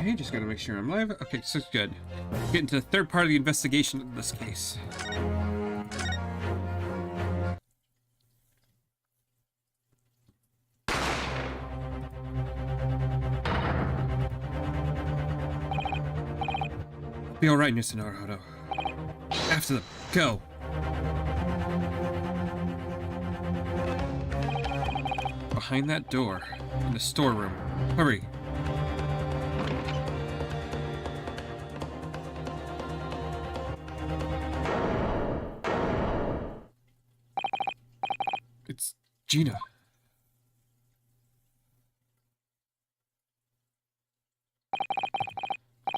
Okay, just gotta make sure I'm live. Okay, so it's good. Get into the third part of the investigation of this case. Be alright, Mr. Naruto. After them. Go! Behind that door. In the storeroom. Hurry! It's Gina.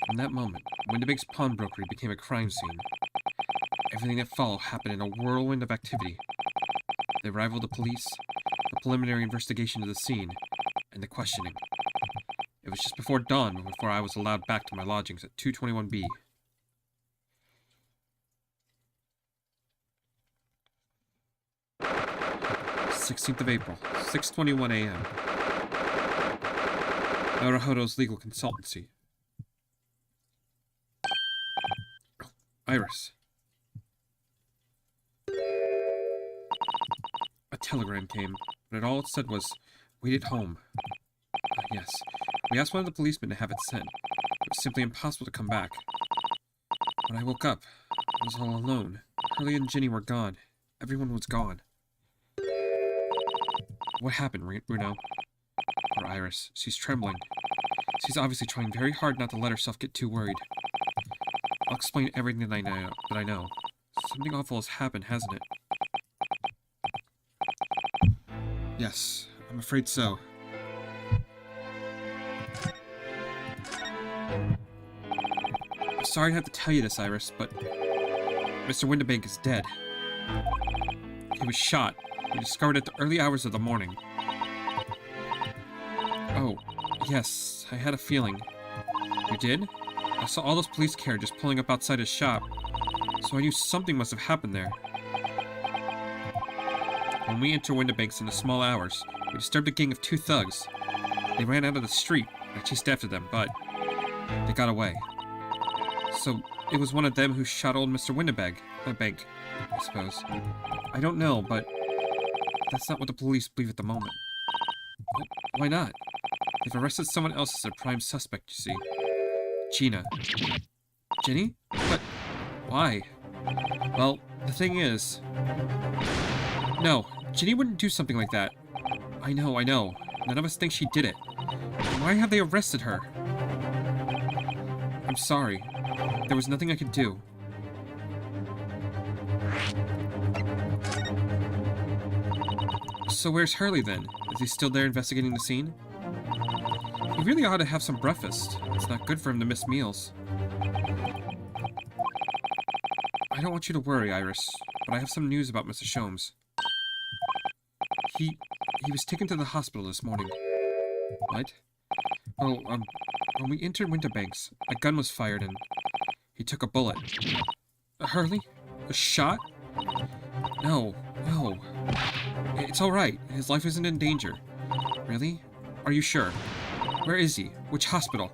In that moment, Windibank's pawnbrokery became a crime scene. Everything that followed happened in a whirlwind of activity. The arrival of the police, the preliminary investigation of the scene, and the questioning. It was just before dawn before I was allowed back to my lodgings at 221B. "16th of April, 6:21 a.m. Naruhodo's legal consultancy. Iris. A telegram came, but all it said was, "Wait at home." Yes, we asked one of the policemen to have it sent. It was simply impossible to come back. When I woke up, I was all alone. Hurley and Ginny were gone. Everyone was gone. What happened, Bruno? Or Iris. She's trembling. She's obviously trying very hard not to let herself get too worried. I'll explain everything that I know. Something awful has happened, hasn't it? Yes, I'm afraid so. I'm sorry to have to tell you this, Iris, but Mr. Windibank is dead. He was shot. We discovered it at the early hours of the morning. Oh, yes, I had a feeling. You did? I saw all those police carriages pulling up outside his shop, so I knew something must have happened there. When we entered Windibank's in the small hours, we disturbed a gang of 2 thugs. They ran out of the street, and I chased after them, but they got away. So, it was one of them who shot old Mr. Windibank, I suppose. I don't know, but that's not what the police believe at the moment. But why not? They've arrested someone else as their prime suspect, you see. Gina. Ginny? But why? Well, the thing is... No, Ginny wouldn't do something like that. I know. None of us think she did it. Why have they arrested her? I'm sorry. There was nothing I could do. So where's Hurley then? Is he still there investigating the scene? He really ought to have some breakfast. It's not good for him to miss meals. I don't want you to worry, Iris, but I have some news about Mr. Sholmes. He was taken to the hospital this morning. What? Well, when we entered Windibank's, a gun was fired and he took a bullet. Hurley? A shot? No. It's all right. His life isn't in danger. Really? Are you sure? Where is he? Which hospital?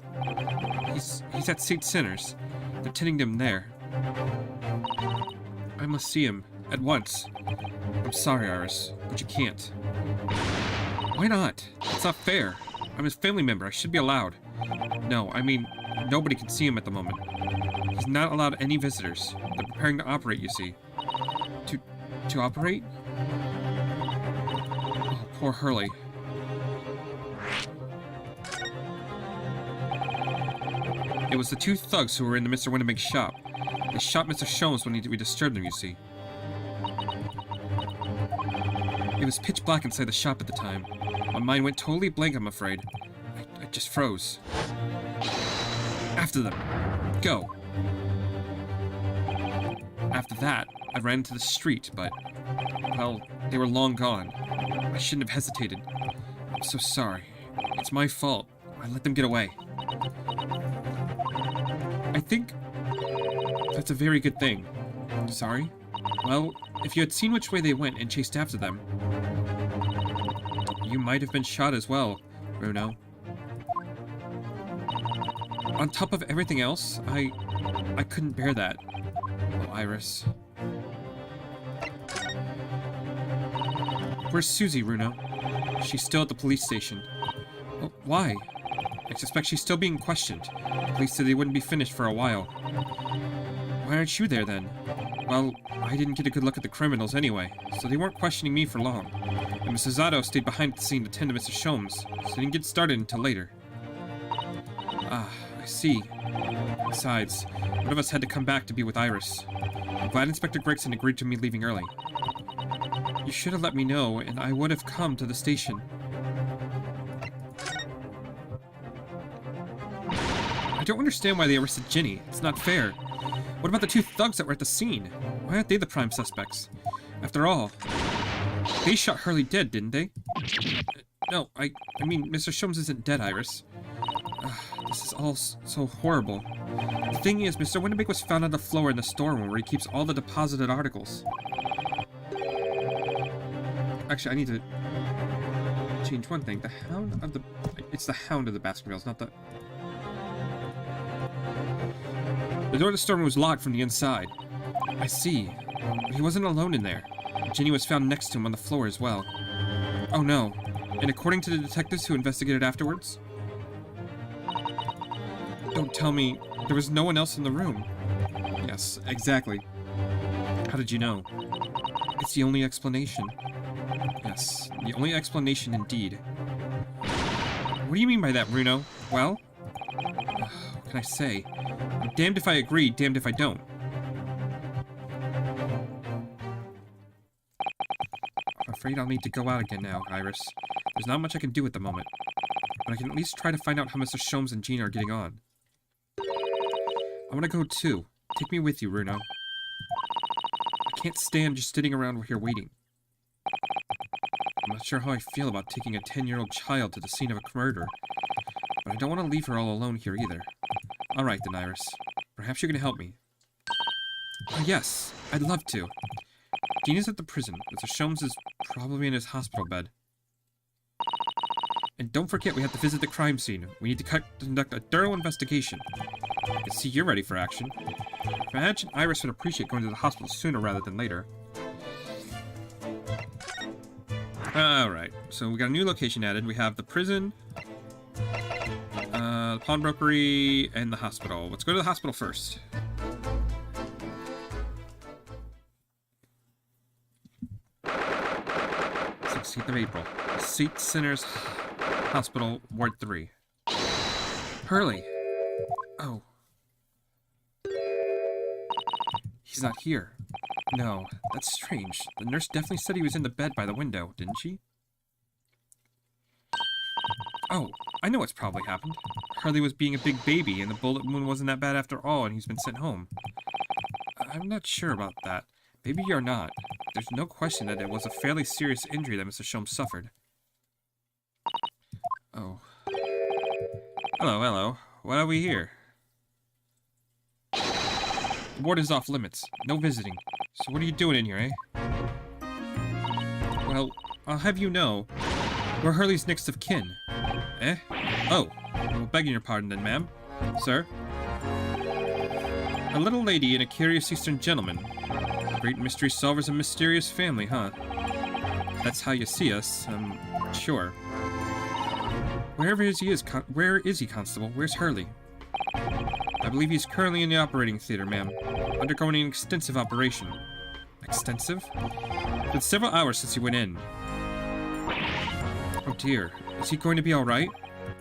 He's at St. Sinner's. They're tending him there. I must see him. At once. I'm sorry, Iris, but you can't. Why not? It's not fair. I'm his family member. I should be allowed. No, I mean, nobody can see him at the moment. He's not allowed any visitors. They're preparing to operate, you see. To operate? Oh, poor Hurley. It was the 2 thugs who were in the Mr. Windibank's shop. They shot Mr. Sholmes when we disturbed them, you see. It was pitch black inside the shop at the time. My mind went totally blank, I'm afraid. I just froze. After them. Go. After that, I ran into the street, but, well, they were long gone. I shouldn't have hesitated. I'm so sorry. It's my fault. I let them get away. I think that's a very good thing. Sorry? Well, if you had seen which way they went and chased after them, you might have been shot as well, Bruno. On top of everything else, I couldn't bear that. Oh, Iris. Where's Susie, Runo? She's still at the police station. Oh, why? I suspect she's still being questioned. The police said they wouldn't be finished for a while. Why aren't you there then? Well, I didn't get a good look at the criminals anyway, so they weren't questioning me for long. And Mrs. Zato stayed behind at the scene to tend to Mr. Sholmes, so they didn't get started until later. Ah, I see. Besides, one of us had to come back to be with Iris. I'm glad Inspector Gregson agreed to me leaving early. You should have let me know, and I would have come to the station. I don't understand why they arrested Ginny. It's not fair. What about the two thugs that were at the scene? Why aren't they the prime suspects? After all, they shot Hurley dead, didn't they? No, I mean, Mr. Sholmes isn't dead, Iris. This is all so horrible. The thing is, Mr. Winnebeck was found on the floor in the storeroom where he keeps all the deposited articles. Actually, I need to change one thing. The Hound of the... It's the Hound of the Baskervilles, not the... The door to the storeroom was locked from the inside. I see. But he wasn't alone in there. Ginny was found next to him on the floor as well. Oh no. And according to the detectives who investigated afterwards... Don't tell me there was no one else in the room. Yes, exactly. How did you know? It's the only explanation. Yes, the only explanation indeed. What do you mean by that, Bruno? Well? What can I say? I'm damned if I agree, damned if I don't. I'm afraid I'll need to go out again now, Iris. There's not much I can do at the moment. But I can at least try to find out how Mr. Sholmes and Gina are getting on. I want to go too. Take me with you, Bruno. I can't stand just sitting around here waiting. I'm not sure how I feel about taking a 10-year-old child to the scene of a murder. But I don't want to leave her all alone here either. Alright then, Iris. Perhaps you can help me. Oh, yes, I'd love to. Gina's at the prison. Mr. Sholmes is probably in his hospital bed. And don't forget, we have to visit the crime scene. We need to conduct a thorough investigation. I can see you're ready for action. Imagine Iris would appreciate going to the hospital sooner rather than later. Alright, so we got a new location added. We have the prison, the pawnbrokery, and the hospital. Let's go to the hospital first. Of April. St. Sinners Hospital, Ward 3. Hurley! Oh. He's not here. No, that's strange. The nurse definitely said he was in the bed by the window, didn't she? Oh, I know what's probably happened. Hurley was being a big baby, and the bullet wound wasn't that bad after all, and he's been sent home. I'm not sure about that. Maybe you're not. There's no question that it was a fairly serious injury that Mr. Sholmes suffered. Oh. Hello, hello. Why are we here? The ward is off limits. No visiting. So what are you doing in here, eh? Well, I'll have you know, we're Hurley's next of kin. Eh? Oh. Well, begging your pardon then, ma'am. Sir? A little lady and a curious Eastern gentleman. Great mystery solvers and mysterious family, huh? That's how you see us, sure. Where is he, Constable? Where's Hurley? I believe he's currently in the operating theater, ma'am, undergoing an extensive operation. Extensive? It's been several hours since he went in. Oh dear, is he going to be alright?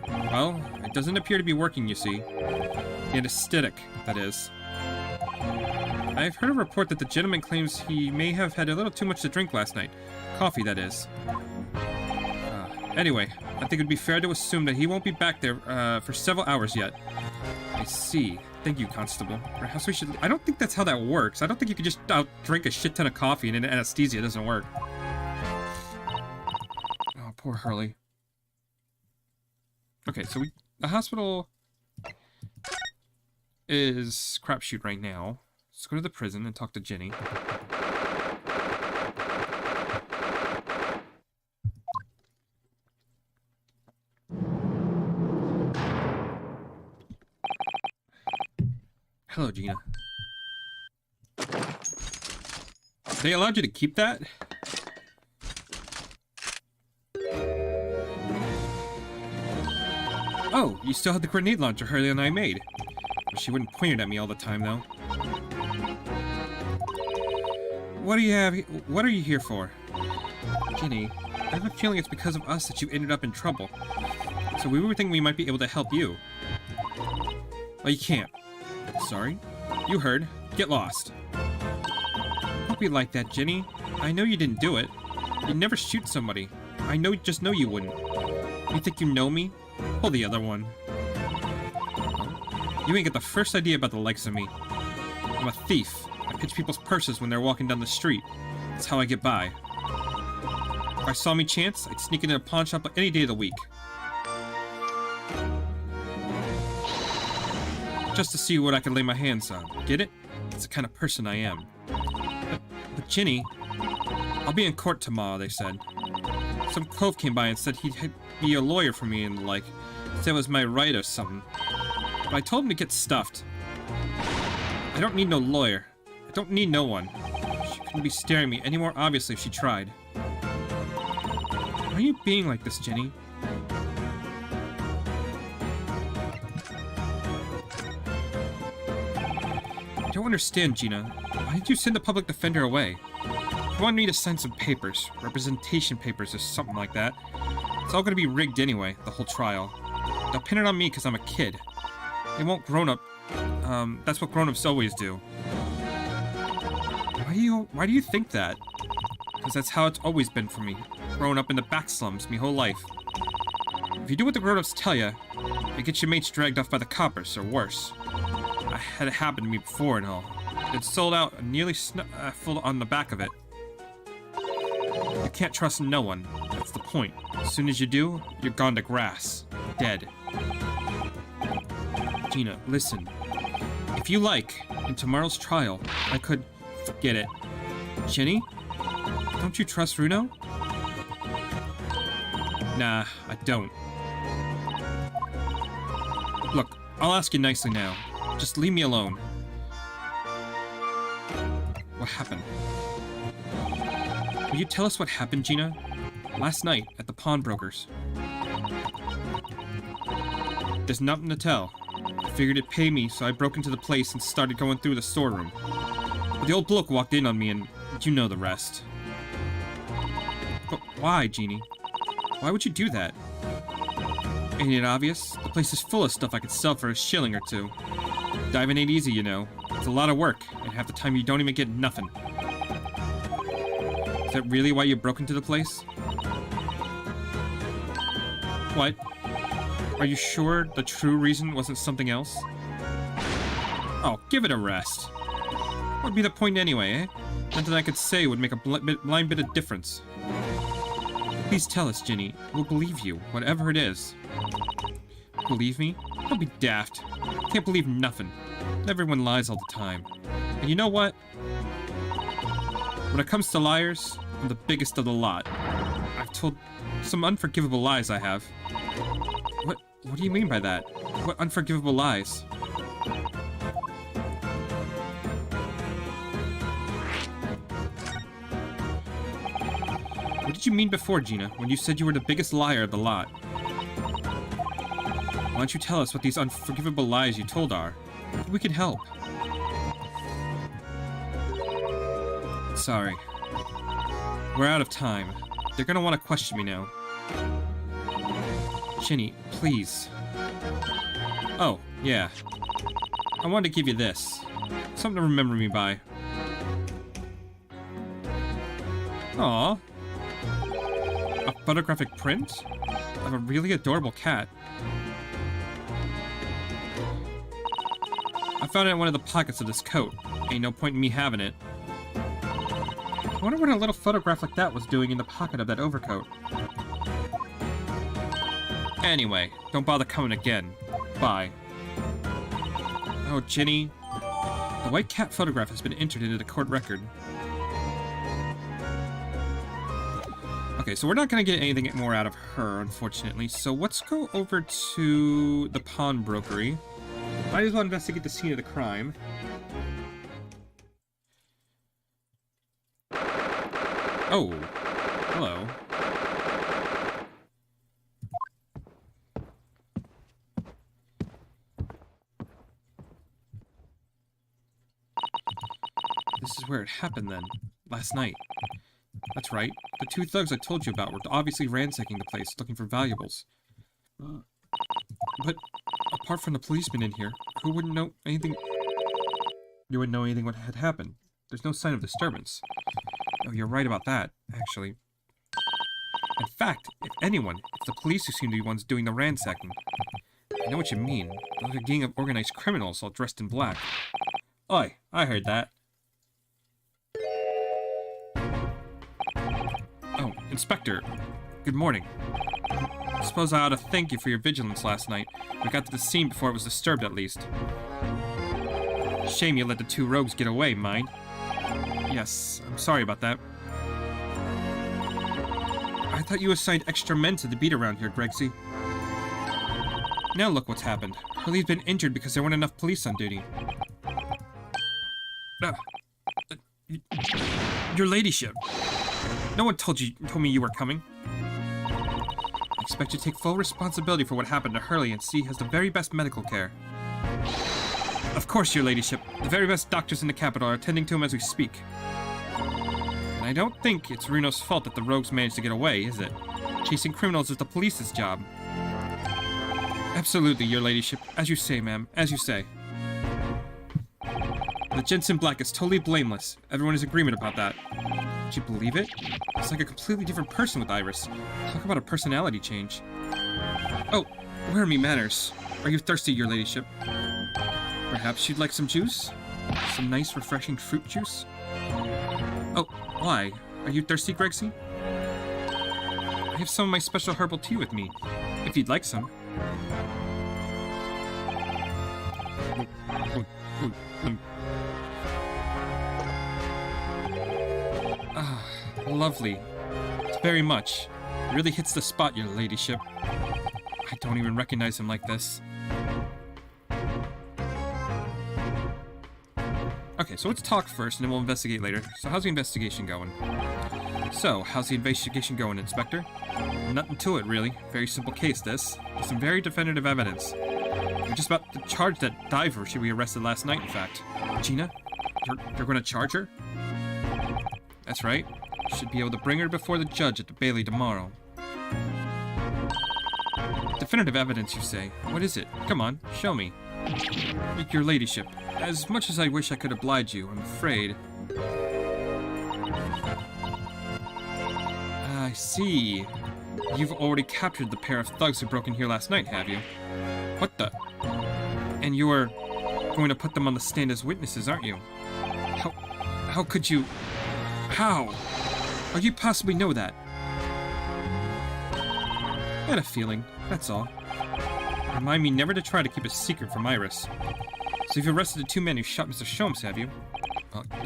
Well, it doesn't appear to be working, you see. The anesthetic, that is. I've heard a report that the gentleman claims he may have had a little too much to drink last night. Coffee, that is. Anyway, I think it would be fair to assume that he won't be back there for several hours yet. I see. Thank you, Constable. Perhaps we should... I don't think that's how that works. I don't think you can just drink a shit ton of coffee and an anesthesia doesn't work. Oh, poor Hurley. Okay, so the hospital is crapshoot right now. Let's go to the prison and talk to Ginny. hello, Gina. They allowed you to keep that? Oh, you still had the grenade launcher Hurley and I made. She wouldn't point it at me all the time, though. What do you have? What are you here for? Ginny, I have a feeling it's because of us that you ended up in trouble. So we were thinking we might be able to help you. Well, you can't. Sorry? You heard. Get lost. Don't be like that, Ginny. I know you didn't do it. You'd never shoot somebody. I just know you wouldn't. You think you know me? Pull the other one. You ain't got the first idea about the likes of me. I'm a thief. I pitch people's purses when they're walking down the street. That's how I get by. If I saw me chance, I'd sneak into a pawn shop any day of the week. Just to see what I can lay my hands on. Get it? That's the kind of person I am. But Ginny, I'll be in court tomorrow, they said. Some cove came by and said he'd be a lawyer for me and, like, said it was my right or something. But I told him to get stuffed. I don't need no lawyer. I don't need no one. She couldn't be staring at me any more obviously if she tried. Why are you being like this, Ginny? I don't understand, Gina. Why did you send the public defender away? You wanted me to sign some papers, representation papers or something like that. It's all gonna be rigged anyway, the whole trial. They'll pin it on me because I'm a kid. They won't grown-up. That's what grown-ups always do. Why do you think that? Because that's how it's always been for me. Growing up in the back slums me whole life. If you do what the grown-ups tell you, it gets your mates dragged off by the coppers, or worse. I had it happen to me before and all. It sold out and nearly full on the back of it. You can't trust no one. That's the point. As soon as you do, you're gone to grass. Dead. Gina, listen. If you like, in tomorrow's trial, I could... Forget it. Ginny? Don't you trust Runo? Nah, I don't. Look, I'll ask you nicely now. Just leave me alone. What happened? Will you tell us what happened, Gina? Last night, at the pawnbroker's. There's nothing to tell. I figured it'd pay me, so I broke into the place and started going through the storeroom. But the old bloke walked in on me, and you know the rest. But why, Jeannie? Why would you do that? Ain't it obvious? The place is full of stuff I could sell for a shilling or two. Diving ain't easy, you know. It's a lot of work, and half the time you don't even get nothing. Is that really why you broke into the place? What? Are you sure the true reason wasn't something else? Oh, give it a rest. What would be the point anyway, eh? Nothing I could say would make a blind bit of difference. Please tell us, Ginny. We'll believe you, whatever it is. Believe me? Don't be daft. Can't believe nothing. Everyone lies all the time. And you know what? When it comes to liars, I'm the biggest of the lot. I've told some unforgivable lies I have. What do you mean by that? What unforgivable lies? What did you mean before, Gina, when you said you were the biggest liar of the lot? Why don't you tell us what these unforgivable lies you told are? We can help. Sorry. We're out of time. They're gonna want to question me now. Ginny, please. Oh, yeah. I wanted to give you this. Something to remember me by. Aw. A photographic print? Of a really adorable cat. I found it in one of the pockets of this coat. Ain't no point in me having it. I wonder what a little photograph like that was doing in the pocket of that overcoat. Anyway, don't bother coming again. Bye. Oh, Ginny. The white cat photograph has been entered into the court record. Okay, so we're not going to get anything more out of her, unfortunately. So let's go over to the pawnbrokery. Might as well investigate the scene of the crime. Oh, hello. This is where it happened then, last night. That's right. The two thugs I told you about were obviously ransacking the place, looking for valuables. But apart from the policeman in here, who wouldn't know anything? You wouldn't know anything what had happened. There's no sign of disturbance. Oh, you're right about that, actually. In fact, if anyone, it's the police who seem to be ones doing the ransacking. I know what you mean. They're like a gang of organized criminals all dressed in black. Oi, I heard that. Oh, Inspector. Good morning. I suppose I ought to thank you for your vigilance last night. We got to the scene before it was disturbed, at least. Shame you let the two rogues get away, mind? Yes, I'm sorry about that. I thought you assigned extra men to the beat around here, Gregsy. Now look what's happened. Hurley's been injured because there weren't enough police on duty. Your ladyship. No one told me you were coming. I expect you to take full responsibility for what happened to Hurley and see he has the very best medical care. Of course, your ladyship. The very best doctors in the capital are attending to him as we speak. And I don't think it's Runo's fault that the rogues managed to get away, is it? Chasing criminals is the police's job. Absolutely, your ladyship. As you say, ma'am. As you say. The Jensen Black is totally blameless. Everyone is in agreement about that. Did you believe it? It's like a completely different person with Iris. Talk about a personality change. Oh, where are me manners? Are you thirsty, your ladyship? Perhaps you'd like some juice? Some nice, refreshing fruit juice? Oh, why? Are you thirsty, Gregsy? I have some of my special herbal tea with me, if you'd like some. Ah, lovely. It's very much. It really hits the spot, your ladyship. I don't even recognize him like this. Okay, so let's talk first, and then we'll investigate later. So how's the investigation going? Inspector? Nothing to it, really. Very simple case, this. With some very definitive evidence. We're just about to charge that diver we arrested last night, in fact. Gina? You're gonna charge her? That's right. Should be able to bring her before the judge at the Bailey tomorrow. Definitive evidence, you say? What is it? Come on, show me. Your ladyship, as much as I wish I could oblige you, I'm afraid. I see. You've already captured the pair of thugs who broke in here last night, have you? What the? And you're going to put them on the stand as witnesses, aren't you? How could you? How? How do you possibly know that? I had a feeling, that's all. Remind me never to try to keep a secret from Iris. So you've arrested the two men who shot Mr. Sholmes, have you?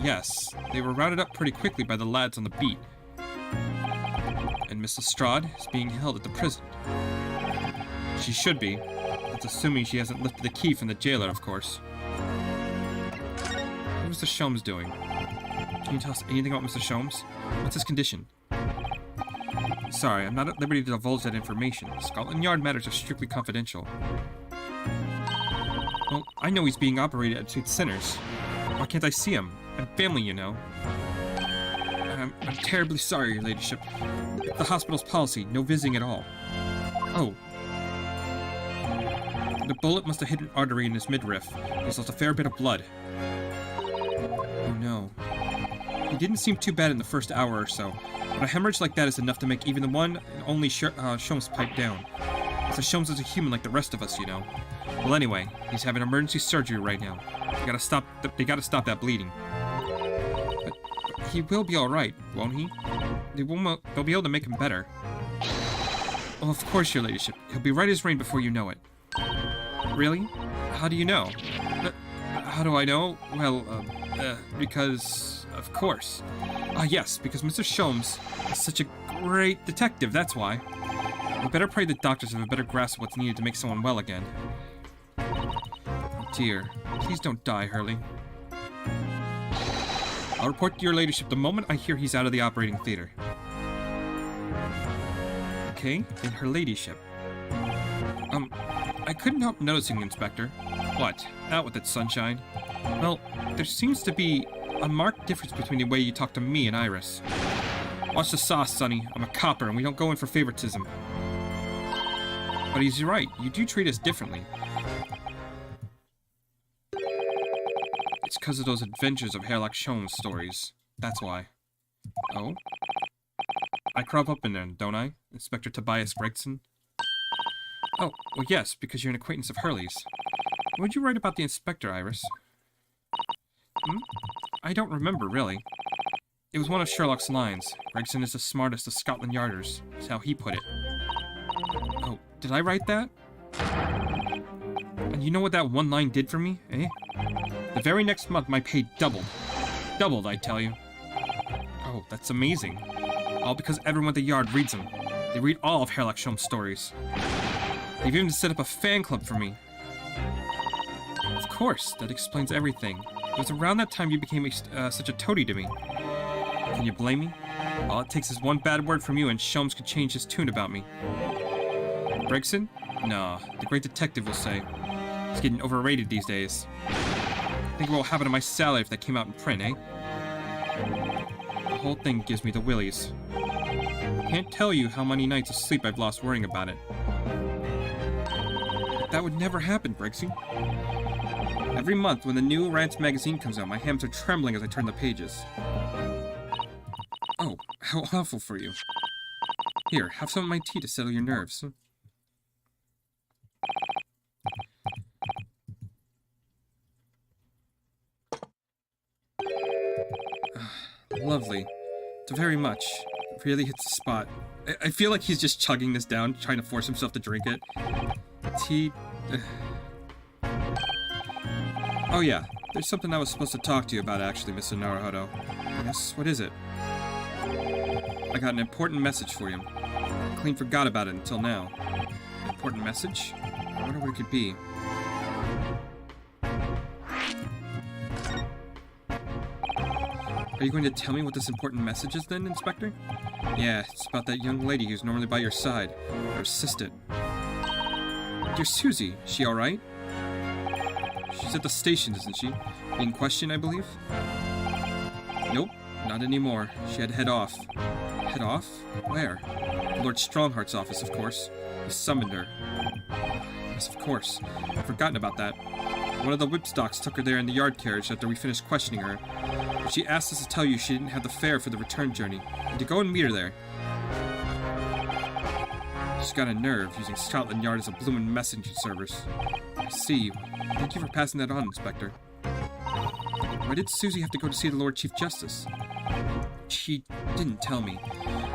Yes. They were rounded up pretty quickly by the lads on the beat. And Miss Lestrade is being held at the prison. She should be. That's assuming she hasn't lifted the key from the jailer, of course. What Mr. Sholmes doing? Can you tell us anything about Mr. Sholmes? What's his condition? Sorry, I'm not at liberty to divulge that information. Scotland Yard matters are strictly confidential. Well, I know he's being operated at St. Sinners. Why can't I see him? I'm family, you know. I'm terribly sorry, your ladyship. The hospital's policy, no visiting at all. Oh. The bullet must have hit an artery in his midriff. He's lost a fair bit of blood. Oh no. He didn't seem too bad in the first hour or so, but a hemorrhage like that is enough to make even the one and only Sholmes pipe down. So Sholmes is a human like the rest of us, you know. Well, anyway, he's having emergency surgery right now. They gotta stop that bleeding. But he will be all right, won't he? They'll be able to make him better. Well, of course, your ladyship. He'll be right as rain before you know it. Really? How do you know? How do I know? Well, because... Of course. Yes, because Mr. Sholmes is such a great detective, that's why. We better pray the doctors have a better grasp of what's needed to make someone well again. dear. Please don't die, Hurley. I'll report to your ladyship the moment I hear he's out of the operating theater. Okay, and her ladyship. I couldn't help noticing, Inspector. What? Out with it, sunshine. Well, there seems to be a marked difference between the way you talk to me and Iris. Watch the sauce, Sonny. I'm a copper, and we don't go in for favoritism. But he's right. You do treat us differently. It's because of those adventures of Sherlock Holmes stories. That's why. Oh? I crop up in there, don't I? Inspector Tobias Gregson? Oh, well yes, because you're an acquaintance of Hurley's. What did you write about the inspector, Iris? I don't remember, really. It was one of Sherlock's lines. Gregson is the smartest of Scotland Yarders, is how he put it. Oh, did I write that? And you know what that one line did for me, eh? The very next month, my pay doubled. Doubled, I tell you. Oh, that's amazing. All because everyone at the Yard reads them. They read all of Sherlock Holmes' stories. They've even set up a fan club for me. Of course, that explains everything. It was around that time you became such a toady to me. Can you blame me? All it takes is one bad word from you and Sholmes could change his tune about me. Gregson? Nah, the great detective will say. He's getting overrated these days. Think what will happen to my salary if that came out in print, eh? The whole thing gives me the willies. Can't tell you how many nights of sleep I've lost worrying about it. That would never happen, Bregsy. Every month when the new Rants magazine comes out, my hands are trembling as I turn the pages. Oh, how awful for you. Here, have some of my tea to settle your nerves. Lovely. Very much. It really hits the spot. I feel like he's just chugging this down, trying to force himself to drink it. Tea... Oh yeah, there's something I was supposed to talk to you about actually, Mr. Naruhodo. Yes, what is it? I got an important message for you. I clean forgot about it until now. An important message? I wonder what it could be. Are you going to tell me what this important message is then, Inspector? Yeah, it's about that young lady who's normally by your side. Your assistant. Dear Susie, is she alright? She's at the station, isn't she? Being questioned, I believe? Nope, not anymore. She had to head off. Head off? Where? Lord Strongheart's office, of course. He summoned her. Yes, of course. I'd forgotten about that. One of the whipstocks took her there in the yard carriage after we finished questioning her. But she asked us to tell you she didn't have the fare for the return journey, and to go and meet her there. She's got a nerve, using Scotland Yard as a bloomin' messaging service. I see. Thank you for passing that on, Inspector. Why did Susie have to go to see the Lord Chief Justice? She didn't tell me.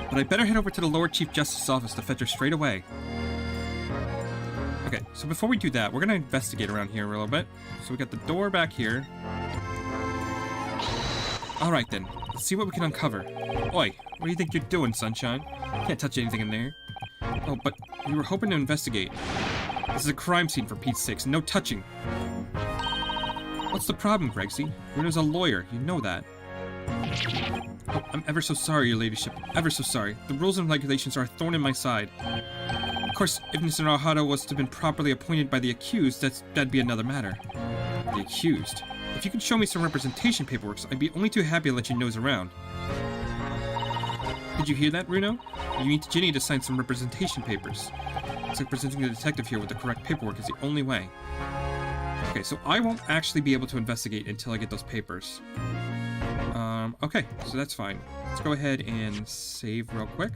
But I better head over to the Lord Chief Justice's office to fetch her straight away. Okay, so before we do that, we're gonna investigate around here a little bit. So we got the door back here. Alright then, let's see what we can uncover. Oi, what do you think you're doing, Sunshine? Can't touch anything in there. Oh, but we were hoping to investigate. This is a crime scene for Pete's sakes, no touching. What's the problem, Gregsy? Bruno's a lawyer, you know that. Oh, I'm ever so sorry, your ladyship. Ever so sorry. The rules and regulations are a thorn in my side. Of course, if Mr. Naruhodo was to have been properly appointed by the accused, that'd be another matter. The accused? If you could show me some representation paperwork, I'd be only too happy to let you nose around. Did you hear that, Bruno? You need Ginny to sign some representation papers. Looks like presenting the detective here with the correct paperwork is the only way. Okay, so I won't actually be able to investigate until I get those papers. Okay, so that's fine. Let's go ahead and save real quick.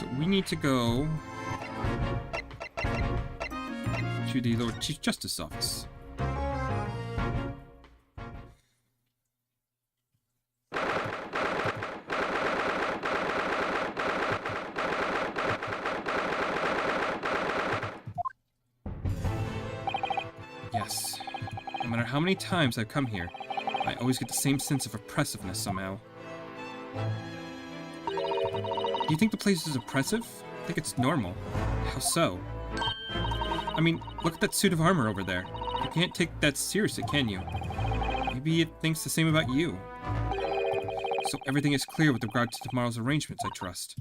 So we need to go to the Lord Chief Justice's office. Yes. No matter how many times I've come here, I always get the same sense of oppressiveness somehow. Do you think the place is oppressive? I think it's normal. How so? I mean, look at that suit of armor over there. You can't take that seriously, can you? Maybe it thinks the same about you. So everything is clear with regard to tomorrow's arrangements, I trust.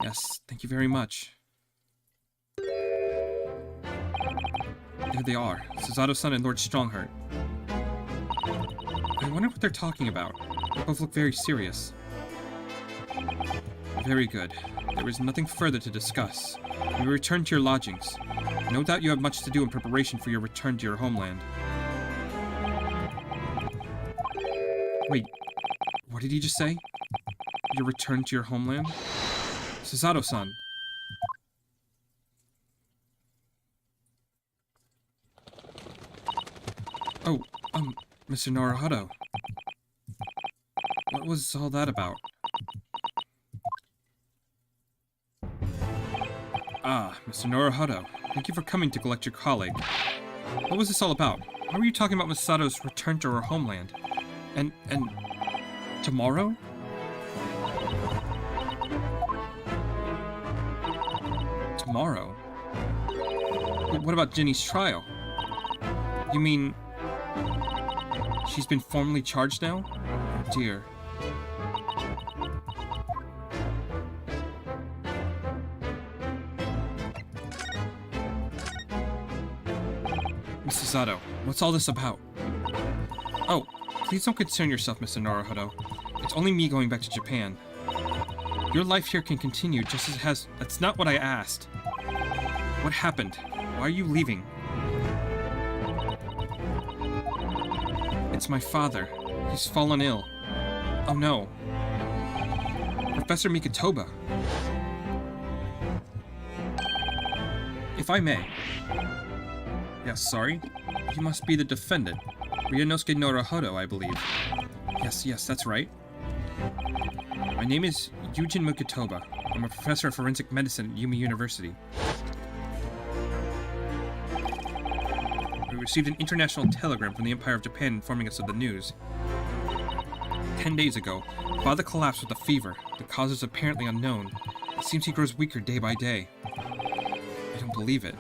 Yes, thank you very much. There they are, Susato-san and Lord Strongheart. I wonder what they're talking about. They both look very serious. Very good. There is nothing further to discuss. You will return to your lodgings. No doubt you have much to do in preparation for your return to your homeland. Wait, what did he just say? Your return to your homeland? Susato-san. Oh, Mr. Naruhodo. What was all that about? Ah, Mr. Naruhodo. Thank you for coming to collect your colleague. What was this all about? Why were you talking about Misato's return to her homeland? And tomorrow? Tomorrow? What about Jenny's trial? You mean she's been formally charged now? Oh dear. Mrs. Sato, what's all this about? Oh, please don't concern yourself, Mr. Naruhodo. It's only me going back to Japan. Your life here can continue just as it has. That's not what I asked. What happened? Why are you leaving? It's my father. He's fallen ill. Oh no. Professor Mikotoba. If I may. Yes, sorry? You must be the defendant. Ryunosuke Naruhodo, I believe. Yes, that's right. My name is Yujin Mikotoba. I'm a professor of forensic medicine at Yumi University. We received an international telegram from the Empire of Japan informing us of the news. 10 days ago, Father collapsed with a fever. The cause is apparently unknown. It seems he grows weaker day by day. I don't believe it.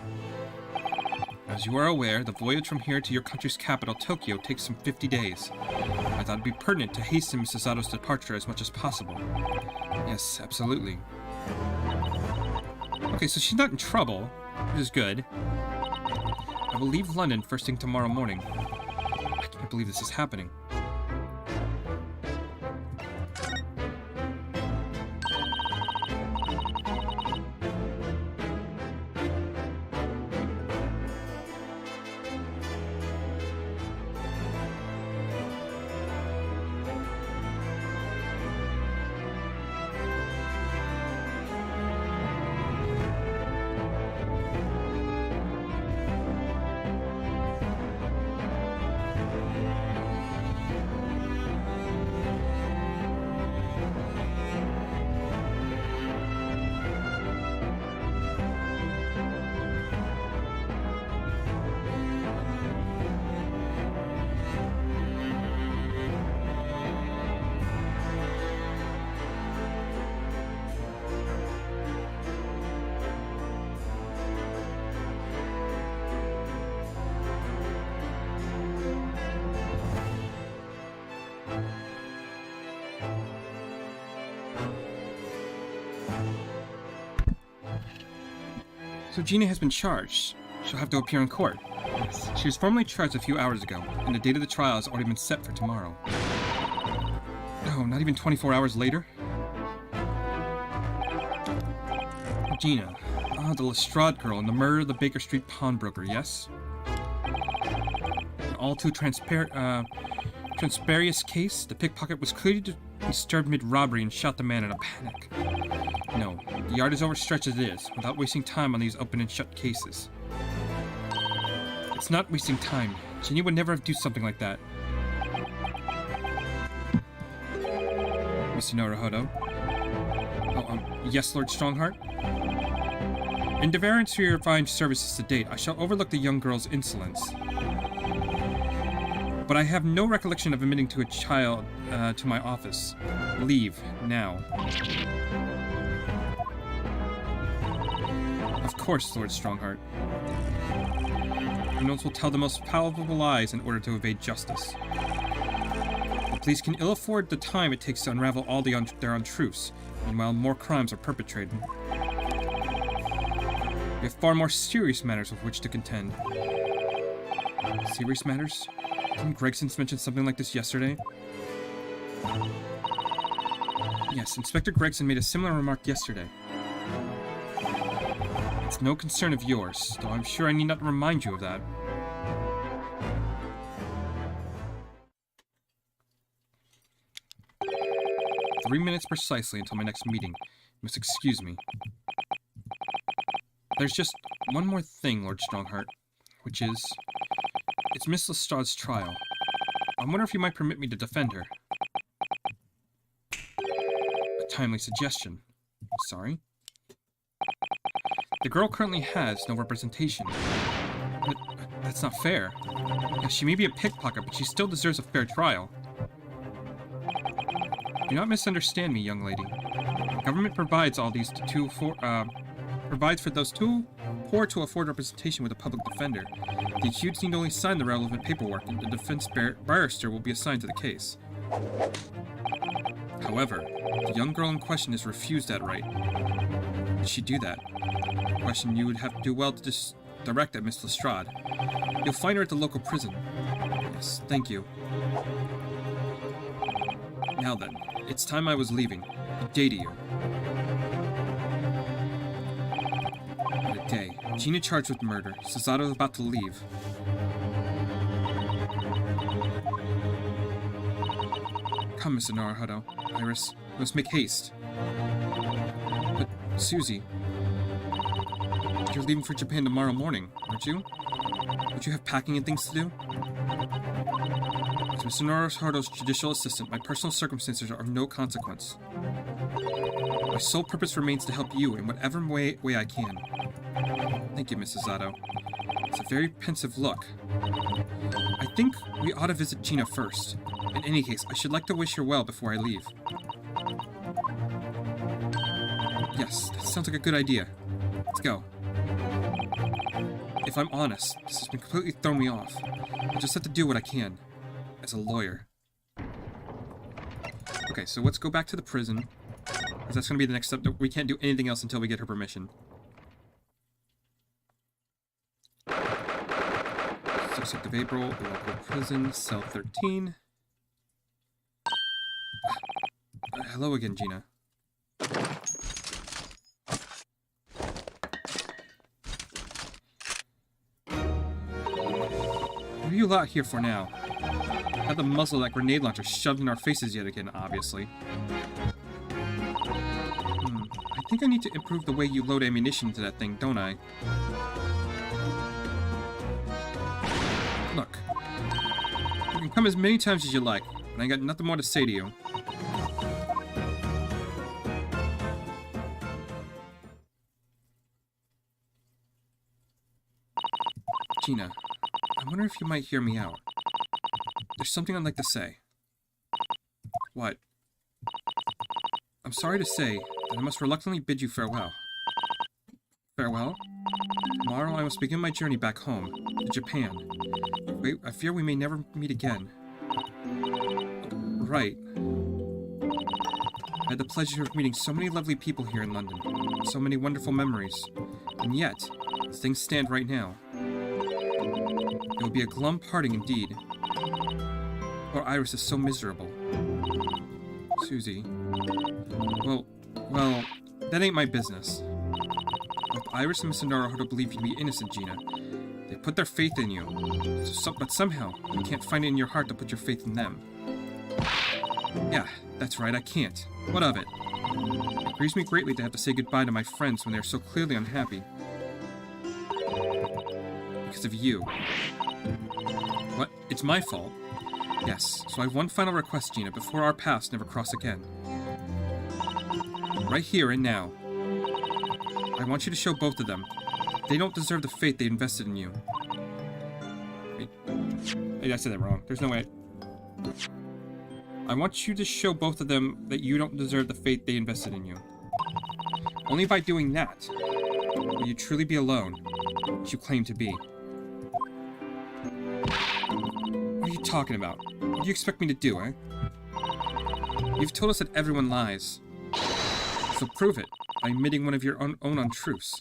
As you are aware, the voyage from here to your country's capital, Tokyo, takes some 50 days. I thought it'd be pertinent to hasten Mrs. Sato's departure as much as possible. Yes, absolutely. Okay, so she's not in trouble, which is good. I will leave London first thing tomorrow morning. I can't believe this is happening. So Gina has been charged. She'll have to appear in court. She was formally charged a few hours ago, and the date of the trial has already been set for tomorrow. Oh, not even 24 hours later? Gina. Ah, the Lestrade girl and the murder of the Baker Street pawnbroker, yes? An all too transparent case, the pickpocket was clearly disturbed mid-robbery and shot the man in a panic. No, the yard is overstretched as it is, without wasting time on these open and shut cases. It's not wasting time. Jenny would never do something like that. Mr. Naruhodo? Oh, yes, Lord Strongheart? In deference to your fine services to date, I shall overlook the young girl's insolence. But I have no recollection of admitting to a child to my office. Leave, now. Of course, Lord Strongheart. Criminals will tell the most palatable lies in order to evade justice. The police can ill afford the time it takes to unravel all their untruths, meanwhile more crimes are perpetrated. We have far more serious matters with which to contend. Serious matters? Didn't Gregson mention something like this yesterday? Yes, Inspector Gregson made a similar remark yesterday. It's no concern of yours, though I'm sure I need not remind you of that. "3 minutes precisely until my next meeting. You must excuse me. There's just one more thing, Lord Strongheart, which is... it's Miss Lestrange's trial. I wonder if you might permit me to defend her." A timely suggestion. Sorry? The girl currently has no representation. But that's not fair. Yes, she may be a pickpocket, but she still deserves a fair trial. Do not misunderstand me, young lady. The government provides all these provides for those too poor to afford representation with a public defender. The accused need only sign the relevant paperwork, and the defense barrister will be assigned to the case. However, the young girl in question is refused that right. Did she do that? A question you would have to do well to just direct at Miss Lestrade. You'll find her at the local prison. Yes, thank you. Now then, it's time I was leaving. Good day to you. What a day. Gina charged with murder. Susato is about to leave. Come, Mr. Naruhodo. Iris, we must make haste. But, Susie, you're leaving for Japan tomorrow morning, aren't you? Would you have packing and things to do? As Mr. Naruhodo's judicial assistant, my personal circumstances are of no consequence. My sole purpose remains to help you in whatever way I can. Thank you, Mrs. Zato. It's a very pensive look. I think we ought to visit Gina first. In any case, I should like to wish her well before I leave. Yes, that sounds like a good idea. Let's go. If I'm honest, this has been completely thrown me off. I just have to do what I can. As a lawyer. Okay, so let's go back to the prison. Because that's going to be the next step. We can't do anything else until we get her permission. Subject of April, the local prison, cell 13. Hello again, Gina. What are you out here for now? Had the muzzle of that grenade launcher shoved in our faces yet again, obviously. I think I need to improve the way you load ammunition into that thing, don't I? Look. You can come as many times as you like, but I got nothing more to say to you. Gina, I wonder if you might hear me out. There's something I'd like to say. What? I'm sorry to say that I must reluctantly bid you farewell. Farewell? Tomorrow I must begin my journey back home, to Japan. Wait, I fear we may never meet again. Right. I had the pleasure of meeting so many lovely people here in London, so many wonderful memories. And yet, as things stand right now, it will be a glum parting indeed. Poor Iris is so miserable. Susie. Well, that ain't my business. Both Iris and Mr. Naruhodo believe you to be innocent, Gina. They put their faith in you. But somehow, you can't find it in your heart to put your faith in them. Yeah, that's right, I can't. What of it? It grieves me greatly to have to say goodbye to my friends when they are so clearly unhappy. Because of you. What? It's my fault? Yes, so I have one final request, Gina, before our paths never cross again. Right here and now. I want you to show both of them. They don't deserve the faith they invested in you. Wait. I said that wrong. There's no way. I want you to show both of them that you don't deserve the fate they invested in you. Only by doing that will you truly be alone, as you claim to be. What are you talking about? What do you expect me to do, eh? You've told us that everyone lies. So prove it by admitting one of your own untruths.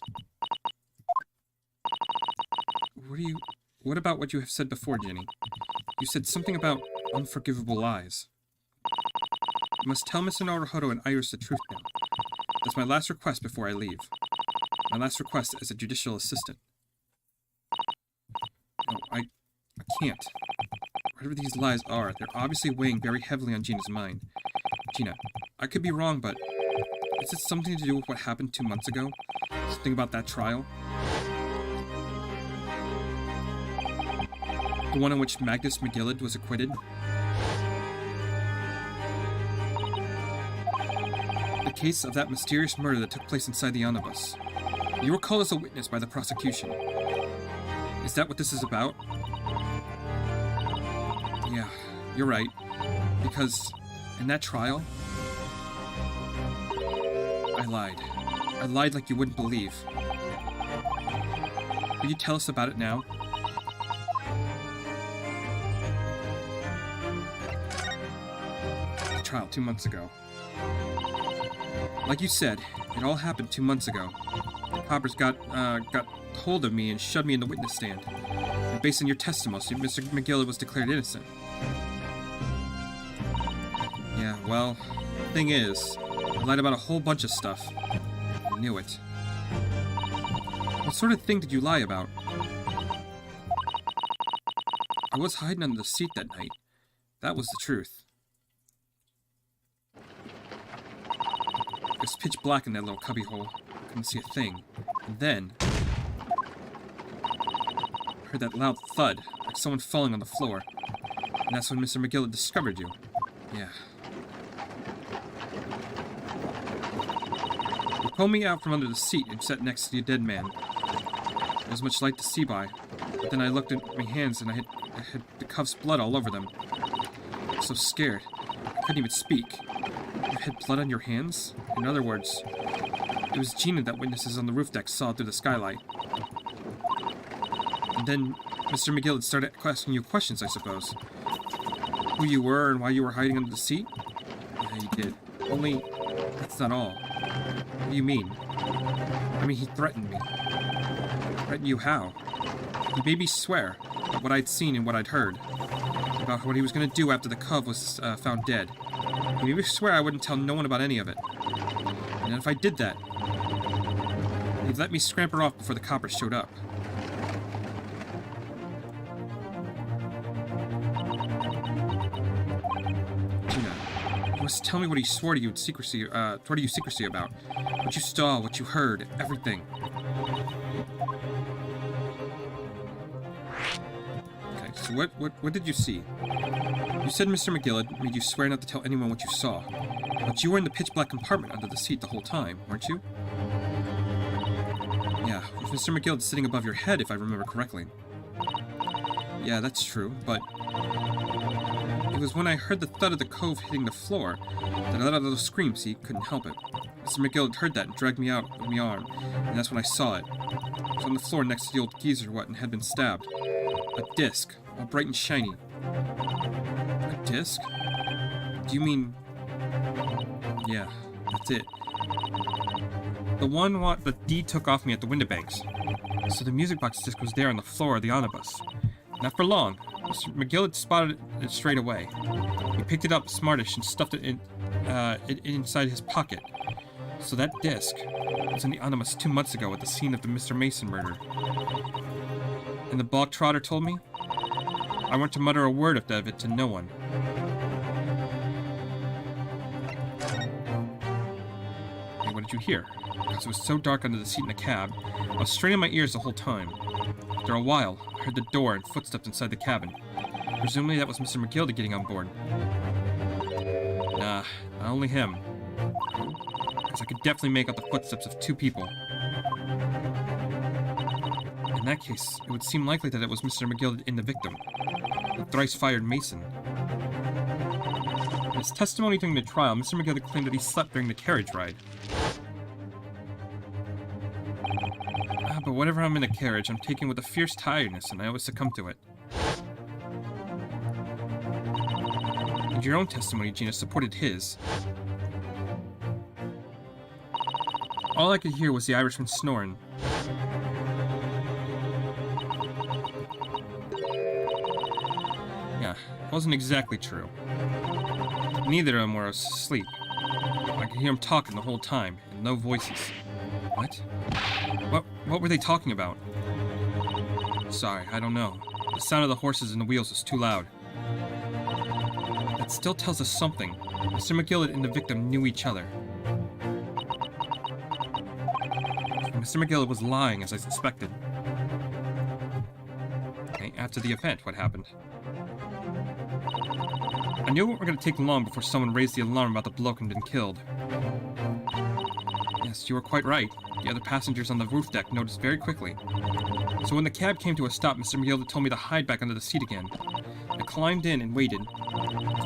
What about what you have said before, Jenny? You said something about unforgivable lies. You must tell Mr. Naruhodo and Iris the truth now. That's my last request before I leave. My last request as a judicial assistant. No, I can't. Whatever these lies are, they're obviously weighing very heavily on Gina's mind. Gina, I could be wrong, but is it something to do with what happened 2 months ago? Something about that trial? The one in which Magnus McGillid was acquitted? The case of that mysterious murder that took place inside the omnibus. You were called as a witness by the prosecution. Is that what this is about? Yeah, you're right. Because in that trial, I lied. I lied like you wouldn't believe. Will you tell us about it now? The trial 2 months ago. Like you said, it all happened 2 months ago. The coppers got hold of me and shoved me in the witness stand. And based on your testimony, Mr. McGillid was declared innocent. Yeah, well, the thing is, I lied about a whole bunch of stuff. I knew it. What sort of thing did you lie about? I was hiding under the seat that night. That was the truth. It was pitch black in that little cubbyhole. I couldn't see a thing. And then I heard that loud thud, like someone falling on the floor. And that's when Mr. McGillid discovered you. Yeah. You pulled me out from under the seat and sat next to the dead man. There was much light to see by. But then I looked at my hands and I had the cuff's blood all over them. I was so scared. I couldn't even speak. You had blood on your hands? In other words, it was Gina that witnesses on the roof deck saw through the skylight. And then Mr. McGillid started asking you questions, I suppose. Who you were and why you were hiding under the seat? Yeah, he did. Only, that's not all. What do you mean? I mean, he threatened me. Threatened you how? He made me swear about what I'd seen and what I'd heard. About what he was going to do after the cub was found dead. He made me swear I wouldn't tell no one about any of it. And if I did that, he'd let me scamper off before the coppers showed up. Gina, you must tell me what he swore to you in secrecy, secrecy about. What you saw, what you heard, everything. Okay, so what did you see? You said Mr. McGillid made you swear not to tell anyone what you saw. But you were in the pitch-black compartment under the seat the whole time, weren't you? Yeah, with Mr. McGillid sitting above your head, if I remember correctly. Yeah, that's true, but it was when I heard the thud of the cove hitting the floor that I let out a little scream, see, couldn't help it. Mr. McGillid heard that and dragged me out with my arm, and that's when I saw it. It was on the floor next to the old geezer and had been stabbed. A disc, all bright and shiny. A disc? Do you mean... Yeah, that's it. The one that Dee took off me at the window banks. So the music box disc was there on the floor of the omnibus. Not for long. Mr. McGillid spotted it straight away. He picked it up smartish and stuffed it inside his pocket. So that disc was in the omnibus 2 months ago at the scene of the Mr. Mason murder. And the bog trotter told me I want to mutter a word of it to no one. Hey, what did you hear? Because it was so dark under the seat in the cab, I was straining my ears the whole time. After a while, I heard the door and footsteps inside the cabin. Presumably that was Mr. McGillid getting on board. Nah, not only him. Because I could definitely make out the footsteps of 2 people. In that case, it would seem likely that it was Mr. McGillid in the victim. the thrice-fired Mason. In his testimony during the trial, Mr. McGillicuddy claimed that he slept during the carriage ride. But whenever I'm in a carriage, I'm taken with a fierce tiredness, and I always succumb to it. And your own testimony, Gina, supported his. All I could hear was the Irishman snoring. Yeah, it wasn't exactly true. Neither of them were asleep. I could hear them talking the whole time, in low voices. What? What were they talking about? Sorry, I don't know. The sound of the horses and the wheels was too loud. That still tells us something. Mr. McGillicuddy and the victim knew each other. Mr. McGillicuddy was lying, as I suspected. Okay, after the event, what happened? I knew it wasn't going to take long before someone raised the alarm about the bloke and been killed. Yes, you were quite right. The other passengers on the roof deck noticed very quickly. So when the cab came to a stop, Mr. McGillicuddy told me to hide back under the seat again. I climbed in and waited.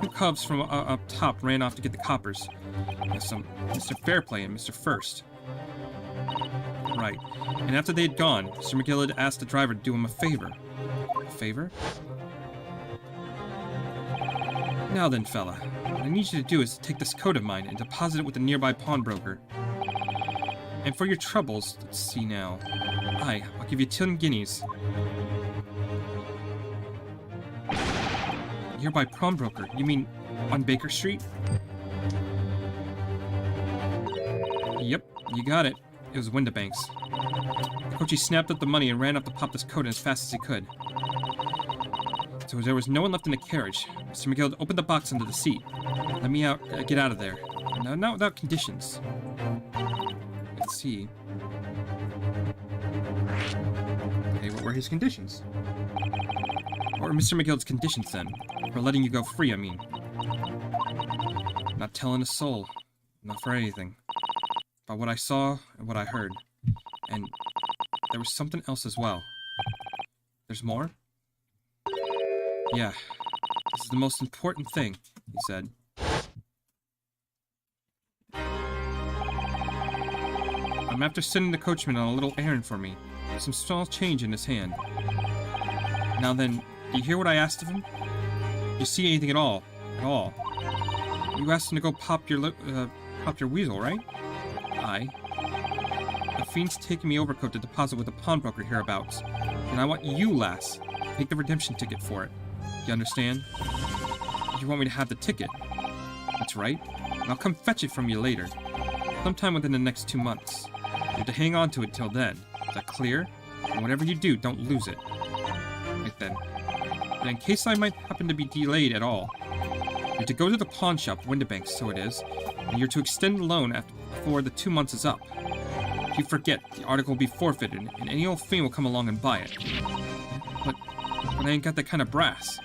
Two cubs from up top ran off to get the coppers. Yes, Mr. Fairplay and Mr. First. Right. And after they had gone, Mr. McGillicuddy asked the driver to do him a favor. A favor? Now then, fella, what I need you to do is to take this coat of mine and deposit it with the nearby pawnbroker. And for your troubles, let's see now. I'll give you 10 guineas. Nearby pawnbroker? You mean on Baker Street? Yep, you got it. It was Windibank's. The coachee snapped up the money and ran up to pop this coat in as fast as he could. So there was no one left in the carriage. Mr. McGillicuddy opened the box under the seat. Let me get out of there. No, not without conditions. Let's see. Okay, what were his conditions? What were Mr. McGillicuddy's conditions then? For letting you go free, I mean. Not telling a soul. Not for anything. About what I saw and what I heard. And there was something else as well. There's more? Yeah. This is the most important thing, he said. I'm after sending the coachman on a little errand for me. Some small change in his hand. Now then, do you hear what I asked of him? Do you see anything at all? At all? You asked him to go pop your weasel, right? Aye. The fiend's taking me overcoat to deposit with a pawnbroker hereabouts. And I want you, lass, to take the redemption ticket for it. You understand? You want me to have the ticket? That's right. And I'll come fetch it from you later. Sometime within the next 2 months. You have to hang on to it till then. Is that clear? And whatever you do, don't lose it. Right then. And in case I might happen to be delayed at all, you're to go to the pawn shop, Windibank's, so it is, and you're to extend the loan before the 2 months is up. If you forget, the article will be forfeited, and any old fiend will come along and buy it. But I ain't got that kind of brass.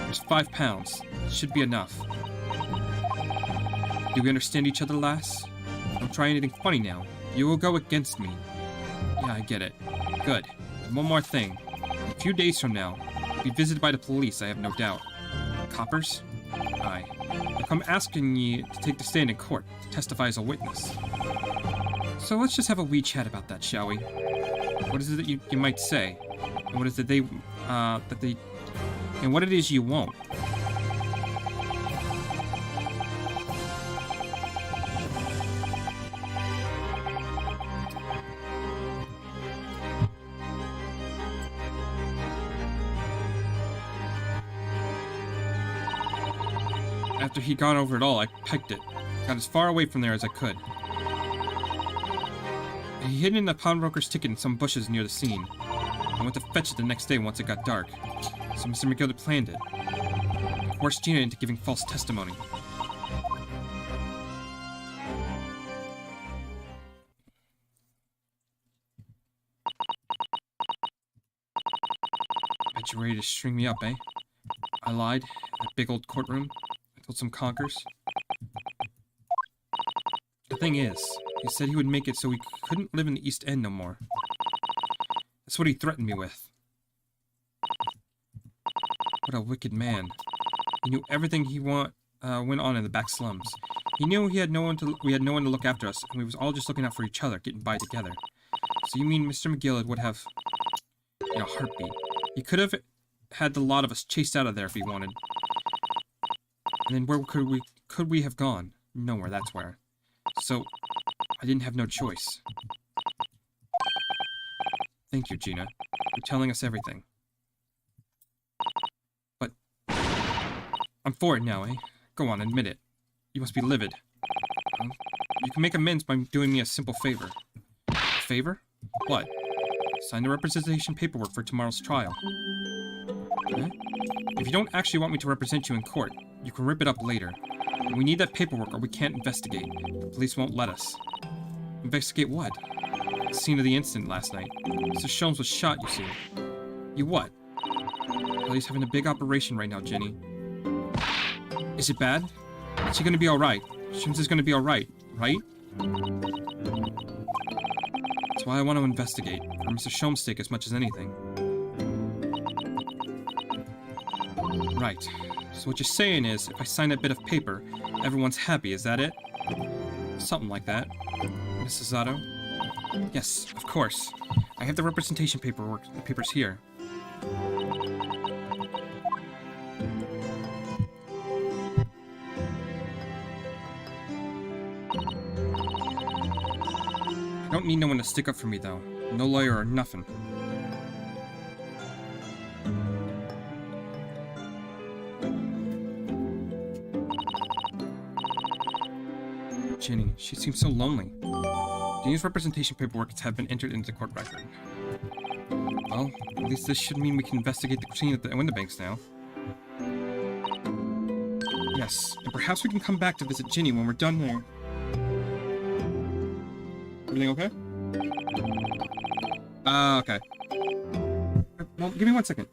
There's £5. It should be enough. Do we understand each other, lass? Don't try anything funny now. You will go against me. Yeah, I get it. Good. And one more thing. A few days from now, you'll be visited by the police, I have no doubt. Coppers? Aye. They'll come asking you to take the stand in court, to testify as a witness. So let's just have a wee chat about that, shall we? What is it that you might say? And what is it and what it is you won't? After he'd gone over it all, I pegged it. Got as far away from there as I could. He hid in the pawnbroker's ticket in some bushes near the scene. I went to fetch it the next day once it got dark. So Mr. McGillicuddy planned it. He forced Gina into giving false testimony. Bet you're ready to string me up, eh? I lied in that big old courtroom. I told some conkers. The thing is, he said he would make it so we couldn't live in the East End no more. That's what he threatened me with. What a wicked man. He knew everything went on in the back slums. He knew we had no one to look after us, and we was all just looking out for each other, getting by together. So you mean Mr. McGill would have in a heartbeat? He could have had the lot of us chased out of there if he wanted. And then where could we have gone? Nowhere, that's where. So I didn't have no choice. Thank you, Gina, for telling us everything. But I'm for it now, eh? Go on, admit it. You must be livid. You can make amends by doing me a simple favor. A favor? What? Sign the representation paperwork for tomorrow's trial. Huh? If you don't actually want me to represent you in court, you can rip it up later. We need that paperwork or we can't investigate. The police won't let us. Investigate what? The scene of the incident last night. Mr. Sholmes was shot, you see. You what? Well, he's having a big operation right now, Jenny. Is it bad? Is he gonna be alright? Sholmes is gonna be alright, right? That's why I want to investigate, for Mr. Sholmes' sake as much as anything. Right. So what you're saying is, if I sign that bit of paper, everyone's happy, is that it? Something like that. Mrs. Otto? Yes, of course. I have the representation papers here. I don't need no one to stick up for me, though. No lawyer or nothing. Jenny, she seems so lonely. Jenny's representation paperwork have been entered into the court record. Well, at least this should mean we can investigate the scene at the Windibanks now. Yes, and perhaps we can come back to visit Jenny when we're done there. Everything okay? Okay. Well, give me 1 second.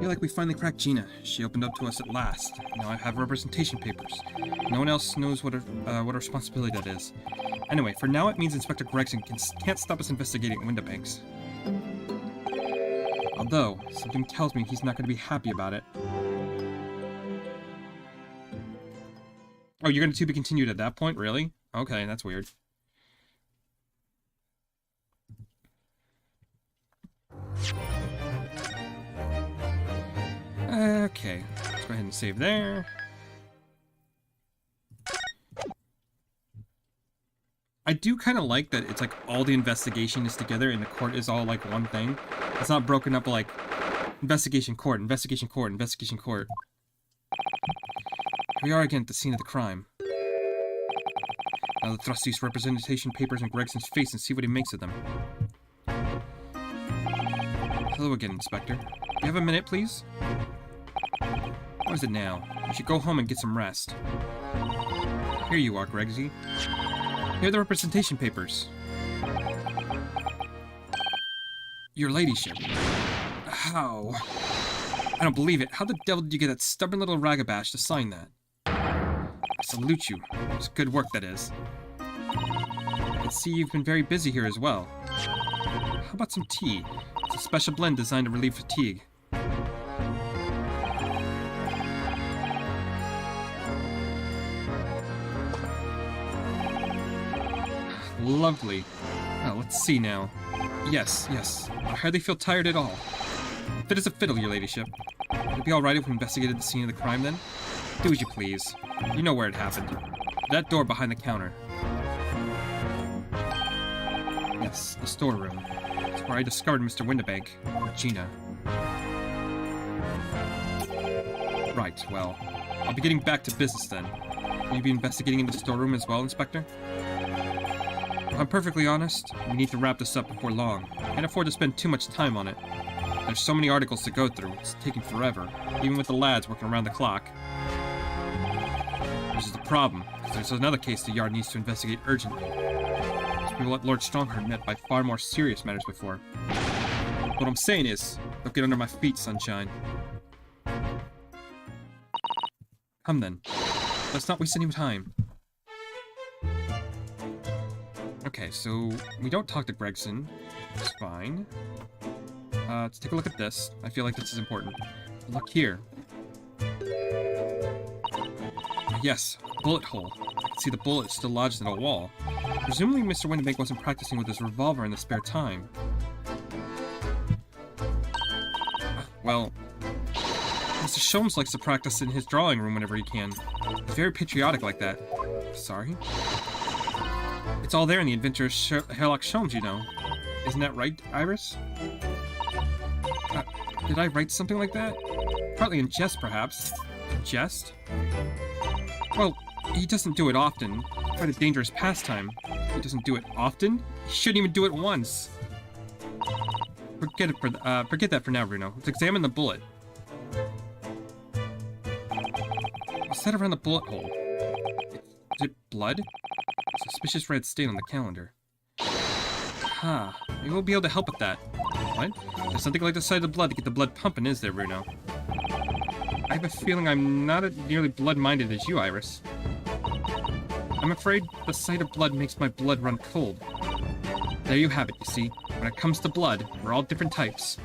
feel like we finally cracked Gina. She opened up to us at last. Now I have representation papers. No one else knows what a responsibility that is. Anyway, for now it means Inspector Gregson can't stop us investigating Windibanks. Although, something tells me he's not going to be happy about it. Oh, you're going to be continued at that point? Really? Okay, that's weird. Okay, let's go ahead and save there. I do kind of like that it's like all the investigation is together and the court is all like one thing. It's not broken up like investigation court, investigation court, investigation court. Here we are again at the scene of the crime. Now let's thrust these representation papers in Gregson's face and see what he makes of them. Hello again, Inspector. You have a minute, please? What is it now? You should go home and get some rest. Here you are, Gregsy. Here are the representation papers. Your ladyship. How? I don't believe it. How the devil did you get that stubborn little ragabash to sign that? I salute you. It's good work, that is. I can see you've been very busy here as well. How about some tea? It's a special blend designed to relieve fatigue. Lovely. Now, let's see now. Yes, yes. I hardly feel tired at all. Fit as a fiddle, your ladyship. Would it be alright if we investigated the scene of the crime, then? Do as you please. You know where it happened. That door behind the counter. Yes, the storeroom. It's where I discovered Mr. Windibank, Gina. Right, well, I'll be getting back to business then. Will you be investigating in the storeroom as well, Inspector? If I'm perfectly honest, we need to wrap this up before long. I can't afford to spend too much time on it. There's so many articles to go through, it's taking forever, even with the lads working around the clock. This is the problem, because there's another case the Yard needs to investigate urgently. These people at Lord Strongheart met by far more serious matters before. What I'm saying is, don't get under my feet, sunshine. Come then. Let's not waste any time. Okay, so we don't talk to Gregson. It's fine. Let's take a look at this. I feel like this is important. Look here. Yes, a bullet hole. I can see the bullet is still lodged in a wall. Presumably Mr. Windibank wasn't practicing with his revolver in the spare time. Well, Mr. Sholmes likes to practice in his drawing room whenever he can. He's very patriotic like that. Sorry? It's all there in the Adventure of Sherlock Sholmes, you know. Isn't that right, Iris? Did I write something like that? Partly in jest, perhaps. Jest? Well, he doesn't do it often. Quite a dangerous pastime. He doesn't do it often? He shouldn't even do it once. Forget that for now, Bruno. Let's examine the bullet. What's that around the bullet hole? Is it blood? A suspicious red stain on the calendar. Ah, maybe we'll be able to help with that. What? There's something like the sight of the blood to get the blood pumping, is there, Bruno? I have a feeling I'm not as nearly blood-minded as you, Iris. I'm afraid the sight of blood makes my blood run cold. There you have it, you see. When it comes to blood, we're all different types.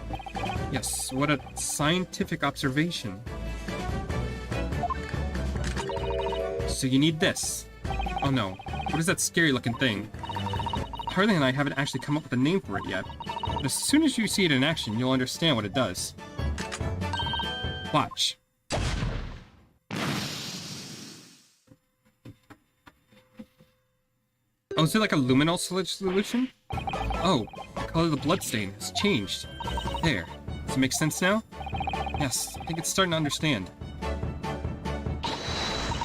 Yes, what a scientific observation. So you need this. Oh no, what is that scary-looking thing? Harley and I haven't actually come up with a name for it yet. But as soon as you see it in action, you'll understand what it does. Watch. Oh, is it like a luminol solution? Oh, the color of the bloodstain has changed. There. Does it make sense now? Yes, I think it's starting to understand.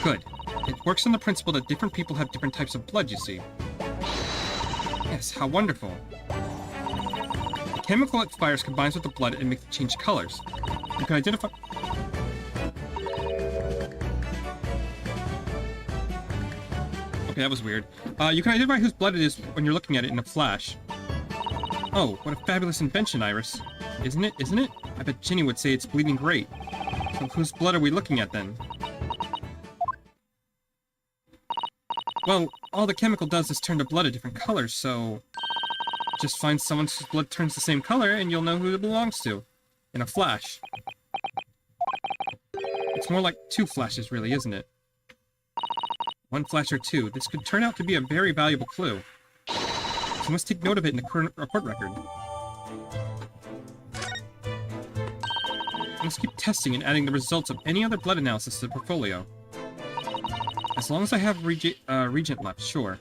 Good. It works on the principle that different people have different types of blood, you see. Yes, how wonderful. The chemical it fires combines with the blood and makes it change colors. You can identify... Okay, that was weird. You can identify whose blood it is when you're looking at it in a flash. Oh, what a fabulous invention, Iris. Isn't it? Isn't it? I bet Ginny would say it's bleeding great. So whose blood are we looking at then? Well, all the chemical does is turn the blood a different color, so... just find someone whose blood turns the same color and you'll know who it belongs to. In a flash. It's more like 2 flashes, really, isn't it? 1 flash or 2. This could turn out to be a very valuable clue. So we must take note of it in the current report record. I must keep testing and adding the results of any other blood analysis to the portfolio. As long as I have Regent left, sure.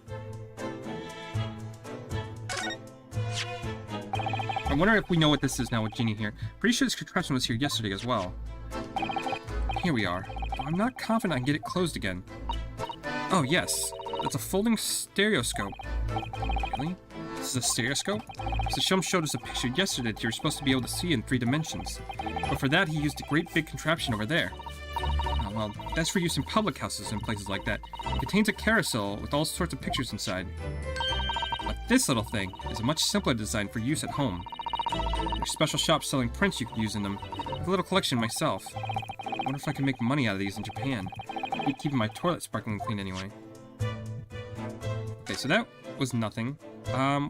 I wonder if we know what this is now with Ginny here. Pretty sure this contraption was here yesterday as well. Here we are. Though I'm not confident I can get it closed again. Oh, yes. That's a folding stereoscope. Really? This is a stereoscope? So Shum showed us a picture yesterday that you were supposed to be able to see in 3 dimensions. But for that, he used a great big contraption over there. Oh, well, that's for use in public houses and places like that. It contains a carousel with all sorts of pictures inside. But this little thing is a much simpler design for use at home. There's special shops selling prints you could use in them. I have a little collection myself. I wonder if I can make money out of these in Japan. I'd be keeping my toilet sparkling clean anyway. Okay, so that was nothing.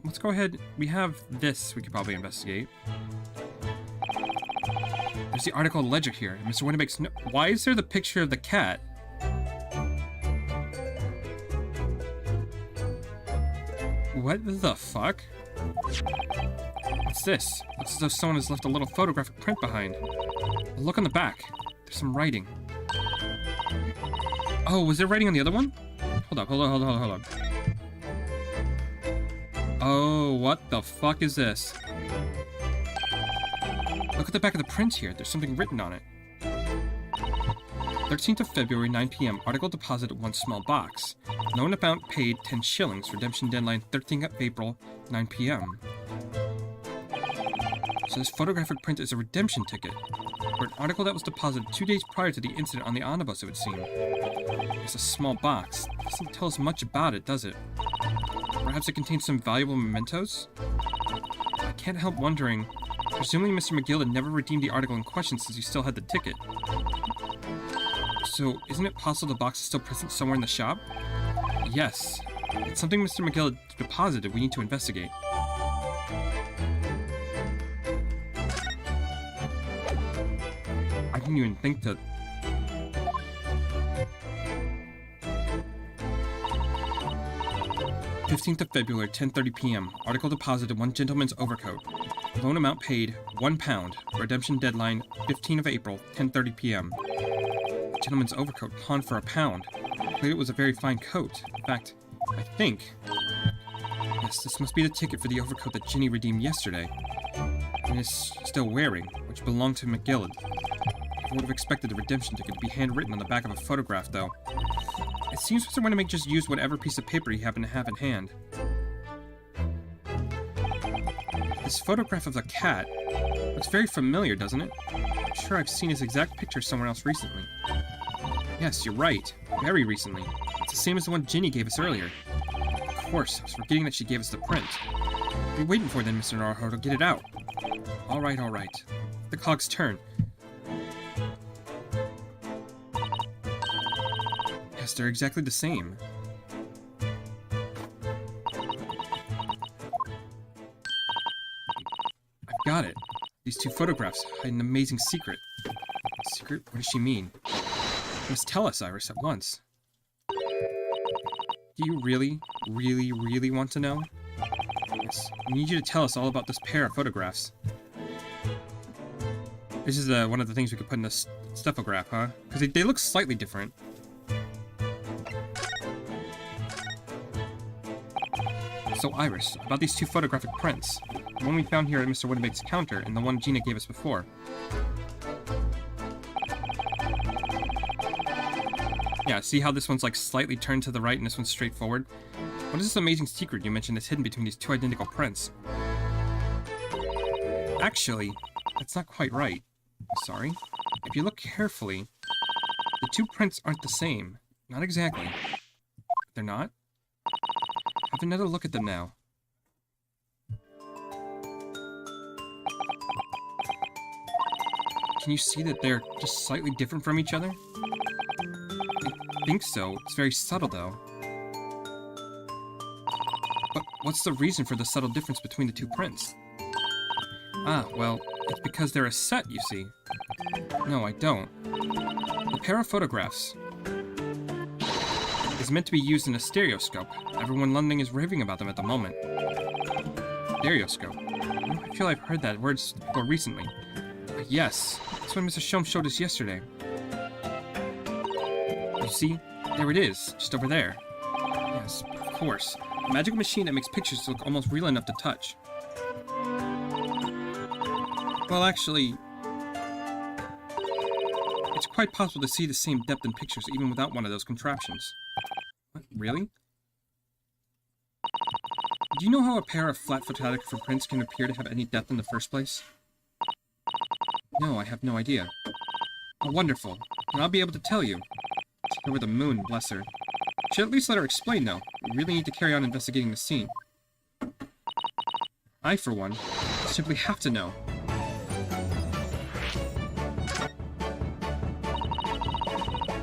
Let's go ahead. We have this we could probably investigate. There's the article ledger here. Mr. Winnebake's no— Why is there the picture of the cat? What the fuck? What's this? Looks as though someone has left a little photographic print behind. Look on the back. There's some writing. Oh, was there writing on the other one? Hold up. Oh, what the fuck is this? Look at the back of the print here. There's something written on it. 13th of February, 9 p.m. Article deposited 1 small box. Known amount paid 10 shillings. Redemption deadline 13th of April, 9 p.m. So this photographic print is a redemption ticket. For an article that was deposited 2 days prior to the incident on the omnibus, it would seem. It's a small box. It doesn't tell us much about it, does it? Perhaps it contains some valuable mementos? I can't help wondering. Presumably Mr. McGill had never redeemed the article in question since he still had the ticket. So, isn't it possible the box is still present somewhere in the shop? Yes. It's something Mr. McGill had deposited we need to investigate. I didn't even think to... "15th of February, 10:30 p.m. Article deposited 1 gentleman's overcoat. Loan amount paid, £1. Redemption deadline, 15th of April, 10:30 p.m. Gentleman's overcoat pawned for £1. Clearly it was a very fine coat. In fact, I think... Yes, this must be the ticket for the overcoat that Ginny redeemed yesterday. And is still wearing, which belonged to McGill. I would have expected the redemption ticket to be handwritten on the back of a photograph, though. It seems Mr. Winnebaker just used whatever piece of paper he happened to have in hand. This photograph of the cat looks very familiar, doesn't it? I'm sure I've seen this exact picture somewhere else recently. Yes, you're right. Very recently. It's the same as the one Ginny gave us earlier. Of course, I was forgetting that she gave us the print. What are you waiting for then, Mr. Naruhodo? Get it out. All right. The cog's turn. Yes, they're exactly the same. I've got it. These 2 photographs hide an amazing secret. Secret? What does she mean? You must tell us, Iris, at once. Do you really want to know? Yes. I need you to tell us all about this pair of photographs. This is one of the things we could put in this stephograph, huh? Because they look slightly different. So, Iris, about these 2 photographic prints. The one we found here at Mr. Winnebake's counter, and the one Gina gave us before. Yeah, see how this one's like slightly turned to the right and this one's straight forward? What is this amazing secret you mentioned that's hidden between these 2 identical prints? Actually, that's not quite right. Sorry. If you look carefully, the 2 prints aren't the same. Not exactly. They're not? Have another look at them now. Can you see that they're just slightly different from each other? I think so. It's very subtle, though. But what's the reason for the subtle difference between the two prints? Ah, well, it's because they're a set, you see. No, I don't. The pair of photographs is meant to be used in a stereoscope. Everyone in London is raving about them at the moment. Stereoscope. I feel I've heard that word before recently. Yes, that's what Mr. Shum showed us yesterday. You see? There it is, just over there. Yes, of course. A magical machine that makes pictures look almost real enough to touch. Well, actually, it's quite possible to see the same depth in pictures even without one of those contraptions. What, really? Do you know how a pair of flat photography prints can appear to have any depth in the first place? No, I have no idea. Oh, wonderful. And I'll be able to tell you. Over the moon, bless her. Should at least let her explain, though. We really need to carry on investigating the scene. I, for one, simply have to know.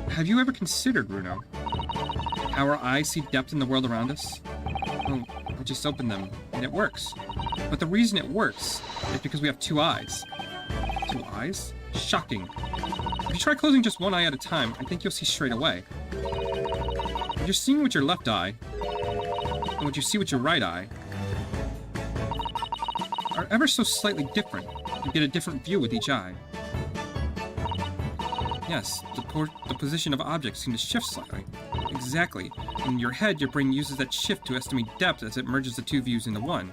Have you ever considered, Bruno, how our eyes see depth in the world around us? Well, we just open them, and it works. But the reason it works is because we have two eyes. 2 eyes? Shocking. If you try closing just one eye at a time, I think you'll see straight away. If you're seeing with your left eye, and what you see with your right eye are ever so slightly different. You get a different view with each eye. Yes, the position of objects seem to shift slightly. Exactly. In your head, your brain uses that shift to estimate depth as it merges the two views into one.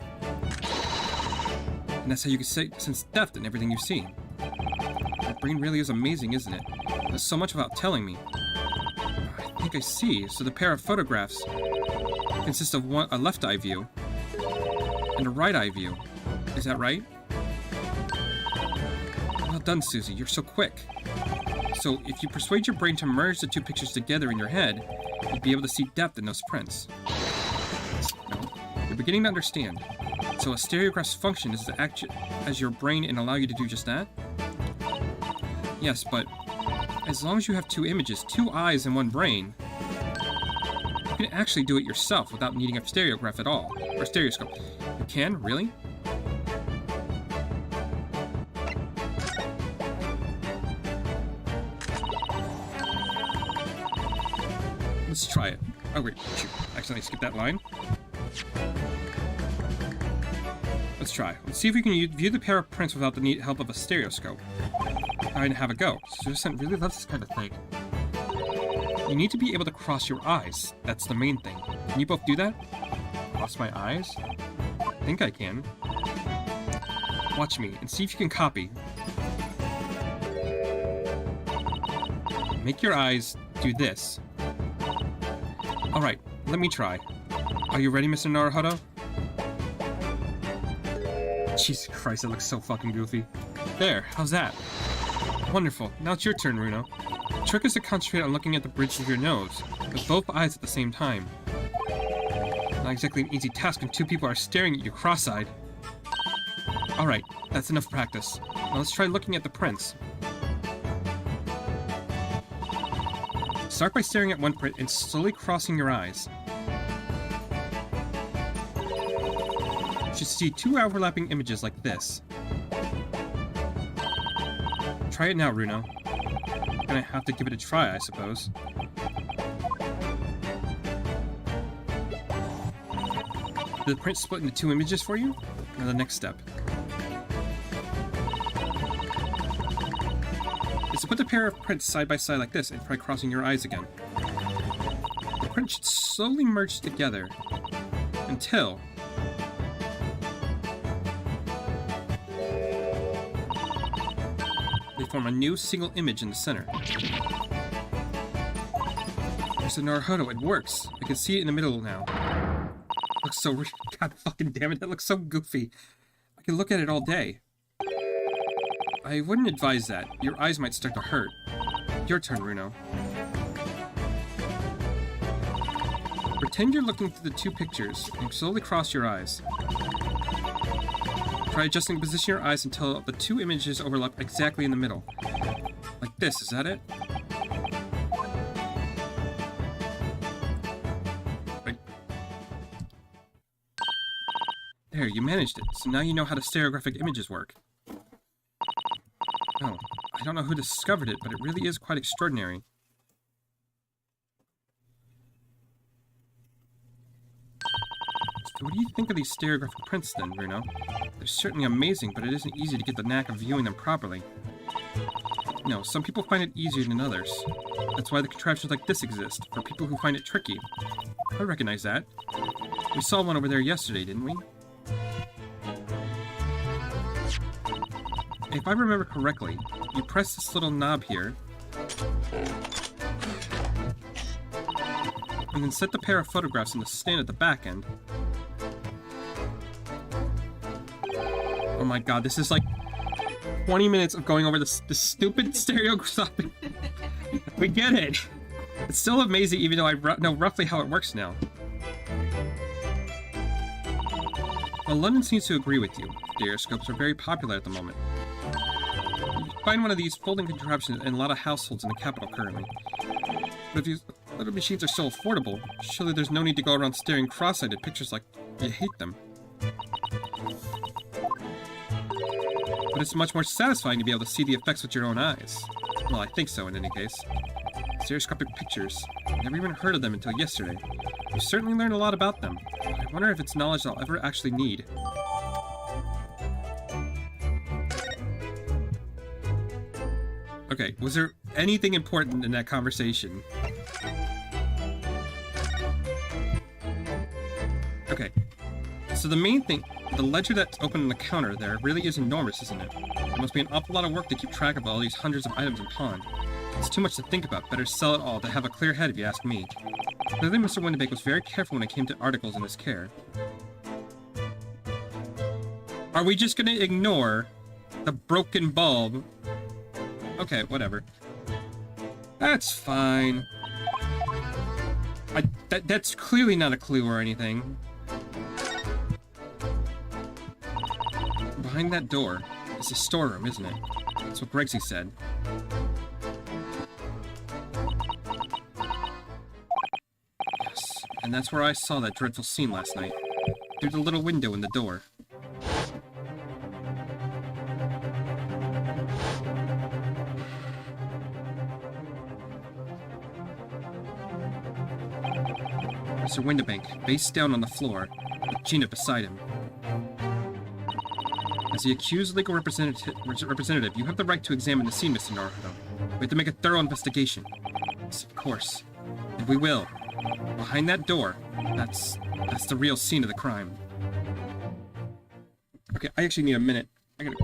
And that's how you can sense depth in everything you see. Your brain really is amazing, isn't it? There's so much without telling me. I think I see. So the pair of photographs consist of a left eye view and a right eye view. Is that right? Well done, Susie. You're so quick. So if you persuade your brain to merge the two pictures together in your head, you'll be able to see depth in those prints. No, you're beginning to understand. So a stereograph's function is to act as your brain and allow you to do just that? Yes, but as long as you have two images, 2 eyes and 1 brain, you can actually do it yourself without needing a stereograph at all, or stereoscope. You can? Really? Let's try it. Oh wait, shoot. I accidentally skipped that line. Let's try. Let's see if we can view the pair of prints without the help of a stereoscope. Alright, have a go. Susan really loves this kind of thing. You need to be able to cross your eyes. That's the main thing. Can you both do that? Cross my eyes? I think I can. Watch me and see if you can copy. Make your eyes do this. Alright, let me try. Are you ready, Mr. Naruhodo? Jesus Christ, it looks so fucking goofy. There, how's that? Wonderful. Now it's your turn, Runo. The trick is to concentrate on looking at the bridge of your nose, with both eyes at the same time. Not exactly an easy task when 2 people are staring at you cross-eyed. Alright, that's enough practice. Now let's try looking at the prints. Start by staring at one print and slowly crossing your eyes. You should see 2 overlapping images like this. Try it now, Runo. You're gonna have to give it a try, I suppose. Did the print split into 2 images for you? Now the next step is to put the pair of prints side by side like this and try crossing your eyes again. The print should slowly merge together until they form a new single image in the center. Mr. Naruhodo, it works. I can see it in the middle now. Looks so God fucking damn it, that looks so goofy. I can look at it all day. I wouldn't advise that. Your eyes might start to hurt. Your turn, Runo. Pretend you're looking through the 2 pictures and slowly cross your eyes. Try adjusting the position of your eyes until the two images overlap exactly in the middle. Like this, is that it? Right. There, you managed it. So now you know how the stereographic images work. Oh, I don't know who discovered it, but it really is quite extraordinary. So what do you think of these stereographic prints then, Bruno? They're certainly amazing, but it isn't easy to get the knack of viewing them properly. No, some people find it easier than others. That's why the contraptions like this exist, for people who find it tricky. I recognize that. We saw one over there yesterday, didn't we? If I remember correctly, you press this little knob here, and then set the pair of photographs in the stand at the back end. Oh my god, this is like 20 minutes of going over this stupid stereoscopic. We get it. It's still amazing even though I know roughly how it works now. Well, London seems to agree with you. Stereoscopes are very popular at the moment. You find one of these folding contraptions in a lot of households in the capital currently. But if these little machines are so affordable, surely there's no need to go around staring cross-eyed at pictures like you hate them. But it's much more satisfying to be able to see the effects with your own eyes. Well, I think so in any case. Stereoscopic pictures. I never even heard of them until yesterday. I've certainly learned a lot about them. I wonder if it's knowledge I'll ever actually need. Okay, was there anything important in that conversation? Okay, so the main thing, the ledger that's open on the counter there really is enormous, isn't it? It must be an awful lot of work to keep track of all these hundreds of items in pawn. It's too much to think about. Better sell it all to have a clear head if you ask me. Clearly Mr. Windibank was very careful when it came to articles in his care. Are we just gonna ignore the broken bulb? Okay, whatever. That's fine. That's clearly not a clue or anything. Behind that door is a storeroom, isn't it? That's what Gregsy said. Yes, and that's where I saw that dreadful scene last night. Through the little window in the door. Mr. Windibank, face down on the floor, with Gina beside him. As the accused legal representative, you have the right to examine the scene, Mr. Naruto. We have to make a thorough investigation. Yes, of course. And we will. Behind that door, that's the real scene of the crime. Okay, I actually need a minute. I gotta...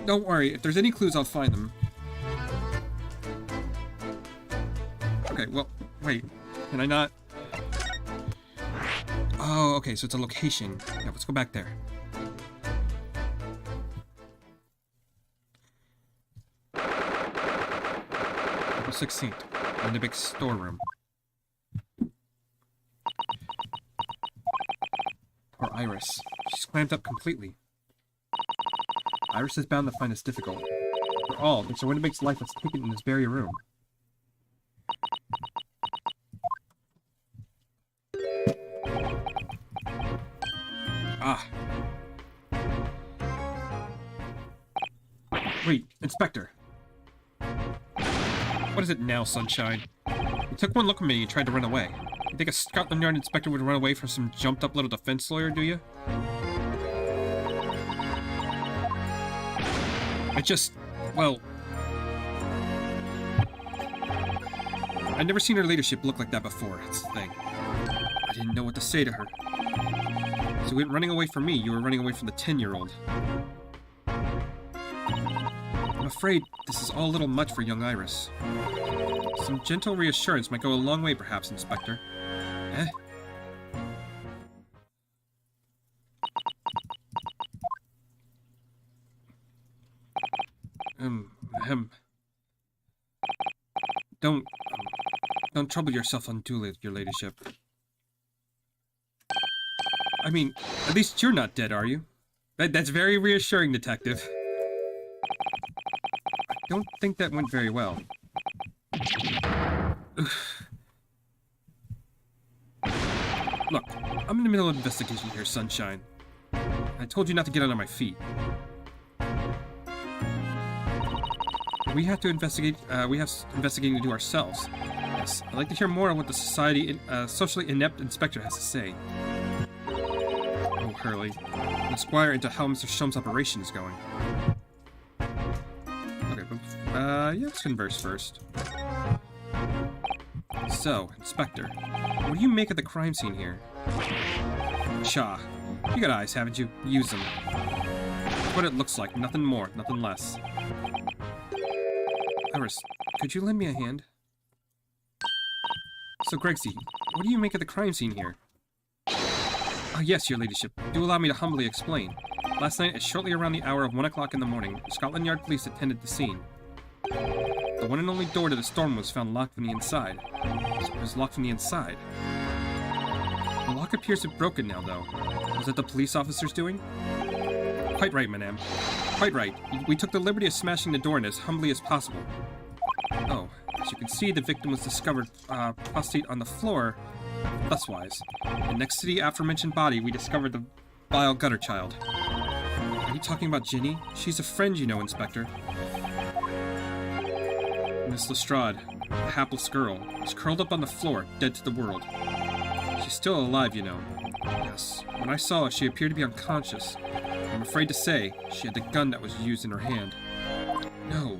Don't worry, if there's any clues, I'll find them. Okay, well, wait. Can I not? Oh, okay, so it's a location. Yeah, let's go back there. April 16th, in the big storeroom. Poor Iris. She's clamped up completely. Iris is bound to find this difficult. For all, Mr. Winnebake's life was taken in this very room. Ah. Wait, Inspector. What is it now, Sunshine? You took one look at me and tried to run away. You think a Scotland Yard inspector would run away from some jumped-up little defense lawyer, do you? I just... well... I'd never seen her ladyship look like that before, that's the thing. I didn't know what to say to her. So you went running away from me, you were running away from the 10-year-old. I'm afraid this is all a little much for young Iris. Some gentle reassurance might go a long way, perhaps, Inspector. Eh? Don't trouble yourself unduly, your ladyship. I mean, at least you're not dead, are you? That's very reassuring, Detective. I don't think that went very well. Look, I'm in the middle of an investigation here, Sunshine. I told you not to get under my feet. We have to investigate, we have investigating to do ourselves. Yes, I'd like to hear more on what the socially inept inspector has to say. Oh, Hurley. Inquire into how Mr. Shum's operation is going. Okay, but, yeah, let's converse first. So, Inspector, what do you make of the crime scene here? Cha, you got eyes, haven't you? Use them. That's what it looks like, nothing more, nothing less. Iris, could you lend me a hand? So, Gregsy, what do you make of the crime scene here? Oh, yes, your ladyship. Do allow me to humbly explain. Last night, at shortly around the hour of 1 o'clock in the morning, the Scotland Yard police attended the scene. The one and only door to the storeroom was found locked from the inside. It was locked from the inside. The lock appears to be broken now, though. Was that the police officers doing? Quite right, madame. Quite right. We took the liberty of smashing the door in as humbly as possible. Oh, as you can see, the victim was discovered prostrate on the floor, thuswise. And next to the aforementioned body, we discovered the vile gutter child. Are you talking about Ginny? She's a friend, you know, Inspector. Miss Lestrade, a hapless girl, is curled up on the floor, dead to the world. She's still alive, you know. Yes, when I saw her, she appeared to be unconscious. I'm afraid to say, she had the gun that was used in her hand. No.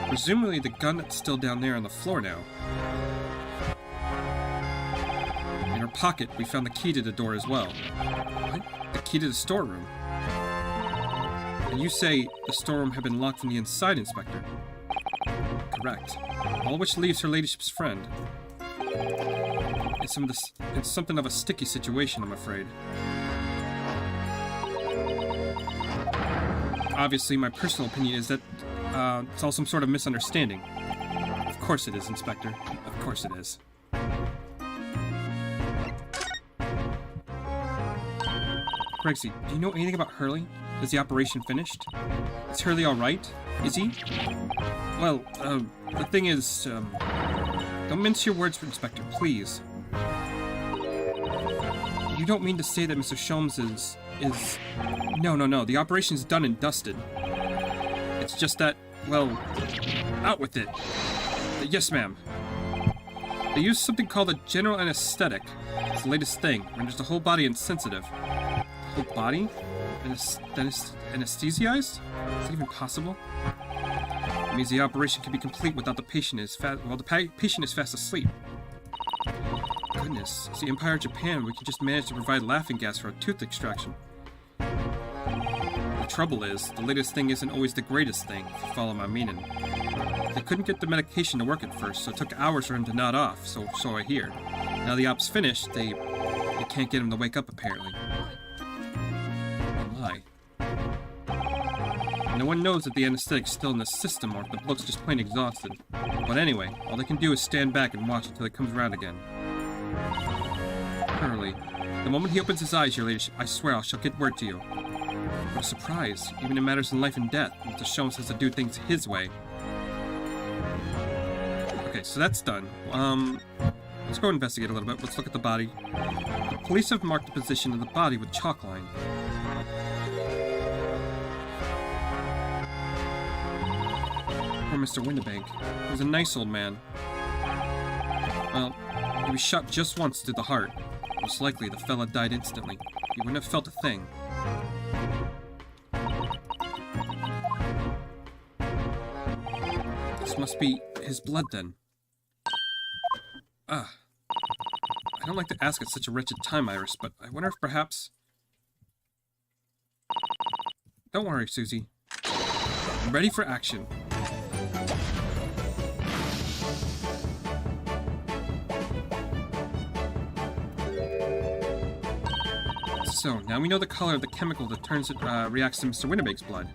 Presumably the gun that's still down there on the floor now. In her pocket, we found the key to the door as well. What? The key to the storeroom? And you say the storeroom had been locked from the inside, Inspector? Correct. All which leaves her ladyship's friend. It's something of a sticky situation, I'm afraid. Obviously, my personal opinion is that it's all some sort of misunderstanding. Of course it is, Inspector. Of course it is. Gregsy, do you know anything about Hurley? Is the operation finished? Is Hurley alright? Is he? Well, the thing is, don't mince your words, Inspector, please. You don't mean to say that Mr. Sholmes is... No, the operation's done and dusted. It's just that, well, out with it. Yes, ma'am. They use something called a general anesthetic. It's the latest thing, renders the whole body insensitive. The whole body? Anesthetized? Is that even possible? It means the operation can be complete without the patient patient is fast asleep. Goodness, as the Empire of Japan, we can just manage to provide laughing gas for a tooth extraction. trouble is, the latest thing isn't always the greatest thing, if you follow my meaning. They couldn't get the medication to work at first, so it took hours for him to nod off, so I hear. Now the op's finished, they can't get him to wake up, apparently. Oh my. No one knows if the anesthetic's still in the system or if the bloke's just plain exhausted. But anyway, all they can do is stand back and watch until he comes around again. Hurley. The moment he opens his eyes, your lady, I swear I shall get word to you. What a surprise. Even in matters in life and death, Mr. Sholmes has to do things his way. Okay, so that's done. Let's go investigate a little bit. Let's look at the body. The police have marked the position of the body with chalk line. Poor Mr. Windibank. He was a nice old man. Well, he was shot just once to the heart. Most likely, the fella died instantly. He wouldn't have felt a thing. This must be his blood, then. I don't like to ask at such a wretched time, Iris, but I wonder if perhaps... Don't worry, Susie. I'm ready for action. So, now we know the color of the chemical that reacts to Mr. Windibank's blood.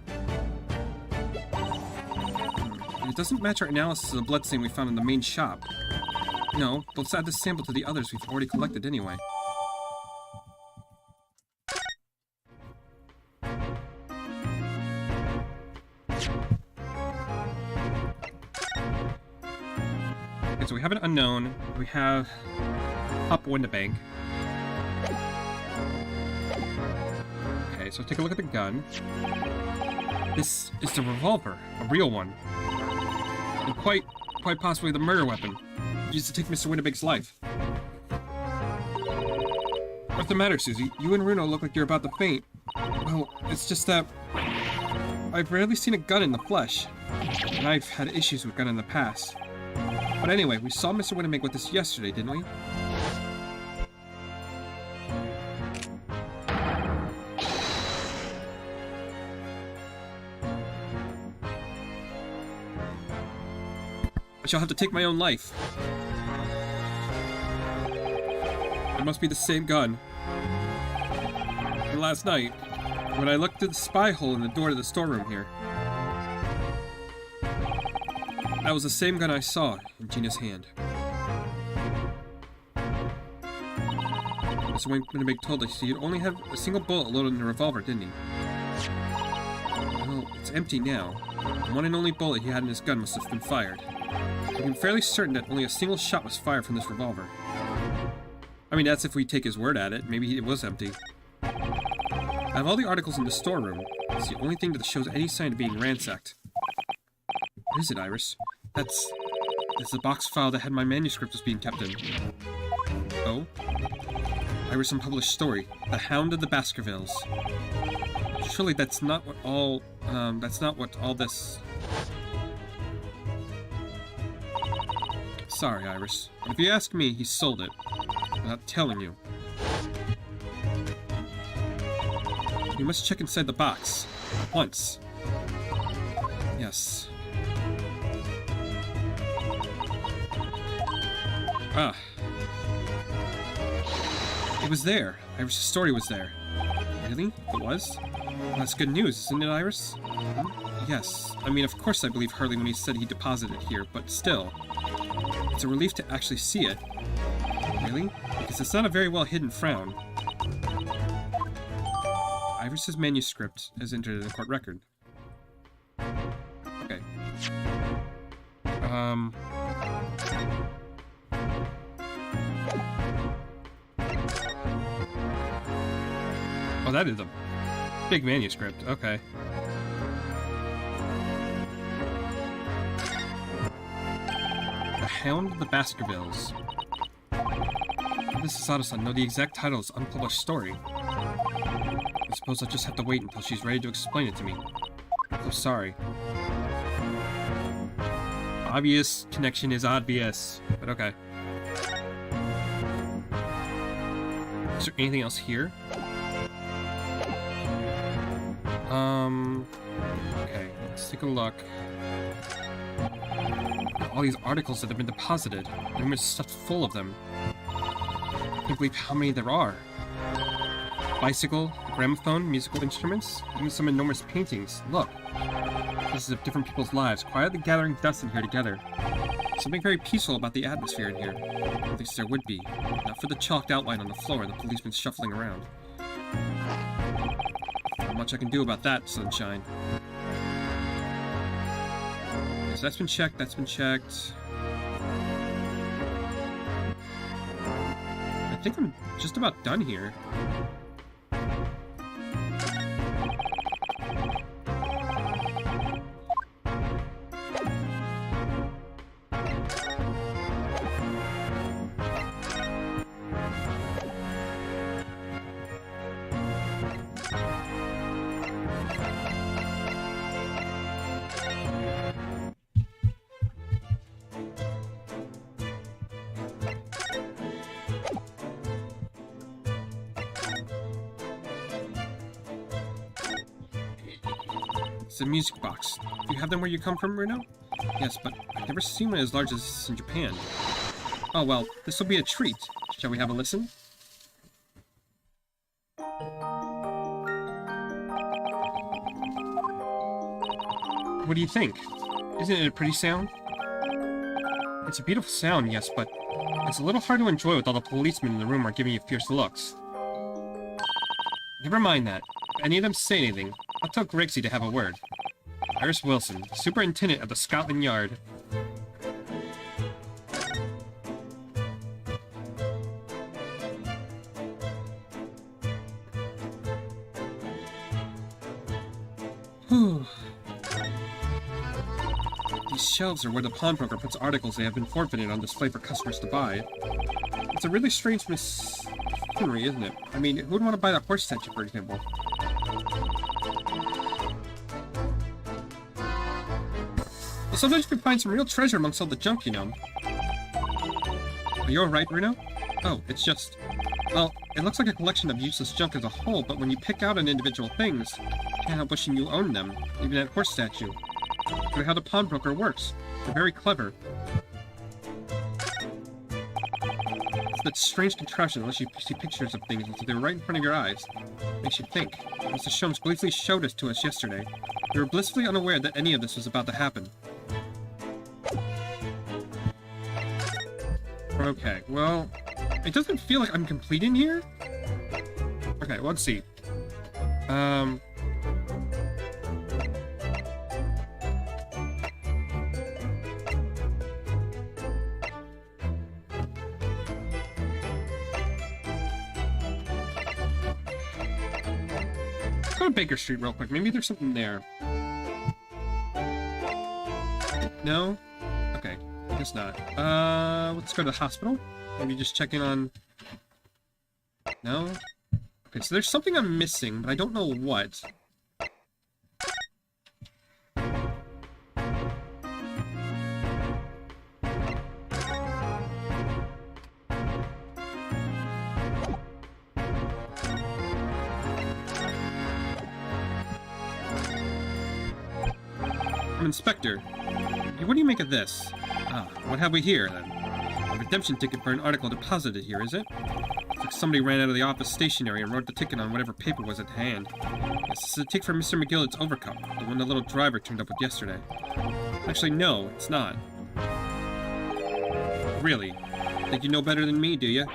And it doesn't match our analysis of the blood stain we found in the main shop. No, but let's add this sample to the others we've already collected anyway. Okay, so we have an unknown. We have Papa Windibank. Okay, so take a look at the gun. This is the revolver, a real one. And quite possibly the murder weapon used to take Mr. Windibank's life. What's the matter, Susie? You and Runo look like you're about to faint. Well, it's just that I've rarely seen a gun in the flesh, and I've had issues with gun in the past. But anyway, we saw Mr. Windibank with this yesterday, didn't we? I shall have to take my own life. It must be the same gun. And last night, when I looked through the spy hole in the door to the storeroom here, that was the same gun I saw in Gina's hand. Mr. Windibank told us he'd only have a single bullet loaded in the revolver, didn't he? Well, it's empty now. The one and only bullet he had in his gun must have been fired. I'm fairly certain that only a single shot was fired from this revolver. I mean, that's if we take his word at it. Maybe it was empty. I have all the articles in the storeroom. It's the only thing that shows any sign of being ransacked. What is it, Iris? That's the box file that had my manuscript was being kept in. Oh? Iris' unpublished story. The Hound of the Baskervilles. Surely that's not what all this... Sorry, Iris. But if you ask me, he sold it. I'm not telling you. You must check inside the box. Once. Yes. Ah. It was there. Iris' story was there. Really? It was? Well, that's good news, isn't it, Iris? Yes. I mean, of course I believe Hurley when he said he deposited it here, but still. It's a relief to actually see it. Really? Because it's not a very well hidden frown. Iris' manuscript is entered in the court record. Okay. Oh, that is a big manuscript. Okay. The Hound of the Baskervilles. This is Sada-san. No, the exact title is Unpublished Story. I suppose I'll just have to wait until she's ready to explain it to me. I'm sorry. Obvious connection is obvious, but okay. Is there anything else here? Okay, let's take a look. All these articles that have been deposited. The room is stuffed full of them. I can't believe how many there are. Bicycle, gramophone, musical instruments, even some enormous paintings. Look. Pieces of different people's lives, quietly gathering dust in here together. Something very peaceful about the atmosphere in here. At least there would be. Not for the chalked outline on the floor and the policemen shuffling around. Not much I can do about that, sunshine. So that's been checked, that's been checked. I think I'm just about done here. It's a music box. Do you have them where you come from, Bruno? Yes, but I've never seen one as large as this in Japan. Oh well, this will be a treat. Shall we have a listen? What do you think? Isn't it a pretty sound? It's a beautiful sound, yes, but it's a little hard to enjoy with all the policemen in the room are giving you fierce looks. Never mind that. If any of them say anything, I'll tell Grixie to have a word. Iris Wilson, Superintendent of the Scotland Yard. Whew. These shelves are where the pawnbroker puts articles they have been forfeited on display for customers to buy. It's a really strange machinery, isn't it? I mean, who would want to buy that horse statue, for example? Well, sometimes you can find some real treasure amongst all the junk, you know. Are you alright, Bruno? Oh, it's just... Well, it looks like a collection of useless junk as a whole, but when you pick out on individual things, you can't help wishing you owned them, even that horse statue. Look at how the pawnbroker works. They're very clever. It's that strange contraption unless you see pictures of things until they're right in front of your eyes. Makes you think. Mr. Sholmes gleefully showed us to us yesterday. We were blissfully unaware that any of this was about to happen. Okay, well, it doesn't feel like I'm complete in here. Okay, well, let's see. Go to Baker Street real quick. Maybe there's something there. No? Okay. I guess not. Let's go to the hospital. Maybe just check in on... No? Okay, so there's something I'm missing, but I don't know what. Inspector, what do you make of this? Ah, what have we here, then? A redemption ticket for an article deposited here, is it? It's like somebody ran out of the office stationery and wrote the ticket on whatever paper was at hand. Yes, this is a ticket for Mr. McGillet's overcoat, the one the little driver turned up with yesterday. Actually, no, it's not. Really? Think you know better than me, do you?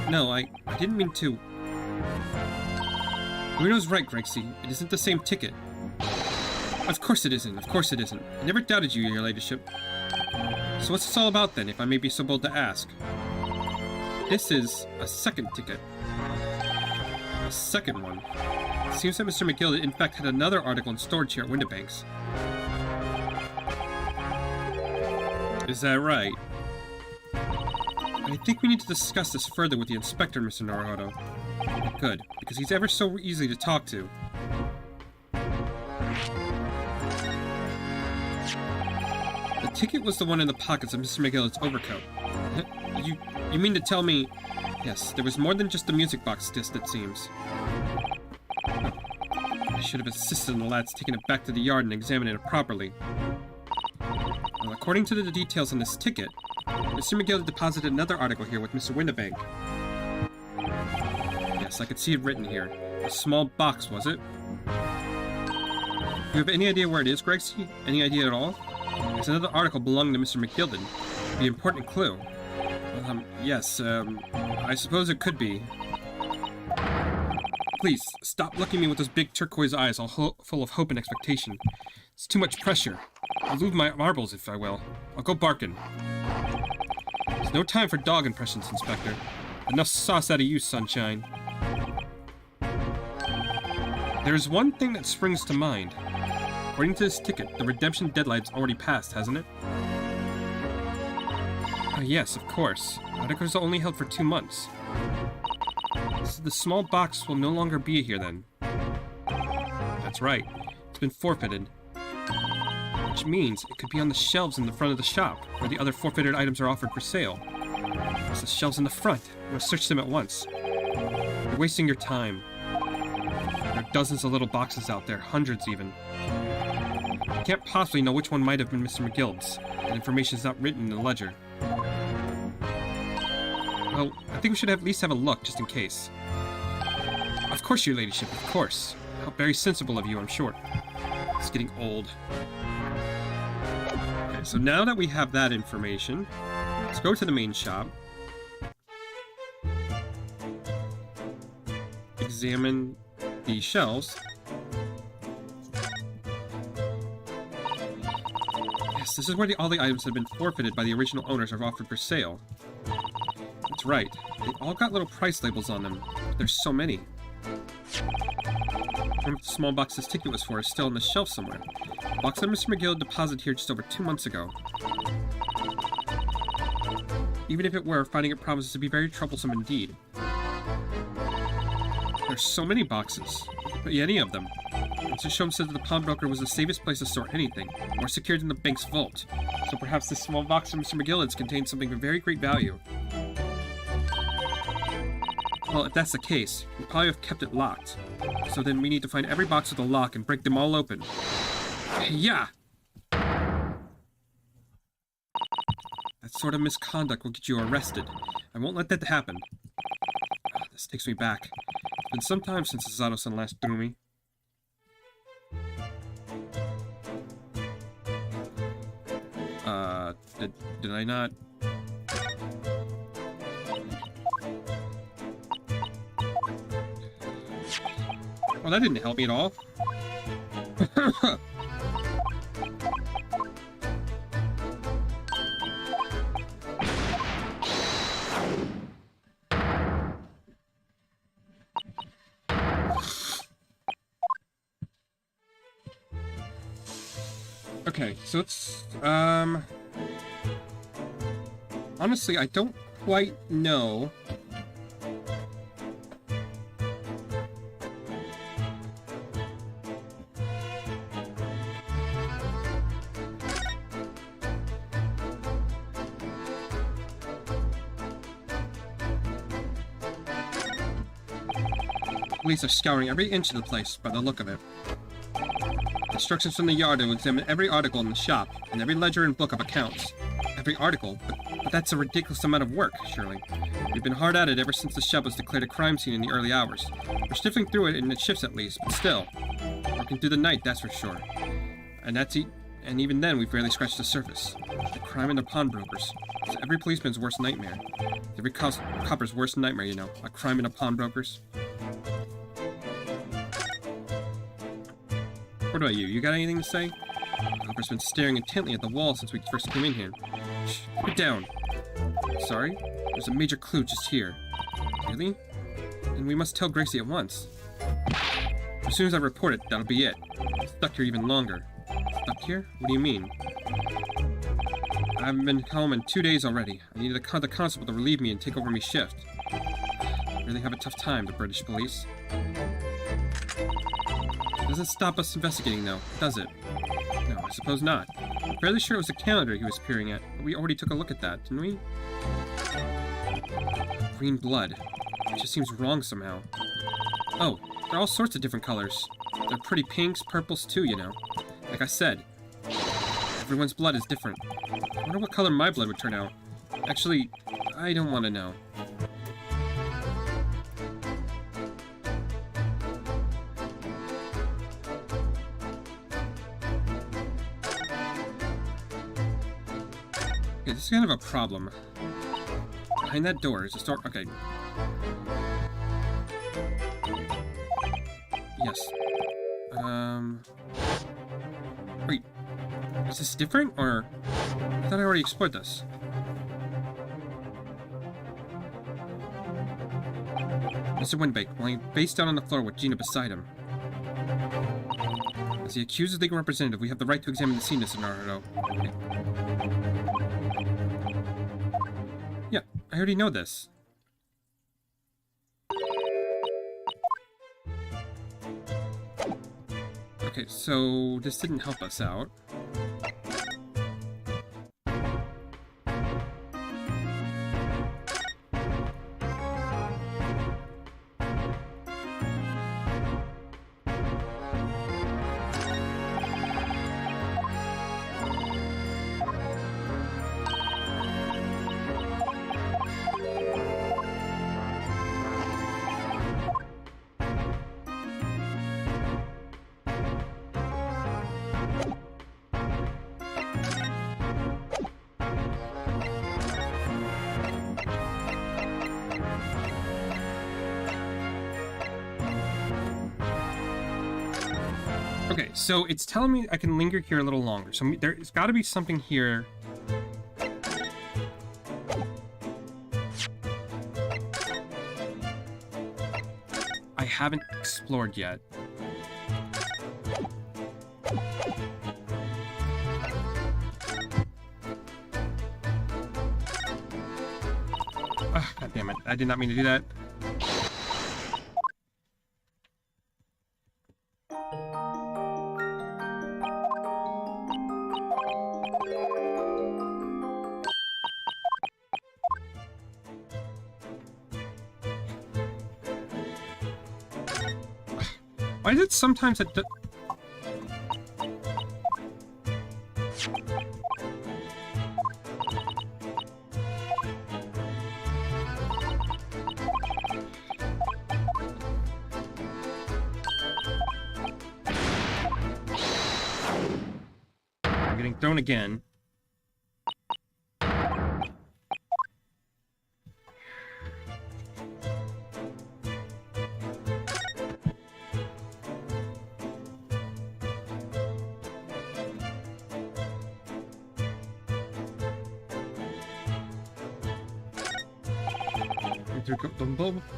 No, I didn't mean to... Bruno's right, Grixie. It isn't the same ticket. Of course it isn't, of course it isn't. I never doubted you, your ladyship. So what's this all about, then, if I may be so bold to ask? This is a second ticket. A second one. It seems that Mr. McGillet, in fact, had another article in storage here at Windibanks. Is that right? I think we need to discuss this further with the inspector, Mr. Naruhodo. Good, because he's ever so easy to talk to. The ticket was the one in the pockets of Mr. McGillet's overcoat. You mean to tell me... Yes, there was more than just the music box disc, it seems. should have insisted on the lads taking it back to the yard and examining it properly. Well, according to the details on this ticket, Mr. McGill deposited another article here with Mr. Windibank. Yes, I could see it written here. A small box, was it? Do you have any idea where it is, Gregsy? Any idea at all? There's another article belonging to Mr. McGilden. The important clue. Yes, I suppose it could be. Please, stop looking at me with those big turquoise eyes all full of hope and expectation. It's too much pressure. I'll lose my marbles if I will. I'll go barking. There's no time for dog impressions, Inspector. Enough sauce out of you, Sunshine. There's one thing that springs to mind. According to this ticket, the redemption deadline's already passed, hasn't it? Yes, of course. Articles are only held for 2 months. So the small box will no longer be here then. That's right. It's been forfeited. Which means it could be on the shelves in the front of the shop, where the other forfeited items are offered for sale. There's the shelves in the front. I'm gonna search them at once. You're wasting your time. There are dozens of little boxes out there, hundreds even. I can't possibly know which one might have been Mr. McGilld's. The information's not written in the ledger. Well, I think we should at least have a look, just in case. Of course, your ladyship, of course. How very sensible of you, I'm sure. It's getting old. Okay, so now that we have that information, let's go to the main shop. Examine the shelves. Yes, this is where all the items that have been forfeited by the original owners are offered for sale. That's right. They all got little price labels on them, but there's so many. The small box this ticket was for is still on the shelf somewhere. The box that Mr. McGill deposited here just over 2 months ago. Even if it were, finding it promises to be very troublesome indeed. There's so many boxes. But any of them. Mr. Shum said that the pawnbroker was the safest place to store anything, more secure than the bank's vault. So perhaps this small box of Mr. McGillen's contains something of very great value. Well, if that's the case, we probably have kept it locked. So then we need to find every box with a lock and break them all open. Yeah! That sort of misconduct will get you arrested. I won't let that happen. This takes me back. It's been some time since Zato-san last threw me. Did I not... Well, that didn't help me at all. Okay, so it's, honestly, I don't quite know. Police are scouring every inch of the place by the look of it. Instructions from the yard to examine every article in the shop, and every ledger and book of accounts. Every article? But that's a ridiculous amount of work, surely. We've been hard at it ever since the shop was declared a crime scene in the early hours. We're sifting through it in its shifts at least, but still. Working through the night, that's for sure. And even then, we've barely scratched the surface. The crime and the pawnbrokers. It's every policeman's worst nightmare. Every copper's worst nightmare, you know. A crime and a pawnbrokers. What about you? You got anything to say? Copper's been staring intently at the wall since we first came in here. Shh, put it down. Sorry? There's a major clue just here. Really? Then we must tell Gracie at once. As soon as I report it, that'll be it. I'm stuck here even longer. Stuck here? What do you mean? I haven't been home in 2 days already. I needed the constable to relieve me and take over my shift. I really have a tough time, the British police. It doesn't stop us investigating, though, does it? No, I suppose not. I'm fairly sure it was the calendar he was peering at, but we already took a look at that, didn't we? Green blood. It just seems wrong somehow. Oh, there are all sorts of different colors. They're pretty pinks, purples too, you know. Like I said, everyone's blood is different. I wonder what color my blood would turn out. Actually, I don't want to know. Okay, this is kind of a problem. Behind that door is a store. Okay. Yes. Wait. Is this different, or... I thought I already explored this. Mr. Windbake, lying face down on the floor with Gina beside him. As the accused's legal representative, we have the right to examine the scene, Mr. Naruto. Okay. Yeah, I already know this. Okay, so this didn't help us out. Okay, so it's telling me I can linger here a little longer. So there's got to be something here. I haven't explored yet. Ah, God damn it. I did not mean to do that. Why is it sometimes it I'm getting thrown again.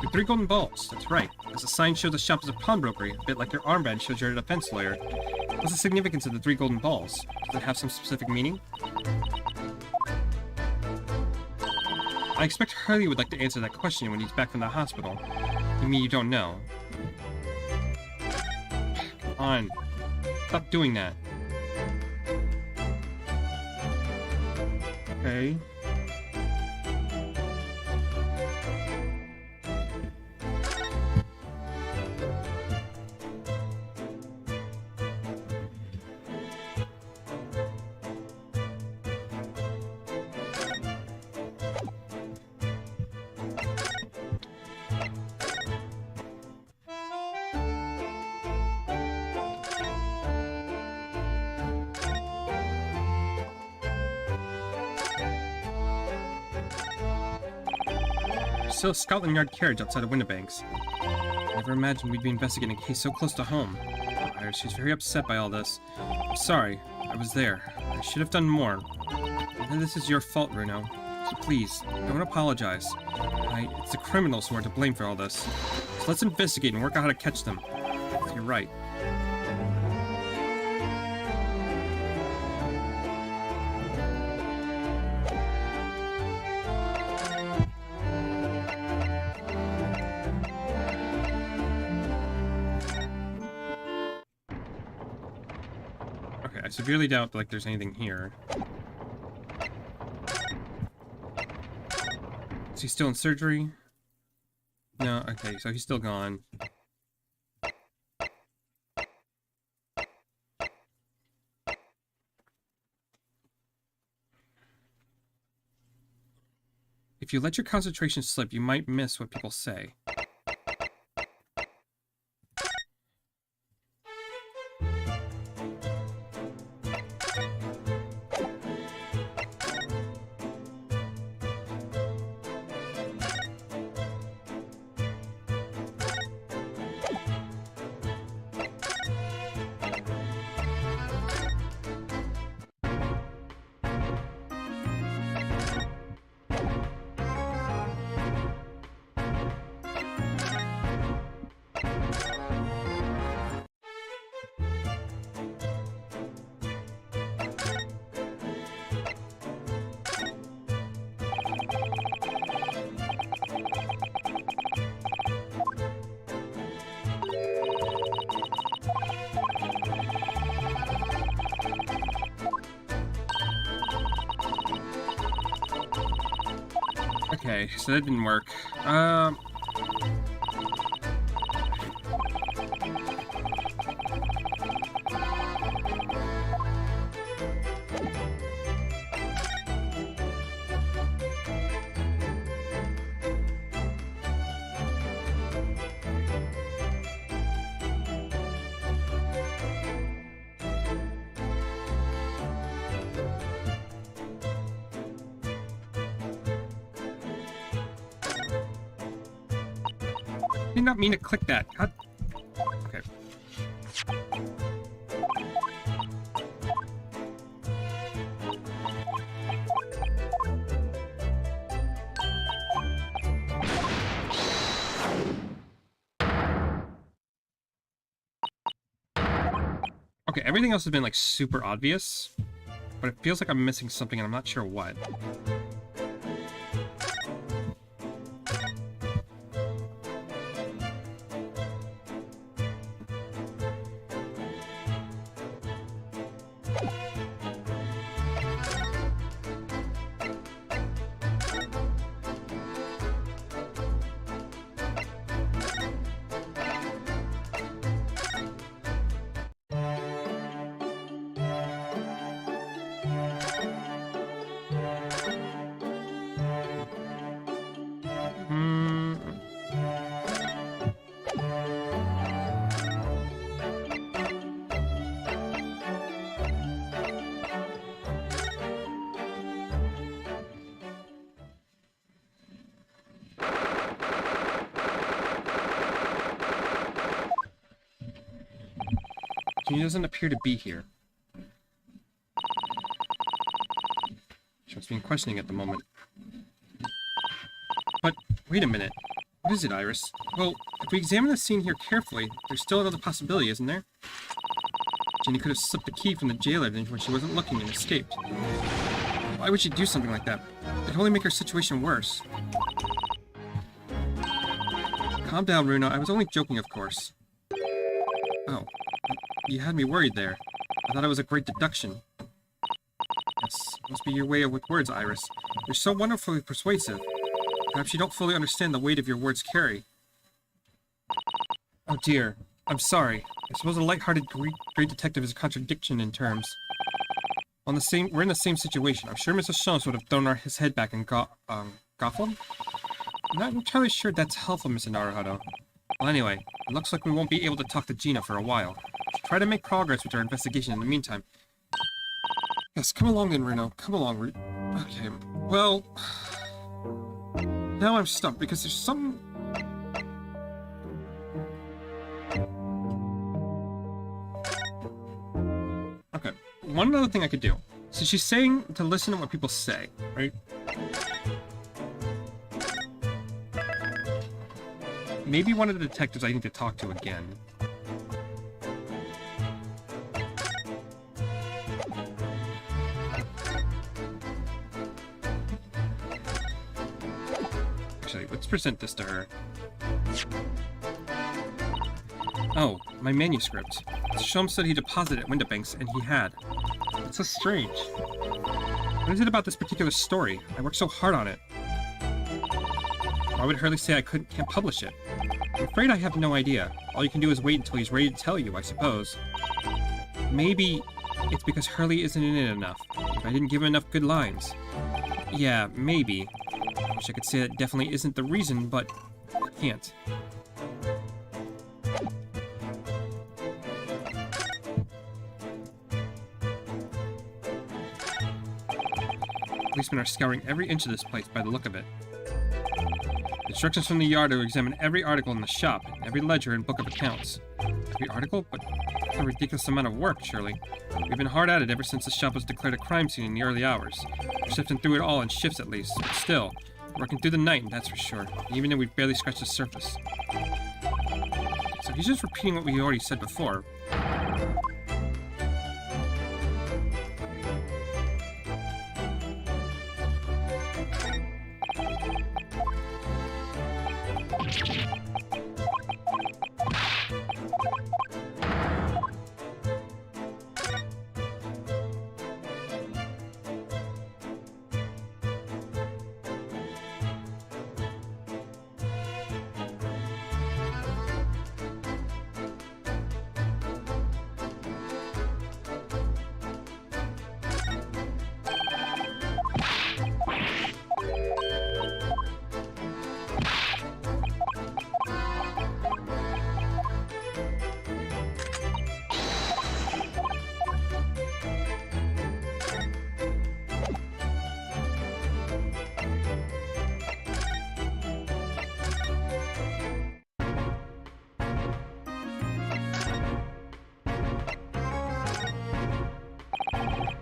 The three golden balls. That's right. As the sign shows the shop as a pawnbroker, a bit like your armband shows you're a defense lawyer. What's the significance of the three golden balls? Does it have some specific meaning? I expect Hurley would like to answer that question when he's back from the hospital. You mean you don't know? Come on. Stop doing that. Okay. Still a Scotland Yard carriage outside of Windibanks. I never imagined we'd be investigating a case so close to home. She's very upset by all this. I'm sorry. I was there. I should have done more. And this is your fault, Runo. So please, don't apologize. It's the criminals who are to blame for all this. So let's investigate and work out how to catch them. You're right. I severely doubt, like, there's anything here. Is he still in surgery? No, okay, so he's still gone. If you let your concentration slip, you might miss what people say. Okay, so that didn't work. I did not mean to click that. God. Okay. Okay, everything else has been like super obvious, but it feels like I'm missing something and I'm not sure what. He doesn't appear to be here. She's being questioning at the moment. But, wait a minute. What is it, Iris? Well, if we examine the scene here carefully, there's still another possibility, isn't there? Jenny could have slipped the key from the jailer when she wasn't looking and escaped. Why would she do something like that? It'd only make her situation worse. Calm down, Runa. I was only joking, of course. Oh. You had me worried there. I thought it was a great deduction. Yes, must be your way with words, Iris. You're so wonderfully persuasive. Perhaps you don't fully understand the weight of your words carry. Oh dear, I'm sorry. I suppose a light-hearted great detective is a contradiction in terms. We're in the same situation. I'm sure Mr. Sholmes would have thrown his head back and Gotham? I'm not entirely sure that's helpful, Mr. Naruhodo. Well, anyway, it looks like we won't be able to talk to Gina for a while. Try to make progress with our investigation in the meantime. Yes, come along then, Reno. Come along, Okay, well... Now I'm stumped because there's some... Okay, one other thing I could do. So she's saying to listen to what people say, right? Maybe one of the detectives I need to talk to again. Actually, let's present this to her. Oh, my manuscript. Sholmes said he deposited at Windibanks, and he had. It's so strange. What is it about this particular story? I worked so hard on it. Why would Hurley say I can't publish it? I'm afraid I have no idea. All you can do is wait until he's ready to tell you, I suppose. Maybe it's because Hurley isn't in it enough. If I didn't give him enough good lines. Yeah, maybe. I wish I could say that definitely isn't the reason, but I can't. Policemen are scouring every inch of this place by the look of it. Instructions from the yard to examine every article in the shop, every ledger and book of accounts. Every article? But that's a ridiculous amount of work, surely. We've been hard at it ever since the shop was declared a crime scene in the early hours. We're sifting through it all in shifts at least, but still, we're working through the night, and that's for sure. Even though we've barely scratched the surface. So he's just repeating what we already said before.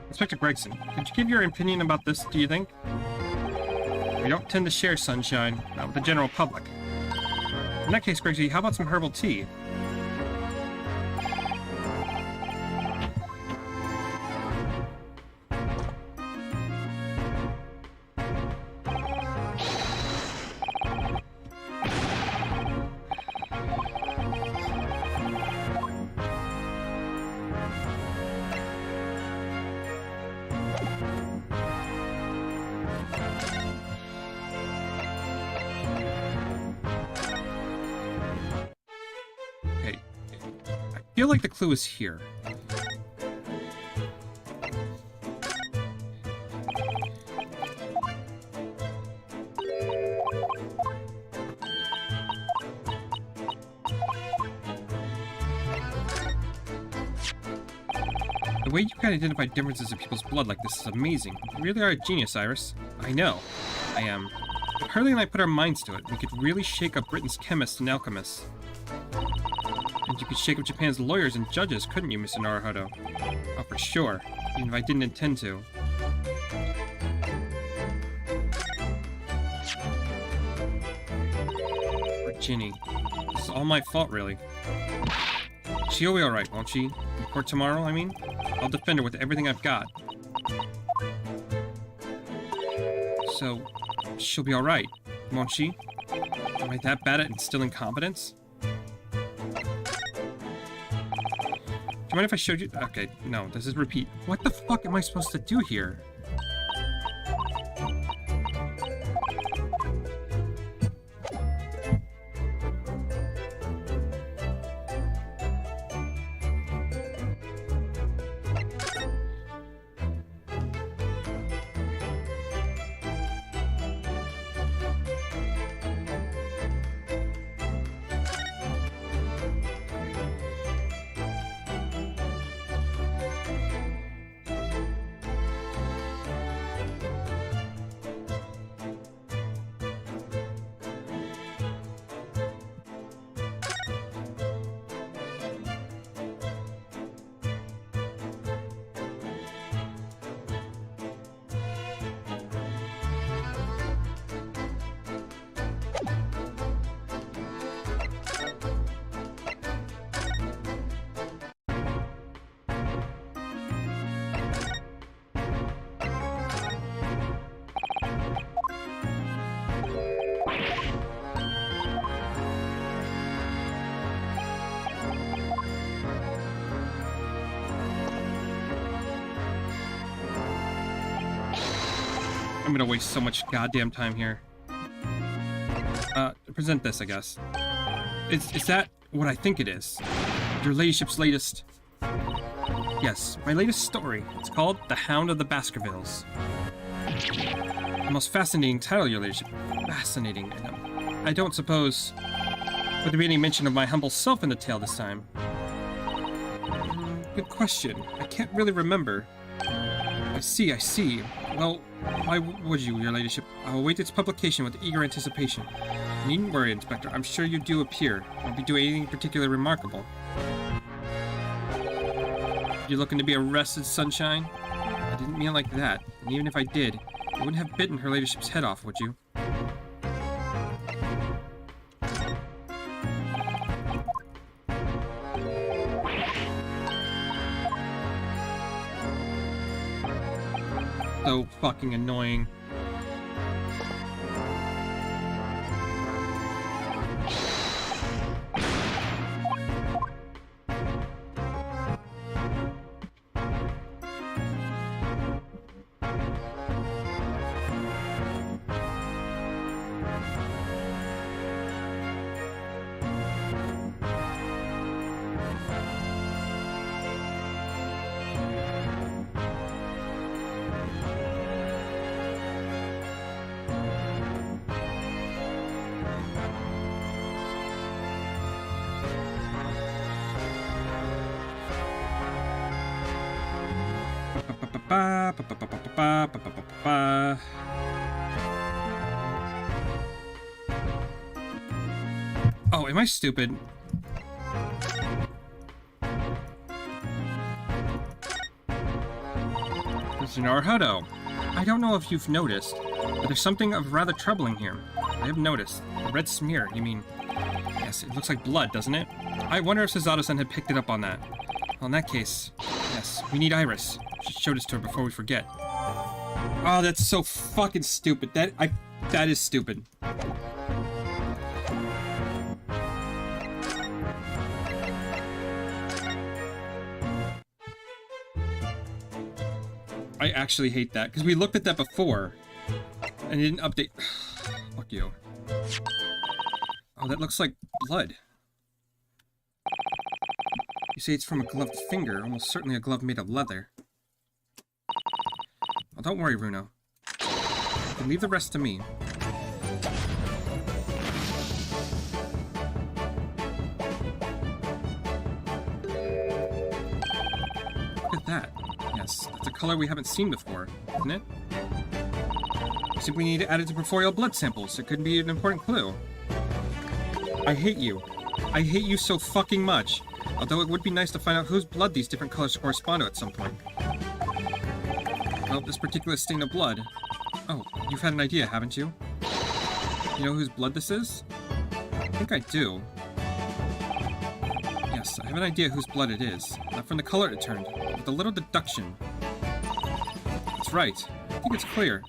Inspector Gregson, could you give your opinion about this, do you think? We don't tend to share sunshine, not with the general public. In that case, Gregsy, how about some herbal tea? I feel like the clue is here. The way you can identify differences in people's blood like this is amazing. You really are a genius, Iris. I know. I am. If Hurley and I put our minds to it, we could really shake up Britain's chemists and alchemists. And you could shake up Japan's lawyers and judges, couldn't you, Mr. Naruhodo? Oh, for sure. Even if I didn't intend to. Poor Ginny. This is all my fault, really. She'll be alright, won't she? In court tomorrow, I mean? I'll defend her with everything I've got. So, she'll be alright, won't she? Am I that bad at instilling confidence? Do you mind if I showed you? Okay, no, this is repeat. What the fuck am I supposed to do here? I'm gonna waste so much goddamn time here. Present this, I guess. Is that what I think it is? Your ladyship's latest... Yes, my latest story. It's called The Hound of the Baskervilles. The most fascinating title, your ladyship. Fascinating. And, I don't suppose... Would there be any mention of my humble self in the tale this time? Good question. I can't really remember. I see. Well, why would you, your ladyship? I will await its publication with eager anticipation. You needn't worry, Inspector. I'm sure you do appear. I won't be doing anything particularly remarkable. You looking to be arrested, Sunshine? I didn't mean it like that. And even if I did, I wouldn't have bitten her ladyship's head off, would you? So fucking annoying. Oh, am I stupid? Mr. Naruhodo, I don't know if you've noticed, but there's something of rather troubling here. I have noticed. A red smear, you mean? Yes, it looks like blood, doesn't it? I wonder if Suzato-san had picked it up on that. Well, in that case, yes, we need Iris. She showed us to her before we forget. Oh, that's so fucking stupid. That is stupid. I actually hate that, because we looked at that before, and it didn't update. Fuck you. Oh, that looks like blood. You say it's from a gloved finger, almost certainly a glove made of leather. Well, don't worry, Runo. You can leave the rest to me. Look at that. Yes, that's a color we haven't seen before, isn't it? We simply need to add it to peripheral blood samples. It could be an important clue. I hate you. I hate you so fucking much. Although it would be nice to find out whose blood these different colors correspond to at some point. Well, this particular stain of blood... Oh, you've had an idea, haven't you? You know whose blood this is? I think I do. Yes, I have an idea whose blood it is. Not from the color it turned, with a little deduction. That's right. I think it's clear.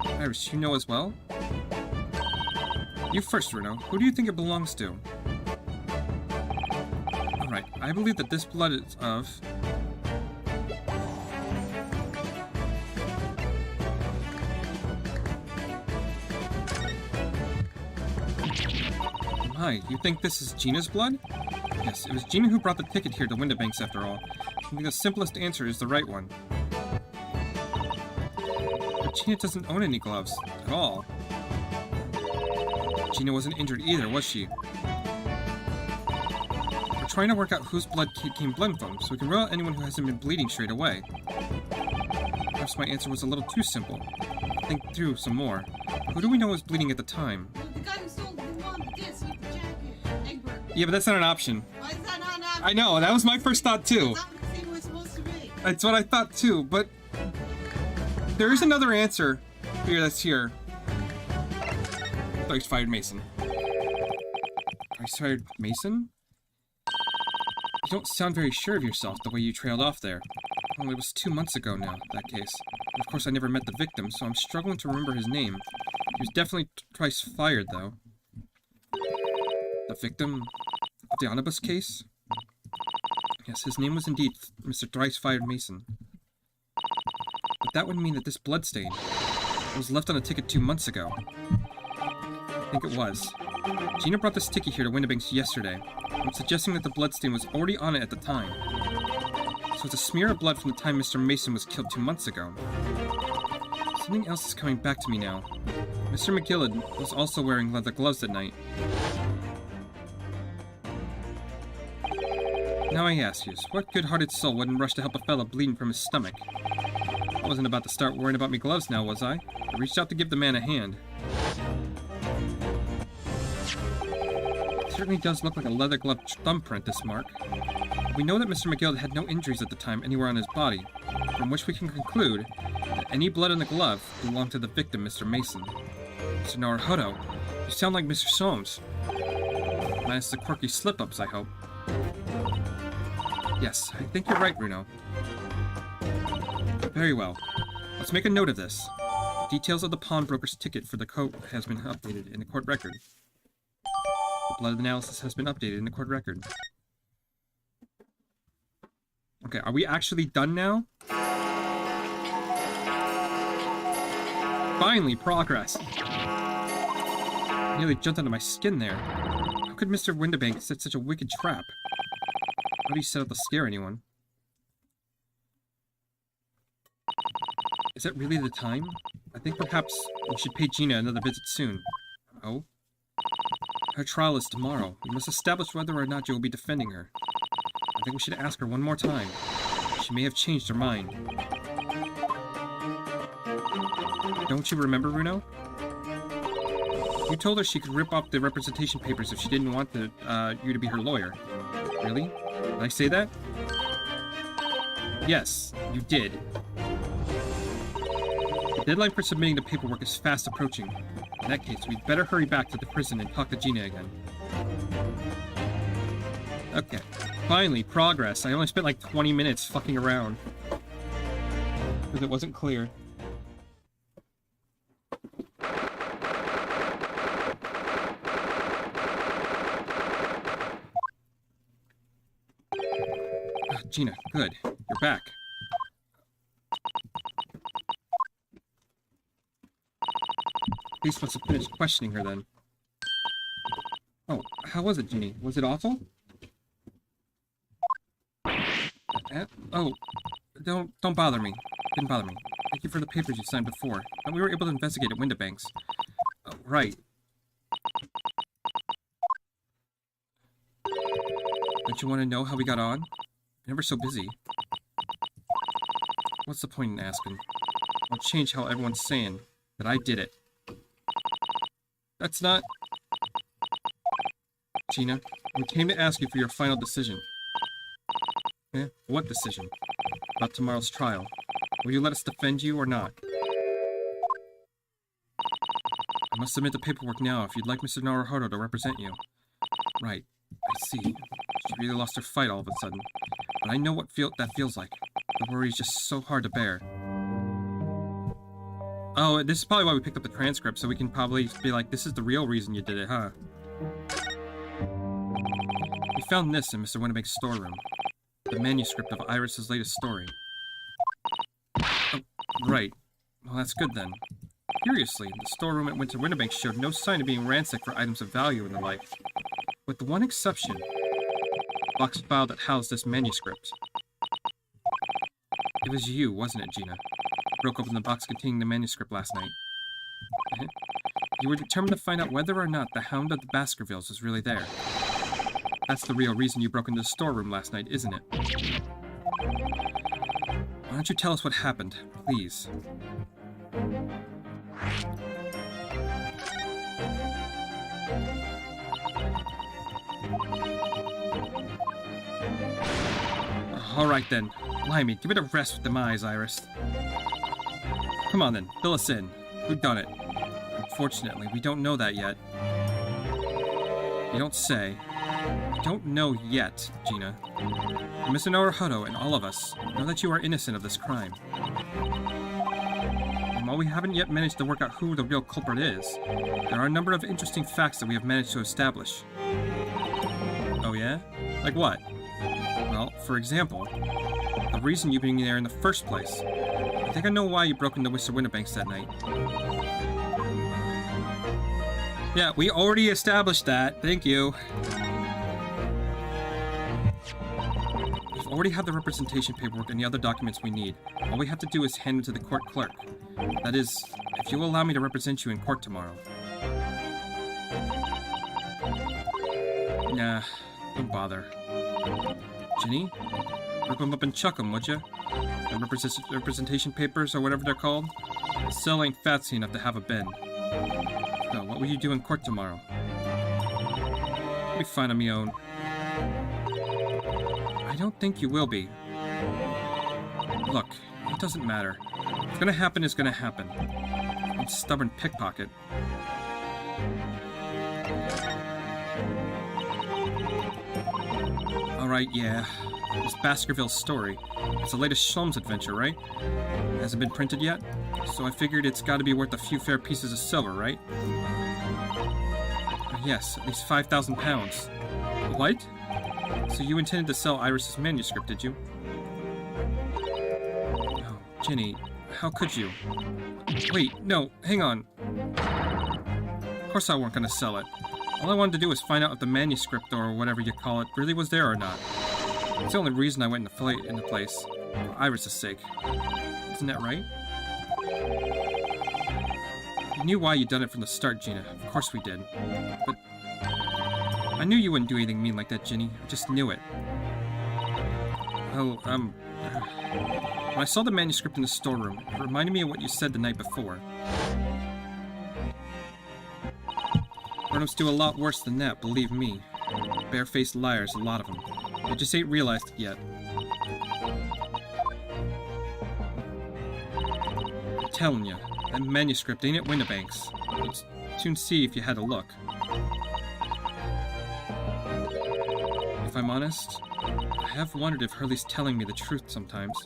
Iris, you know as well? You first, Runo. Who do you think it belongs to? Alright, I believe that this blood is of... Hi, you think this is Gina's blood? Yes, it was Gina who brought the ticket here to Windibanks after all. I think the simplest answer is the right one. But Gina doesn't own any gloves, at all. Gina wasn't injured either, was she? We're trying to work out whose blood came bled from, so we can rule out anyone who hasn't been bleeding straight away. Perhaps my answer was a little too simple. Think through some more. Who do we know was bleeding at the time? The guy who stole the one disc with the jacket, Egbert. Yeah, but that's not an option. Why is that not an option? I know, that was my first thought too. That's not what the thing was supposed to be. That's what I thought too, but there is another answer here that's here. Thrice fired Mason. Thrice fired Mason? You don't sound very sure of yourself the way you trailed off there. Well, it was 2 months ago now, that case. And of course I never met the victim, so I'm struggling to remember his name. He was definitely twice fired, though. The victim of the omnibus case? Yes, his name was indeed Mr. Thrice Fired Mason. But that would mean that this bloodstain was left on a ticket 2 months ago. I think it was. Gina brought this ticket here to Windibanks yesterday. I'm suggesting that the bloodstain was already on it at the time. So it's a smear of blood from the time Mr. Mason was killed 2 months ago. Something else is coming back to me now. Mr. McGillen was also wearing leather gloves that night. Now I ask you, what good-hearted soul wouldn't rush to help a fella bleeding from his stomach? I wasn't about to start worrying about me gloves now, was I? I reached out to give the man a hand. It certainly does look like a leather glove thumbprint, this mark. We know that Mr. McGill had no injuries at the time anywhere on his body, from which we can conclude that any blood in the glove belonged to the victim, Mr. Mason. Mr. Naruhodo, you sound like Mr. Soames. Minus the quirky slip-ups, I hope. Yes, I think you're right, Bruno. Very well. Let's make a note of this. Details of the pawnbroker's ticket for the coat has been updated in the court record. The blood analysis has been updated in the court record. Okay, are we actually done now? Finally, progress! Nearly jumped out of my skin there. How could Mr. Windibank set such a wicked trap? How do you set out to scare anyone? Is that really the time? I think perhaps we should pay Gina another visit soon. Oh? Her trial is tomorrow. We must establish whether or not you will be defending her. I think we should ask her one more time. She may have changed her mind. Don't you remember, Bruno? You told her she could rip off the representation papers if she didn't want you to be her lawyer. Really? Did I say that? Yes, you did. The deadline for submitting the paperwork is fast approaching. In that case, we'd better hurry back to the prison and talk to Gina again. Okay. Finally, progress. I only spent like 20 minutes fucking around. Because it wasn't clear. Gina, good. You're back. Police must have finished questioning her then. Oh, how was it, Jeannie? Was it awful? Oh, don't bother me. Didn't bother me. Thank you for the papers you signed before. And we were able to investigate at Windibanks. Oh, right. Don't you want to know how we got on? You're never so busy. What's the point in asking? I'll change how everyone's saying that I did it. That's not... Gina, we came to ask you for your final decision. Eh? What decision? About tomorrow's trial. Will you let us defend you or not? I must submit the paperwork now if you'd like Mr. Naruhodo to represent you. Right. I see. She really lost her fight all of a sudden. But I know what that feels like. The worry is just so hard to bear. Oh, this is probably why we picked up the transcript, so we can probably be like, this is the real reason you did it, huh? We found this in Mr. Windibank's storeroom. The manuscript of Iris's latest story. Oh, right. Well, that's good then. Curiously, the storeroom at Winter Windibank showed no sign of being ransacked for items of value and the like. With the one exception, the box file that housed this manuscript. It was you, wasn't it, Gina? Broke open the box containing the manuscript last night. You were determined to find out whether or not the Hound of the Baskervilles was really there. That's the real reason you broke into the storeroom last night, isn't it? Why don't you tell us what happened, please? Alright then. Blimey, give it a rest with them eyes, Iris. Come on then, fill us in. Who done it? Unfortunately, we don't know that yet. You don't say. We don't know yet, Gina. Mr. Naruhodo and all of us know that you are innocent of this crime. And while we haven't yet managed to work out who the real culprit is, there are a number of interesting facts that we have managed to establish. Oh yeah? Like what? Well, for example, the reason you being there in the first place. I think I know why you broke into Mr. Windibanks that night. Yeah, we already established that. Thank you. We've already have the representation paperwork and the other documents we need. All we have to do is hand them to the court clerk. That is, if you will allow me to represent you in court tomorrow. Nah, don't bother. Ginny? Rip them up and chuck them, would ya? The representation papers, or whatever they're called? The cell ain't fancy enough to have a bin. No, what will you do in court tomorrow? I'll be fine on me own. I don't think you will be. Look, it doesn't matter. What's gonna happen is gonna happen. I'm a stubborn pickpocket. Alright, yeah. It's Baskervilles' story. It's the latest Sholmes adventure, right? It hasn't been printed yet? So I figured it's gotta be worth a few fair pieces of silver, right? Yes, at least 5,000 pounds. What? So you intended to sell Iris's manuscript, did you? Oh, Ginny, how could you? Wait, no, hang on. Of course I weren't gonna sell it. All I wanted to do was find out if the manuscript, or whatever you call it, really was there or not. It's the only reason I went in the place. For Iris's sake. Isn't that right? We knew why you'd done it from the start, Gina. Of course we did. But I knew you wouldn't do anything mean like that, Ginny. I just knew it. Oh, when I saw the manuscript in the storeroom, it reminded me of what you said the night before. Grown-ups do a lot worse than that, believe me. Barefaced liars, a lot of them. They just ain't realized it yet. I'm telling you, that manuscript ain't at Windibank's. You'd soon see if you had a look. If I'm honest, I have wondered if Hurley's telling me the truth sometimes.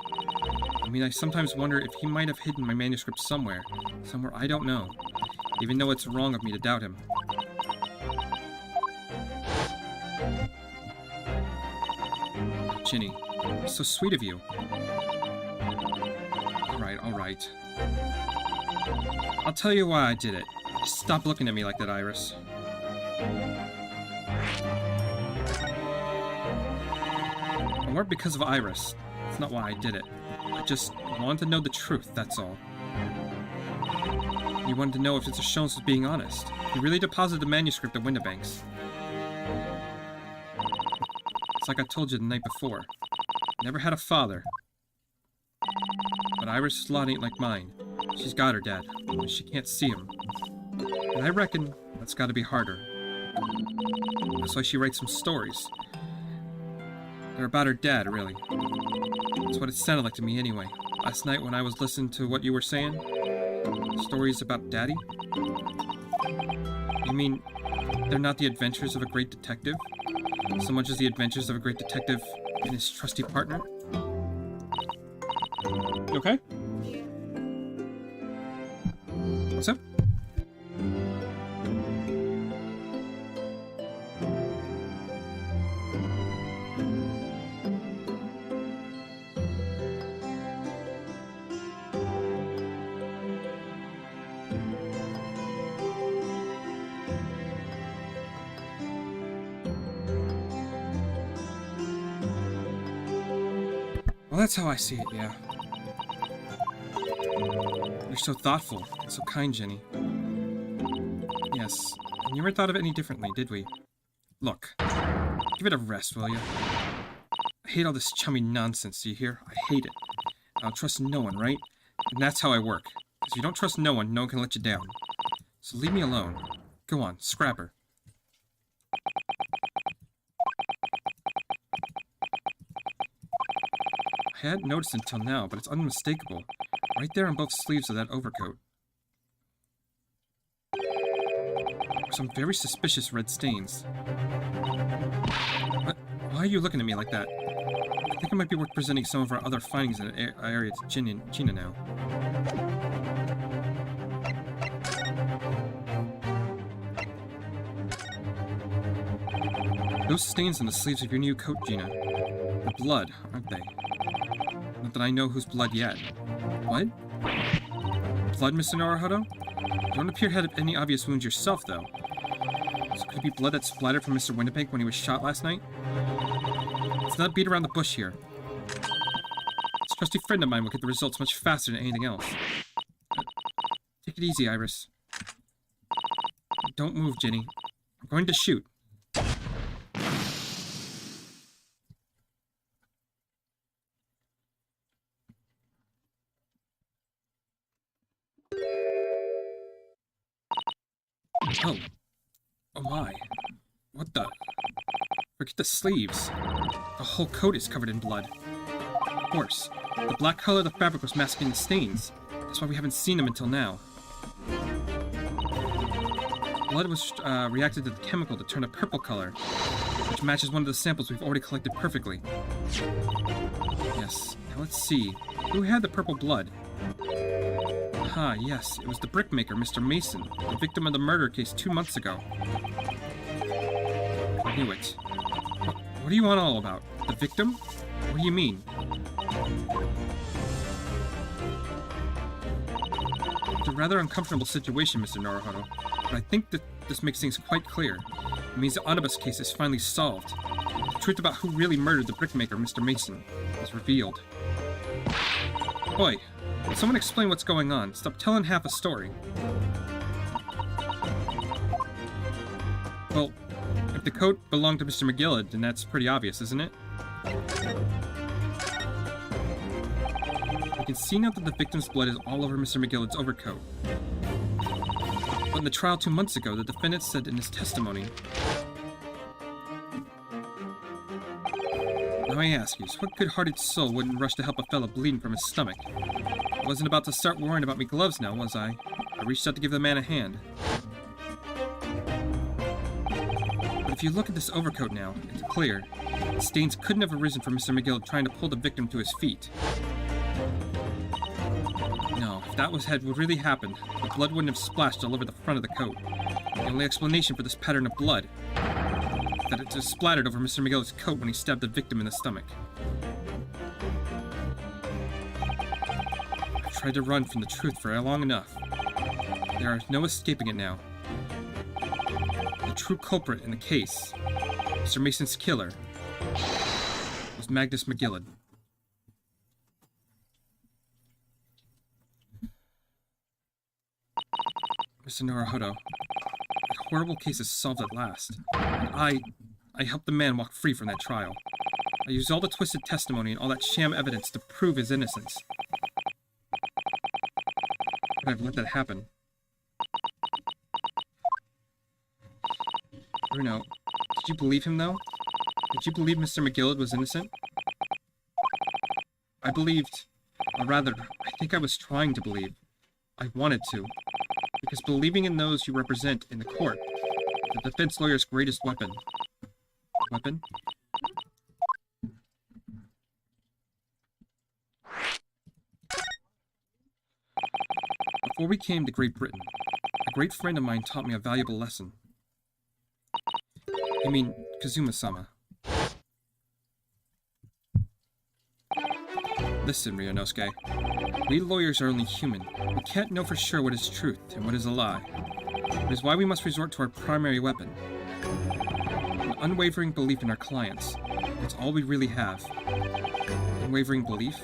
I mean, I sometimes wonder if he might have hidden my manuscript somewhere I don't know, even though it's wrong of me to doubt him. Ginny, so sweet of you. Alright. I'll tell you why I did it. Just stop looking at me like that, Iris. It weren't because of Iris. That's not why I did it. I just wanted to know the truth, that's all. You wanted to know if Mr. Sholmes was being honest. He really deposited the manuscript at Windibank's. It's like I told you the night before. I never had a father. But Iris' lot ain't like mine. She's got her dad, and she can't see him. And I reckon that's gotta be harder. That's why she writes some stories. They're about her dad, really. That's what it sounded like to me anyway. Last night when I was listening to what you were saying. Stories about Daddy? You mean, they're not the adventures of a great detective? So much as the adventures of a great detective and his trusty partner? You okay? What's up? Well, that's how I see it, yeah. You're so thoughtful and so kind, Jenny. Yes, I never thought of it any differently, did we? Look, give it a rest, will you? I hate all this chummy nonsense, do you hear? I hate it. I don't trust no one, right? And that's how I work. Because if you don't trust no one can let you down. So leave me alone. Go on, scrap her. I hadn't noticed until now, but it's unmistakable. Right there on both sleeves of that overcoat. Some very suspicious red stains. Why are you looking at me like that? I think it might be worth presenting some of our other findings in the area to Gina now. Those stains on the sleeves of your new coat, Gina. They're blood, aren't they? Not that I know whose blood yet. What? Blood, Mr. Naruhodo? You don't appear to have any obvious wounds yourself, though. So could it be blood that splattered from Mr. Windibank when he was shot last night? Let's not beat around the bush here. trusty friend of mine will get the results much faster than anything else. Take it easy, Iris. Don't move, Ginny. I'm going to shoot. Oh. Oh my. What the? Forget the sleeves. The whole coat is covered in blood. Of course. The black color of the fabric was masking the stains. That's why we haven't seen them until now. Blood was reacted to the chemical to turn a purple color, which matches one of the samples we've already collected perfectly. Yes. Now let's see. Who had the purple blood? Ah, yes. It was the brickmaker, Mr. Mason, the victim of the murder case 2 months ago. I knew it. What do you want all about? The victim? What do you mean? It's a rather uncomfortable situation, Mr. Naruhodo, but I think that this makes things quite clear. It means the omnibus case is finally solved. The truth about who really murdered the brickmaker, Mr. Mason, is revealed. Oi, will someone explain what's going on? Stop telling half a story. Well, if the coat belonged to Mr. McGillard, then that's pretty obvious, isn't it? We can see now that the victim's blood is all over Mr. McGillard's overcoat. But in the trial 2 months ago, the defendant said in his testimony... Now I ask you, what good-hearted soul wouldn't rush to help a fellow bleeding from his stomach? I wasn't about to start worrying about me gloves now, was I? I reached out to give the man a hand. But if you look at this overcoat now, it's clear. The stains couldn't have arisen from Mr. McGill trying to pull the victim to his feet. No, if that had really happened, the blood wouldn't have splashed all over the front of the coat. The only explanation for this pattern of blood is that it just splattered over Mr. McGill's coat when he stabbed the victim in the stomach. I've tried to run from the truth for long enough. There is no escaping it now. The true culprit in the case, Mr. Mason's killer, was Magnus McGillard. Mr. Naruhodo, that horrible case is solved at last. And I helped the man walk free from that trial. I used all the twisted testimony and all that sham evidence to prove his innocence. But I've let that happen. Bruno, did you believe him, though? Did you believe Mr. McGillard was innocent? I believed, or rather, I think I was trying to believe. I wanted to. Because believing in those you represent in the court, the defense lawyer's greatest weapon. Weapon? Before we came to Great Britain, a great friend of mine taught me a valuable lesson. I mean, Kazuma-sama. Listen, Ryunosuke. We lawyers are only human. We can't know for sure what is truth and what is a lie. It is why we must resort to our primary weapon. An unwavering belief in our clients. That's all we really have. Unwavering belief?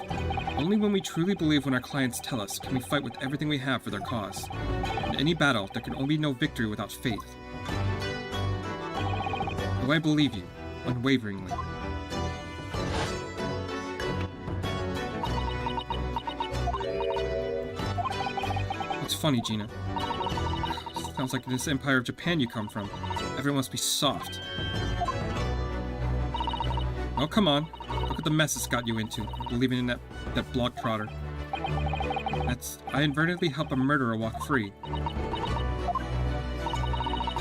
Only when we truly believe when our clients tell us can we fight with everything we have for their cause. In any battle, there can only be no victory without faith. Though I believe you, unwaveringly. It's funny, Gina. Sounds like this Empire of Japan you come from. Everyone must be soft. Oh, come on. Look at the mess it's got you into, believing in that blog trotter. I inadvertently help a murderer walk free.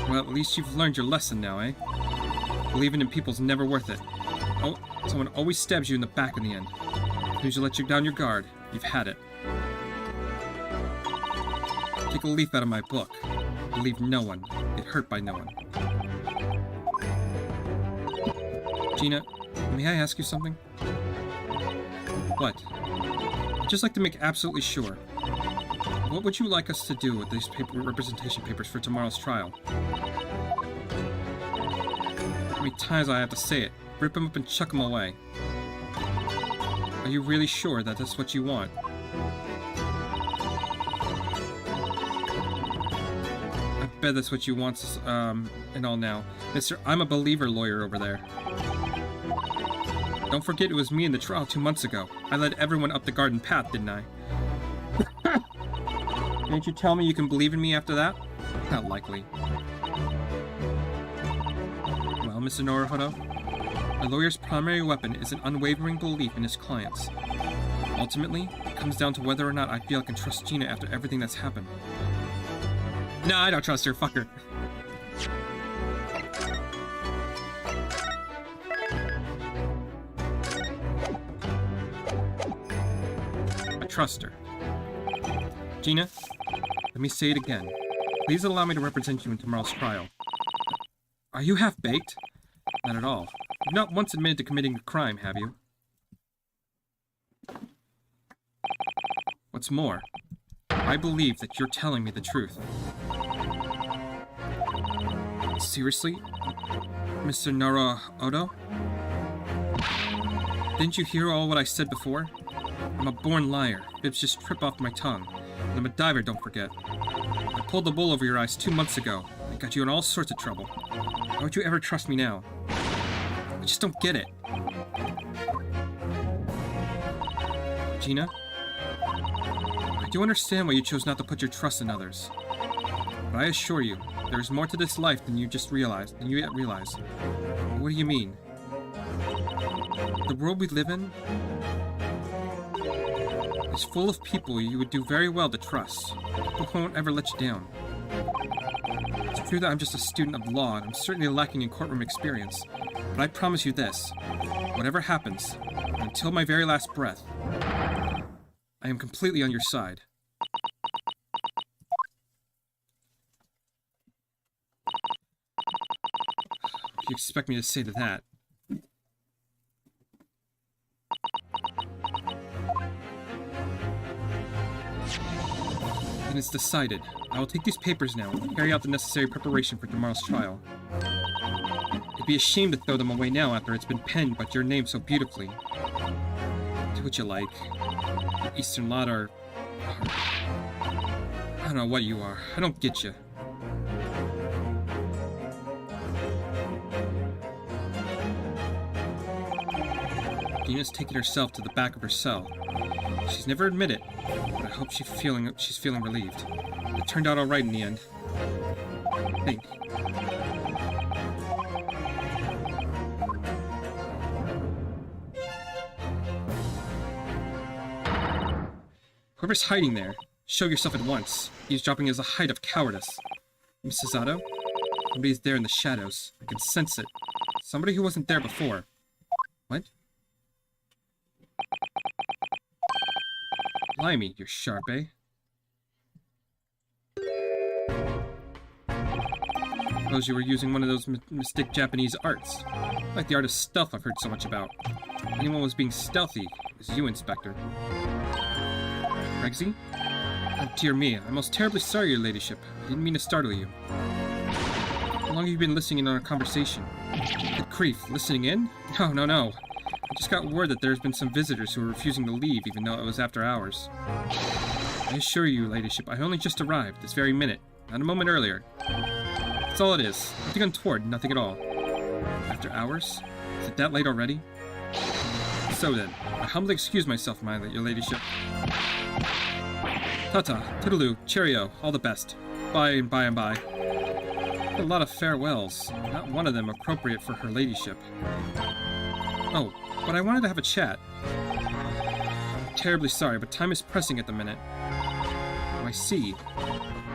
Well, at least you've learned your lesson now, eh? Believing in people's never worth it. Oh, someone always stabs you in the back in the end. As soon as you let you down your guard, you've had it. Take a leaf out of my book. Believe no one. Get hurt by no one. Gina, may I ask you something? What? I'd just like to make absolutely sure. What would you like us to do with these representation papers for tomorrow's trial? How many times I have to say it? Rip them up and chuck them away. Are you really sure that that's what you want? I bet that's what you want, and all now. Mister, I'm a believer lawyer over there. Don't forget it was me in the trial 2 months ago. I led everyone up the garden path, didn't I? Didn't you tell me you can believe in me after that? Not likely. Well, Mr. Naruhodo, a lawyer's primary weapon is an unwavering belief in his clients. Ultimately, it comes down to whether or not I feel I can trust Gina after everything that's happened. No, I don't trust her. Fuck her. I trust her. Gina, let me say it again. Please allow me to represent you in tomorrow's trial. Are you half-baked? Not at all. You've not once admitted to committing a crime, have you? What's more, I believe that you're telling me the truth. Seriously? Mr. Naruhodo? Didn't you hear all what I said before? I'm a born liar. Fibs just trip off my tongue. And I'm a diver, don't forget. I pulled the wool over your eyes 2 months ago. I got you in all sorts of trouble. Why would you ever trust me now? I just don't get it. Gina? I do understand why you chose not to put your trust in others. But I assure you, there is more to this life than you yet realize. What do you mean? The world we live in is full of people you would do very well to trust. People who won't ever let you down. It's true that I'm just a student of law, and I'm certainly lacking in courtroom experience. But I promise you this. Whatever happens, until my very last breath, I am completely on your side. What do you expect me to say to that? Then it's decided. I will take these papers now and carry out the necessary preparation for tomorrow's trial. It'd be a shame to throw them away now after it's been penned by your name so beautifully. Do what you like. The Eastern lot are... I don't know what you are. I don't get you. Gina's taking herself to the back of her cell. She's never admitted, but I hope she's feeling relieved. It turned out all right in the end. Think. Whoever's hiding there, show yourself at once. Eavesdropping is a height of cowardice. Mrs. Otto? Somebody's there in the shadows. I can sense it. Somebody who wasn't there before. What? Blimey, you're sharp, eh? Suppose you were using one of those mystic Japanese arts. Like the art of stealth I've heard so much about. If anyone was being stealthy, it was you, Inspector. Regsy? Oh, dear me, I'm most terribly sorry, your ladyship. I didn't mean to startle you. How long have you been listening in on our conversation? Good grief, listening in? No. I just got word that there's been some visitors who are refusing to leave, even though it was after hours. I assure you, ladyship, I only just arrived, this very minute, not a moment earlier. That's all it is. Nothing untoward, nothing at all. After hours? Is it that late already? So then, I humbly excuse myself, your ladyship. Ta-ta, toodaloo, cheerio, all the best. Bye and bye and bye. A lot of farewells, not one of them appropriate for her ladyship. Oh, but I wanted to have a chat. I'm terribly sorry, but time is pressing at the minute. Oh, I see.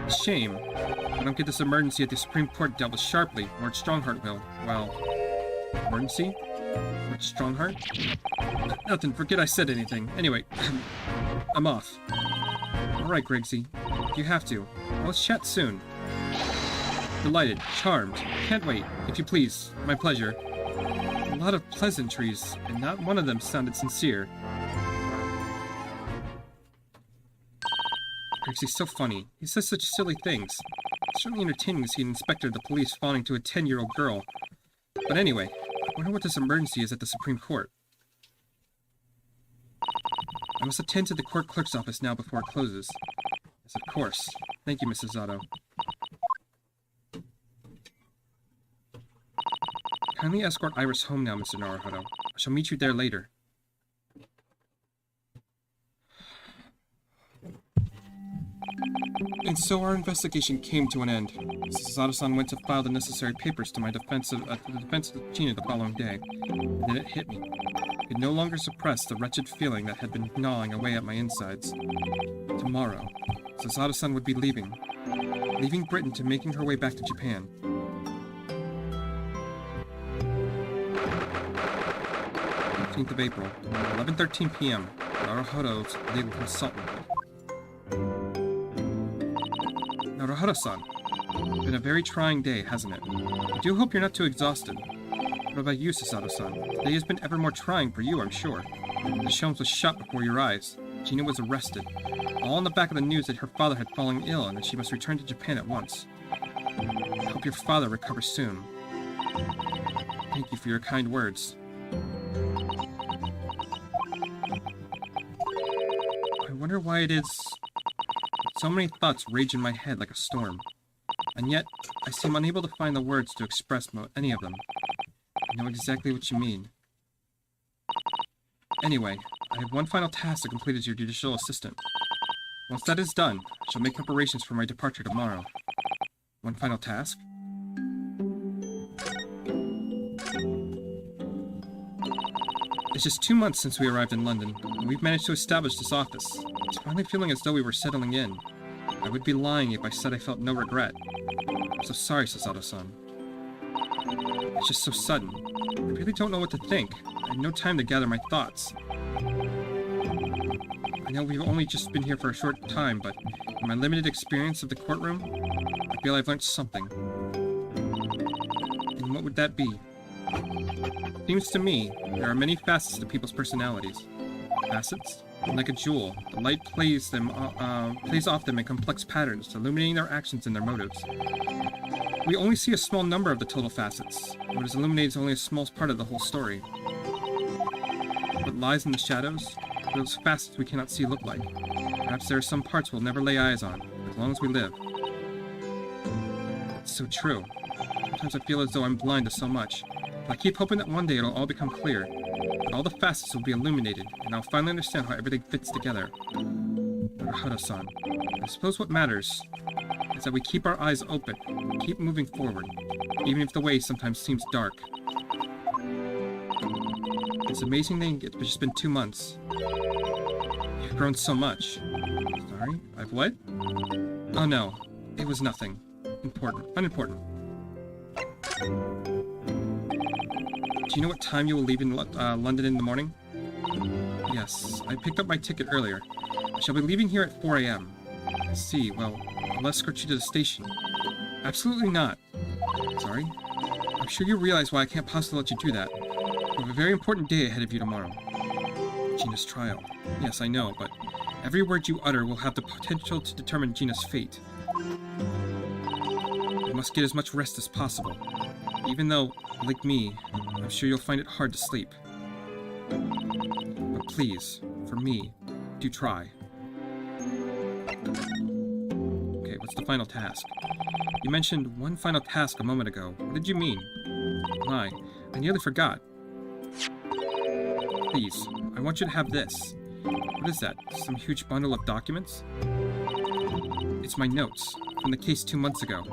A shame. I don't get this emergency at the Supreme Court dealt with sharply. Lord Strongheart will. Well, emergency? Lord Strongheart? Nothing, forget I said anything. Anyway, I'm off. Alright, Grigsy. You have to. Well, let's chat soon. Delighted. Charmed. Can't wait. If you please. My pleasure. A lot of pleasantries, and not one of them sounded sincere. Grigsy's so funny. He says such silly things. It's certainly entertaining to see an inspector of the police fawning to a 10-year-old girl. But anyway, I wonder what this emergency is at the Supreme Court. I must attend to the court clerk's office now before it closes. Yes, of course. Thank you, Mrs. Zato. Kindly escort Iris home now, Mr. Naruhodo. I shall meet you there later. And so our investigation came to an end. Mrs. Zato-san went to file the necessary papers to the defense of Gina the following day. And then it hit me. I could no longer suppress the wretched feeling that had been gnawing away at my insides. Tomorrow, Mrs. Zato-san would be leaving Britain to making her way back to Japan. 15th of April, 11:13 p.m. Naruhodo's legal consultant. Naruhodo-san, it's been a very trying day, hasn't it? I do hope you're not too exhausted. What about you, Sasato-san? Today has been ever more trying for you, I'm sure. The Shelms was shot before your eyes. Gina was arrested. All on the back of the news that her father had fallen ill and that she must return to Japan at once. I hope your father recovers soon. Thank you for your kind words. I wonder why it is so many thoughts rage in my head like a storm, and yet I seem unable to find the words to express any of them. I know exactly what you mean. Anyway, I have one final task to complete as your judicial assistant. Once that is done, I shall make preparations for my departure tomorrow. One final task? It's just 2 months since we arrived in London, and we've managed to establish this office. It's finally feeling as though we were settling in. I would be lying if I said I felt no regret. I'm so sorry, Sasato-san. It's just so sudden. I really don't know what to think. I had no time to gather my thoughts. I know we've only just been here for a short time, but in my limited experience of the courtroom, I feel I've learned something. And what would that be? It seems to me there are many facets to people's personalities. Facets? Like a jewel, the light plays off them in complex patterns, illuminating their actions and their motives. We only see a small number of the total facets. What is illuminated is only a small part of the whole story. What lies in the shadows? Those facets we cannot see look like. Perhaps there are some parts we'll never lay eyes on, as long as we live. It's so true. Sometimes I feel as though I'm blind to so much. But I keep hoping that one day it'll all become clear. And all the facets will be illuminated, and I'll finally understand how everything fits together. Naruhodo-san, I suppose what matters is that we keep our eyes open, and keep moving forward, even if the way sometimes seems dark. It's amazing that it's just been 2 months. You've grown so much. Sorry? I've what? Oh no, it was nothing. Unimportant. Do you know what time you will leave in London in the morning? Yes, I picked up my ticket earlier. I shall be leaving here at 4 a.m. I see, well, I'll escort you to the station. Absolutely not. Sorry? I'm sure you realize why I can't possibly let you do that. You have a very important day ahead of you tomorrow. Gina's trial. Yes, I know, but every word you utter will have the potential to determine Gina's fate. You must get as much rest as possible. Even though, like me, I'm sure you'll find it hard to sleep. But please, for me, do try. Okay, what's the final task? You mentioned one final task a moment ago. What did you mean? My, I nearly forgot. Please, I want you to have this. What is that? Some huge bundle of documents? It's my notes, from the case 2 months ago.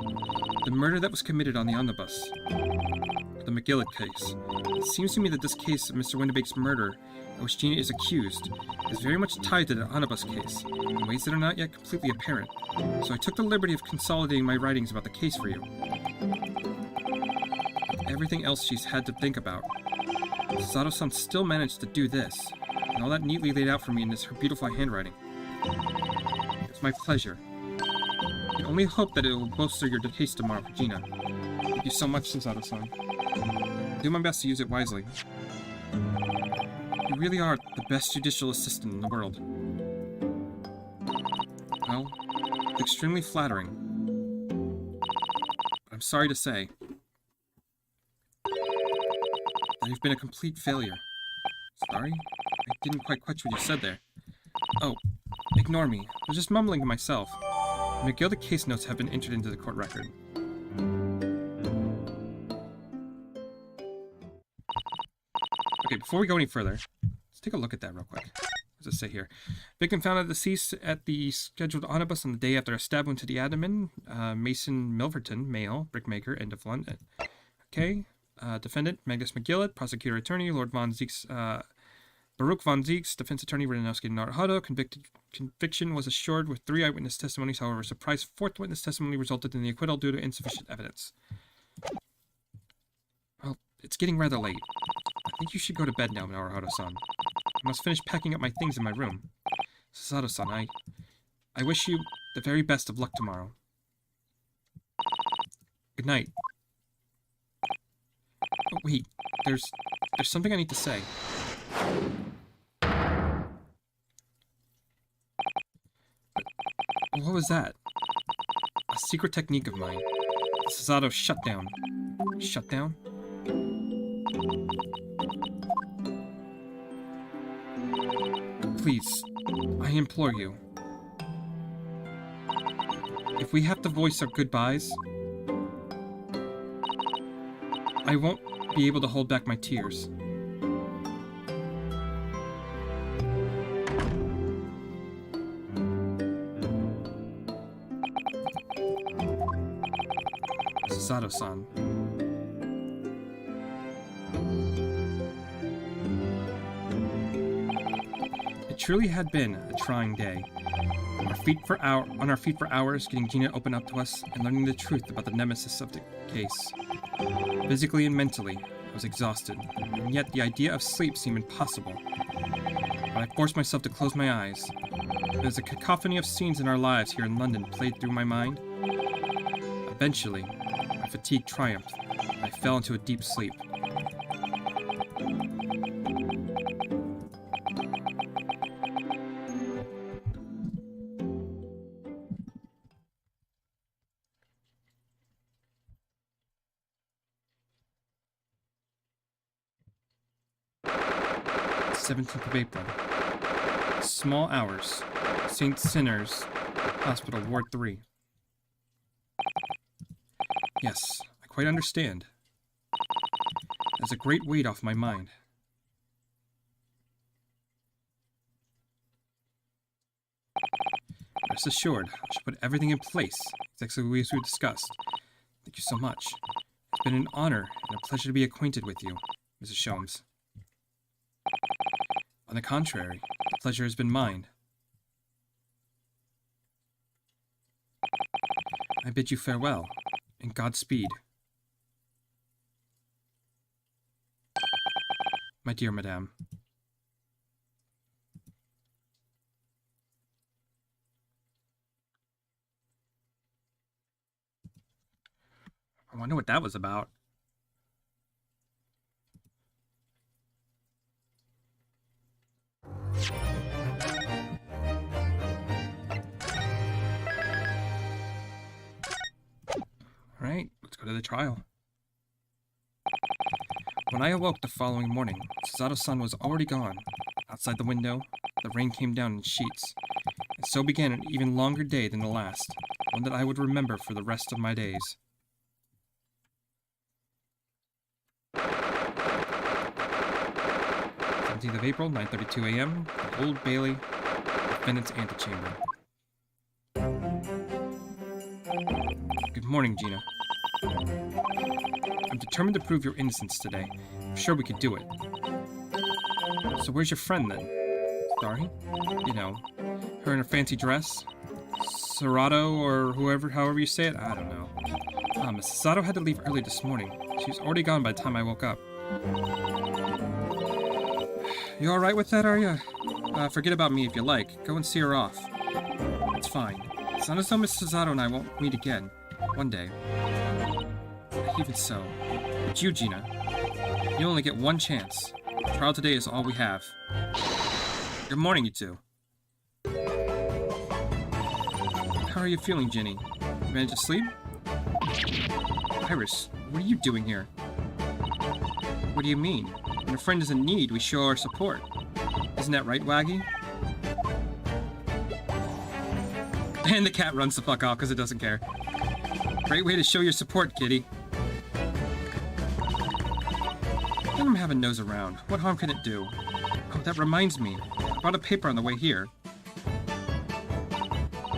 The murder that was committed on the omnibus. The McGillett case. It seems to me that this case of Mr. Windibake's murder, of which Gina is accused, is very much tied to the omnibus case, in ways that are not yet completely apparent. So I took the liberty of consolidating my writings about the case for you. With everything else she's had to think about, Sato-san still managed to do this, and all that neatly laid out for me in her beautiful handwriting. It's my pleasure. I only hope that it will bolster your case tomorrow for Gina. Thank you so much, Sato-san. I'll do my best to use it wisely. You really are the best judicial assistant in the world. Well, it's extremely flattering. But I'm sorry to say that you've been a complete failure. Sorry? I didn't quite catch what you said there. Oh, ignore me. I was just mumbling to myself. The McGilda case notes have been entered into the court record. Okay, before we go any further, let's take a look at that real quick. What does it say here? Victim found out deceased at the scheduled omnibus on the day after a stab wound to the abdomen. Mason Milverton, male, brickmaker, end of London. Okay. Defendant, Magnus McGillett, prosecutor attorney, Lord Von Zeeks, Baruch Von Zeeks, defense attorney, Renanowski Naruhodo. Conviction was assured with 3 eyewitness testimonies. However, a surprise 4th witness testimony resulted in the acquittal due to insufficient evidence. Well, it's getting rather late. I think you should go to bed now, Naruhodo-san. I must finish packing up my things in my room. Susato-san, I wish you the very best of luck tomorrow. Good night. Oh, wait. There's something I need to say. What was that? A secret technique of mine. Susato shutdown. Shutdown? Please, I implore you. If we have to voice our goodbyes, I won't be able to hold back my tears. Susato-san. It truly had been a trying day. On our feet for hours, getting Gina open up to us and learning the truth about the nemesis of the case. Physically and mentally, I was exhausted, and yet the idea of sleep seemed impossible. But I forced myself to close my eyes. As a cacophony of scenes in our lives here in London played through my mind. Eventually, my fatigue triumphed, and I fell into a deep sleep. The 17th of April. Small hours. St. Sinners Hospital, Ward 3. Yes, I quite understand. There's a great weight off my mind. Rest assured, I shall put everything in place, exactly as we discussed. Thank you so much. It's been an honor and a pleasure to be acquainted with you, Mrs. Sholmes. On the contrary, the pleasure has been mine. I bid you farewell, and Godspeed. My dear Madame. I wonder what that was about. Alright, let's go to the trial. When I awoke the following morning, Susato-san was already gone. Outside the window, the rain came down in sheets. And so began an even longer day than the last, one that I would remember for the rest of my days. Of April, 9:32 a.m., Old Bailey, defendant's antechamber. Good morning, Gina. I'm determined to prove your innocence today. I'm sure we could do it. So where's your friend, then? Sorry? You know, her in her fancy dress? Serato, or however you say it? I don't know. Miss Sato had to leave early this morning. She was already gone by the time I woke up. You alright with that, are you? Forget about me if you like. Go and see her off. It's fine. It's not as though Miss Susato and I won't meet again. One day. Even so. But you, Gina. You only get one chance. Trial today is all we have. Good morning, you two. How are you feeling, Ginny? You managed to sleep? Iris, what are you doing here? What do you mean? When a friend is in need, we show our support. Isn't that right, Waggy? And the cat runs the fuck off because it doesn't care. Great way to show your support, kitty. Let him have a nose around. What harm can it do? Oh, that reminds me. I brought a paper on the way here.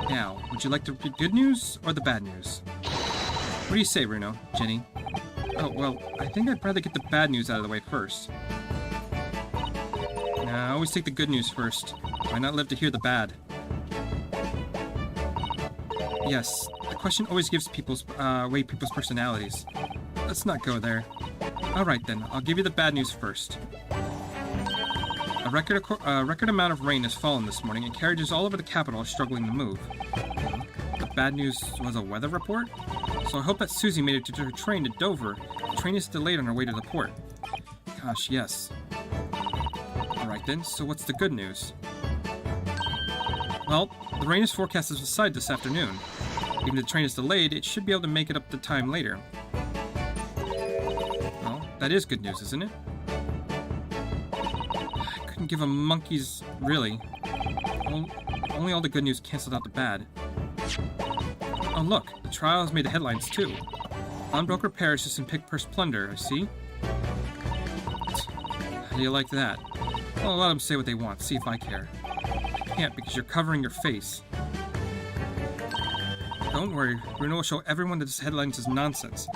Now, would you like the good news or the bad news? What do you say, Runo? Jenny? Oh, well, I think I'd rather get the bad news out of the way first. Nah, I always take the good news first. Why not live to hear the bad? Yes, the question always gives away people's personalities. Let's not go there. Alright then, I'll give you the bad news first. A record amount of rain has fallen this morning, and carriages all over the capital are struggling to move. The bad news was a weather report? So I hope that Susie made it to her train to Dover. The train is delayed on her way to the port. Gosh, yes. Alright then, so what's the good news? Well, the rain is forecast to subside this afternoon. Even if the train is delayed, it should be able to make it up the time later. Well, that is good news, isn't it? I couldn't give a monkey's... really. Only all the good news canceled out the bad. Oh look, the trial has made the headlines too. Pawnbroker perishes in pick-purse plunder, I see. How do you like that? Well, let them say what they want, see if I care. I can't because you're covering your face. Don't worry, Bruno will show everyone that this headlines is nonsense.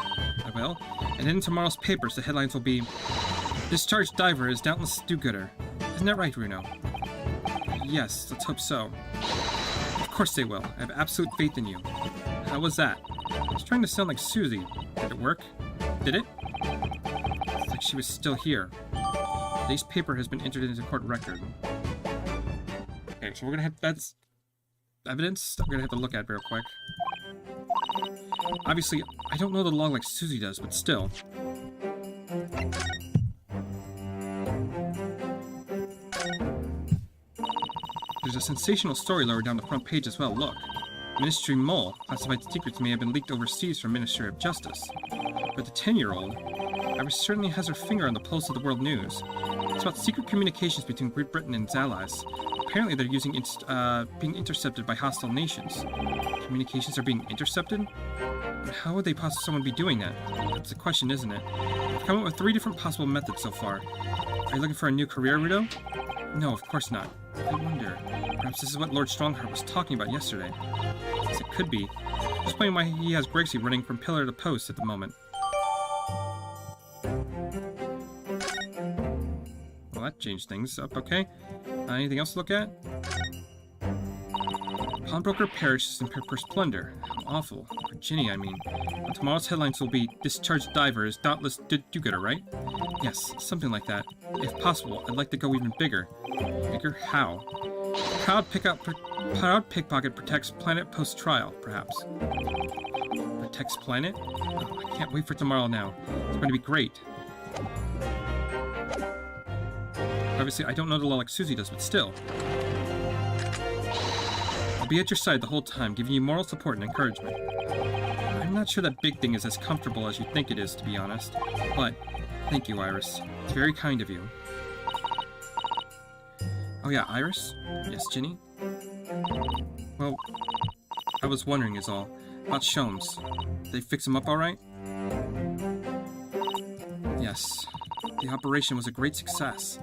I will. And in tomorrow's papers, the headlines will be, "Discharged diver is doubtless do-gooder." Isn't that right, Bruno? Yes, let's hope so. Of course they will. I have absolute faith in you. How was that? I was trying to sound like Susie. Did it work? Did it? It's like she was still here. Today's paper has been entered into court record. Okay, so we're gonna have... that's... evidence that we're gonna have to look at real quick. Obviously, I don't know the law like Susie does, but still. There's a sensational story lower down the front page as well, look. Ministry Mole. Classified secrets may have been leaked overseas from Ministry of Justice. But the 10-year-old, Iris certainly has her finger on the pulse of the world news. It's about secret communications between Great Britain and its allies. Apparently they're being intercepted by hostile nations. Communications are being intercepted? But how would someone be doing that? That's the question, isn't it? I've come up with 3 different possible methods so far. Are you looking for a new career, Rudo? No, of course not. I wonder. Perhaps this is what Lord Strongheart was talking about yesterday. Yes, it could be. Just explain why he has Gregsy running from pillar to post at the moment. Well, that changed things up, okay. Anything else to look at? Pawnbroker perishes in pick-purse plunder. How awful. For Ginny, I mean. But tomorrow's headlines will be, "Discharged diver is doubtless do-gooder," right? Yes, something like that. If possible, I'd like to go even bigger. Bigger? How? Proud pickpocket protects planet post-trial, perhaps. Protects planet? Oh, I can't wait for tomorrow now. It's going to be great. Obviously, I don't know the law like Susie does, but still. I'll be at your side the whole time, giving you moral support and encouragement. I'm not sure that big thing is as comfortable as you think it is, to be honest. But, thank you, Iris. It's very kind of you. Oh yeah, Iris? Yes, Ginny? Well, I was wondering is all. About Sholmes. Did they fix him up alright? Yes. The operation was a great success.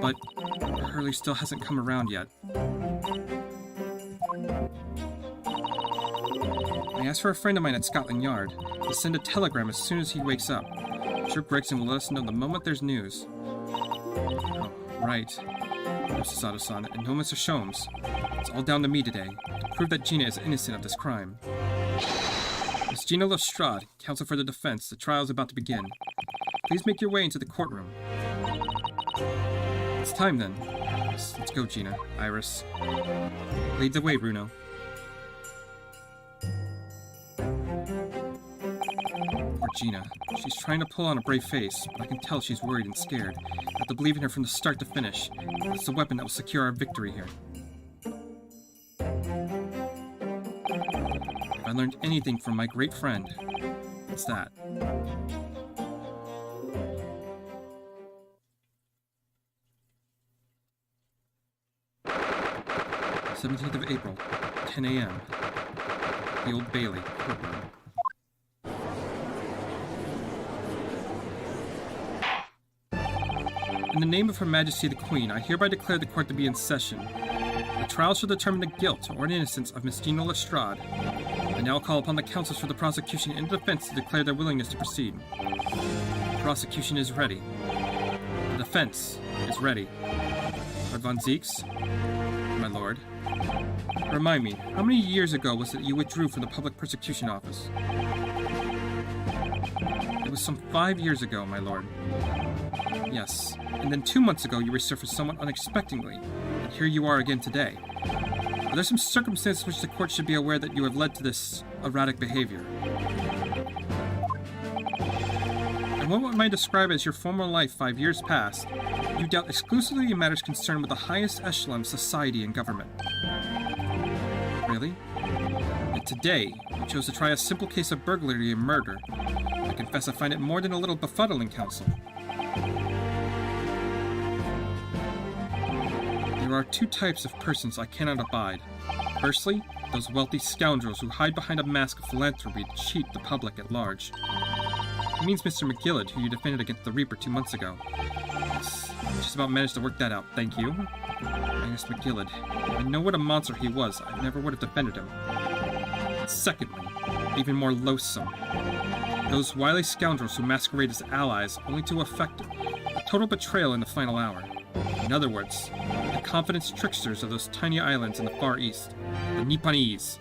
But Hurley still hasn't come around yet. I asked for a friend of mine at Scotland Yard to send a telegram as soon as he wakes up. I'm sure Gregson will let us know the moment there's news. Oh, right. No, Susato-san, and no Mr. Sholmes. It's all down to me today, to prove that Gina is innocent of this crime. Miss Gina Lestrade, counsel for the defense, the trial is about to begin. Please make your way into the courtroom. It's time then. Let's go, Gina. Iris. Lead the way, Bruno. Poor Gina. She's trying to pull on a brave face, but I can tell she's worried and scared. I have to believe in her from the start to finish. It's the weapon that will secure our victory here. If I learned anything from my great friend, it's that. 17th of April, 10 a.m. The Old Bailey, courtroom. In the name of Her Majesty the Queen, I hereby declare the court to be in session. The trial shall determine the guilt or innocence of Miss Gina Lestrade. I now call upon the counsels for the prosecution and defense to declare their willingness to proceed. The prosecution is ready. The defense is ready. Lord Von Zieks, my lord, remind me, how many years ago was it you withdrew from the Public Prosecution Office? It was some 5 years ago, my lord. Yes, and then 2 months ago you resurfaced somewhat unexpectedly, and here you are again today. Are there some circumstances which the court should be aware that you have led to this erratic behavior? And what one might describe as your former life 5 years past, you dealt exclusively in matters concerned with the highest echelon of society and government. Really? And today, you chose to try a simple case of burglary and murder. I confess I find it more than a little befuddling, counsel. There are two types of persons I cannot abide. Firstly, those wealthy scoundrels who hide behind a mask of philanthropy to cheat the public at large. It means Mr. McGillard, who you defended against the Reaper 2 months ago. Yes, just about managed to work that out, thank you. Magnus McGillard. I know what a monster he was. I never would have defended him. And secondly, even more loathsome, those wily scoundrels who masquerade as allies only to effect a total betrayal in the final hour. In other words, the confidence tricksters of those tiny islands in the Far East, the Nipponese.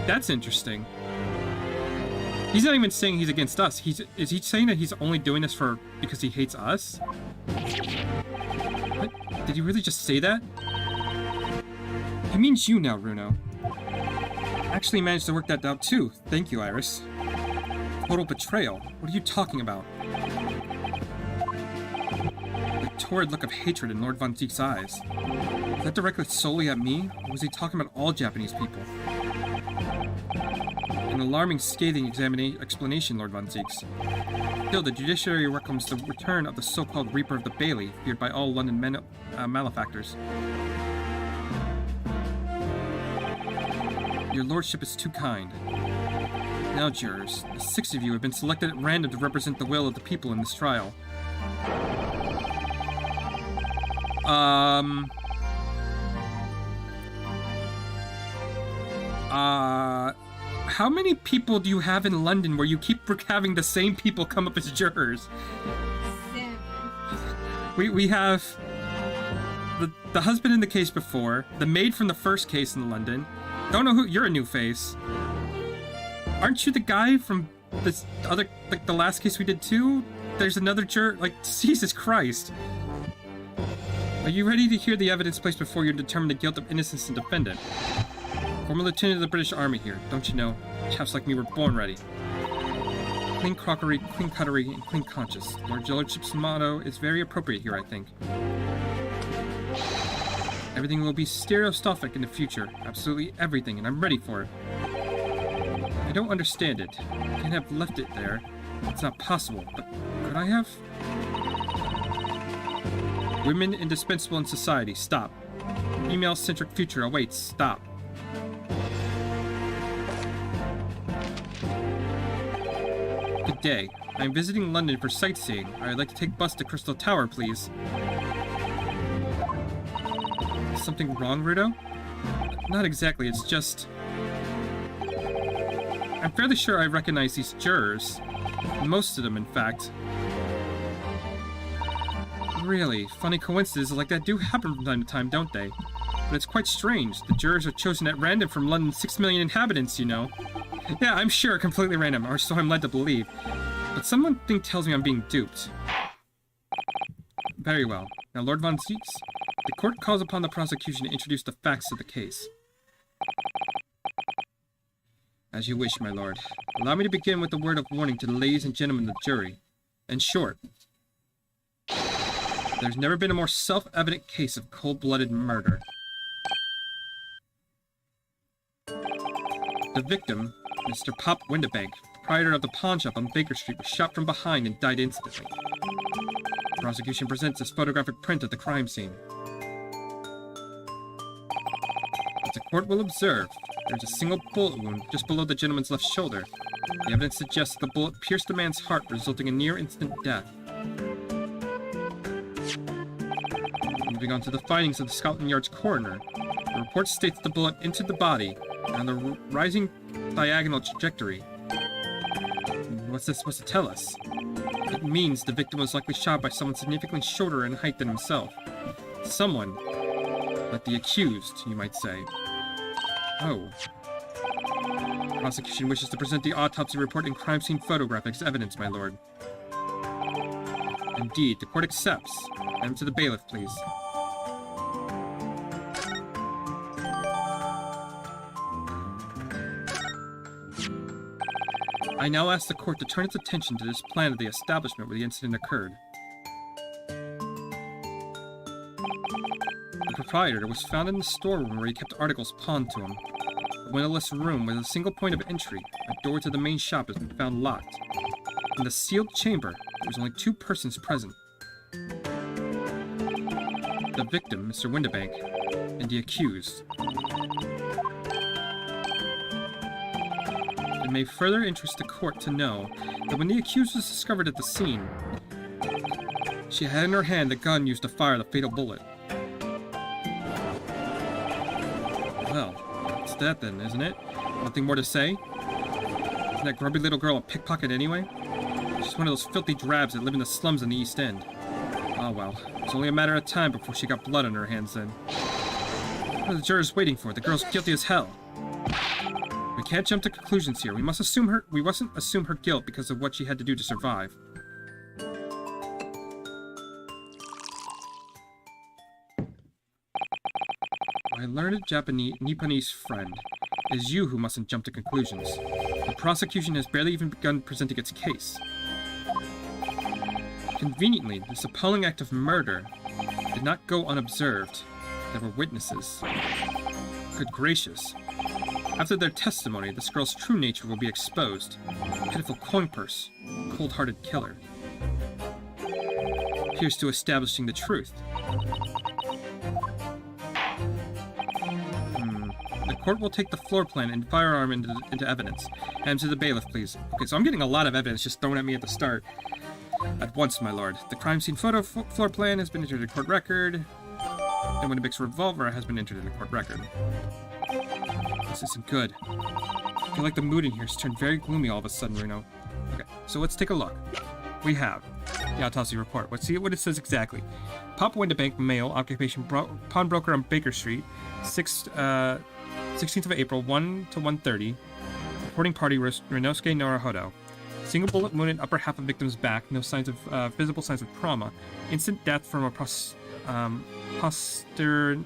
That's interesting. He's not even saying he's against us. Is he saying that he's only doing this because he hates us? What? Did he really just say that? He means you now, Runo. Actually managed to work that out too. Thank you, Iris. Total betrayal? What are you talking about? The torrid look of hatred in Lord Von Zieks' eyes. Was that directed solely at me, or was he talking about all Japanese people? An alarming, scathing explanation, Lord Von Zieks. Still, the judiciary welcomes the return of the so-called Reaper of the Bailey, feared by all London malefactors. Your lordship is too kind. Now, jurors, the 6 of you have been selected at random to represent the will of the people in this trial. How many people do you have in London where you keep having the same people come up as jurors? 7. We have the husband in the case before, the maid from the first case in London. Don't know who, you're a new face. Aren't you the guy from this other, like the last case we did too? There's another juror, like, Jesus Christ. Are you ready to hear the evidence placed before you to determine the guilt of innocence and defendant? Former lieutenant of the British Army here, don't you know? Chaps like me were born ready. Clean crockery, clean cutlery, and clean conscience. Lord Lordship's motto is very appropriate here, I think. Everything will be stereoscopic in the future. Absolutely everything, and I'm ready for it. I don't understand it. I can't have left it there. It's not possible, but could I have? Women indispensable in society, stop. Female-centric future awaits, stop. Good day. I am visiting London for sightseeing. I would like to take bus to Crystal Tower, please. Is something wrong, Rudo? Not exactly, it's just... I'm fairly sure I recognize these jurors. Most of them, in fact. Really, funny coincidences like that do happen from time to time, don't they? But it's quite strange. The jurors are chosen at random from London's 6 million inhabitants, you know. Yeah, I'm sure, completely random, or so I'm led to believe. But something tells me I'm being duped. Very well. Now, Lord Von Zieks, the court calls upon the prosecution to introduce the facts of the case. As you wish, my lord. Allow me to begin with a word of warning to the ladies and gentlemen of the jury. In short, there's never been a more self-evident case of cold-blooded murder. The victim, Mr. Pop Windibank, proprietor of the pawn shop on Baker Street, was shot from behind and died instantly. prosecution presents this photographic print of the crime scene. As the court will observe, there is a single bullet wound just below the gentleman's left shoulder. The evidence suggests that the bullet pierced the man's heart, resulting in near-instant death. Moving on to the findings of the Scotland Yard's coroner, the report states the bullet entered the body on the rising diagonal trajectory. What's this supposed to tell us? It means the victim was likely shot by someone significantly shorter in height than himself. Someone, like the accused, you might say. Oh. The prosecution wishes to present the autopsy report and crime scene photograph as evidence, my lord. Indeed, the court accepts. Send him to the bailiff, please. I now ask the court to turn its attention to this plan of the establishment where the incident occurred. The proprietor was found in the storeroom where he kept articles pawned to him. The windowless room with a single point of entry, a door to the main shop, has been found locked. In the sealed chamber, there was only 2 persons present. The victim, Mr. Windibank, and the accused. It may further interest the court to know that when the accused was discovered at the scene, she had in her hand the gun used to fire the fatal bullet. Well, it's that then, isn't it? Nothing more to say? Isn't that grubby little girl a pickpocket anyway? She's one of those filthy drabs that live in the slums in the East End. Oh well, it's only a matter of time before she got blood on her hands then. What are the jurors waiting for? The girl's guilty as hell. We can't jump to conclusions here. We mustn't assume her guilt because of what she had to do to survive. My learned Nipponese friend, it is you who mustn't jump to conclusions. The prosecution has barely even begun presenting its case. Conveniently, this appalling act of murder did not go unobserved. There were witnesses. Good gracious. After their testimony, this girl's true nature will be exposed. Pitiful coin purse. Cold-hearted killer. Here's to establishing the truth. The court will take the floor plan and firearm into evidence. And to the bailiff, please. Okay, so I'm getting a lot of evidence just thrown at me at the start. At once, my lord. The crime scene photo floor plan has been entered in court record. And Windibank's revolver has been entered in the court record. This isn't good. I feel like the mood in here has turned very gloomy all of a sudden, Reno. Okay, so let's take a look. We have the autopsy report. Let's see what it says exactly. Pop Windibank, male, occupation pawnbroker on Baker Street, 16th of April, 1 to 1:30. Reporting party, Renosuke Naruhodo. Single bullet wound in upper half of victim's back. No signs of visible signs of trauma. Instant death from a posterior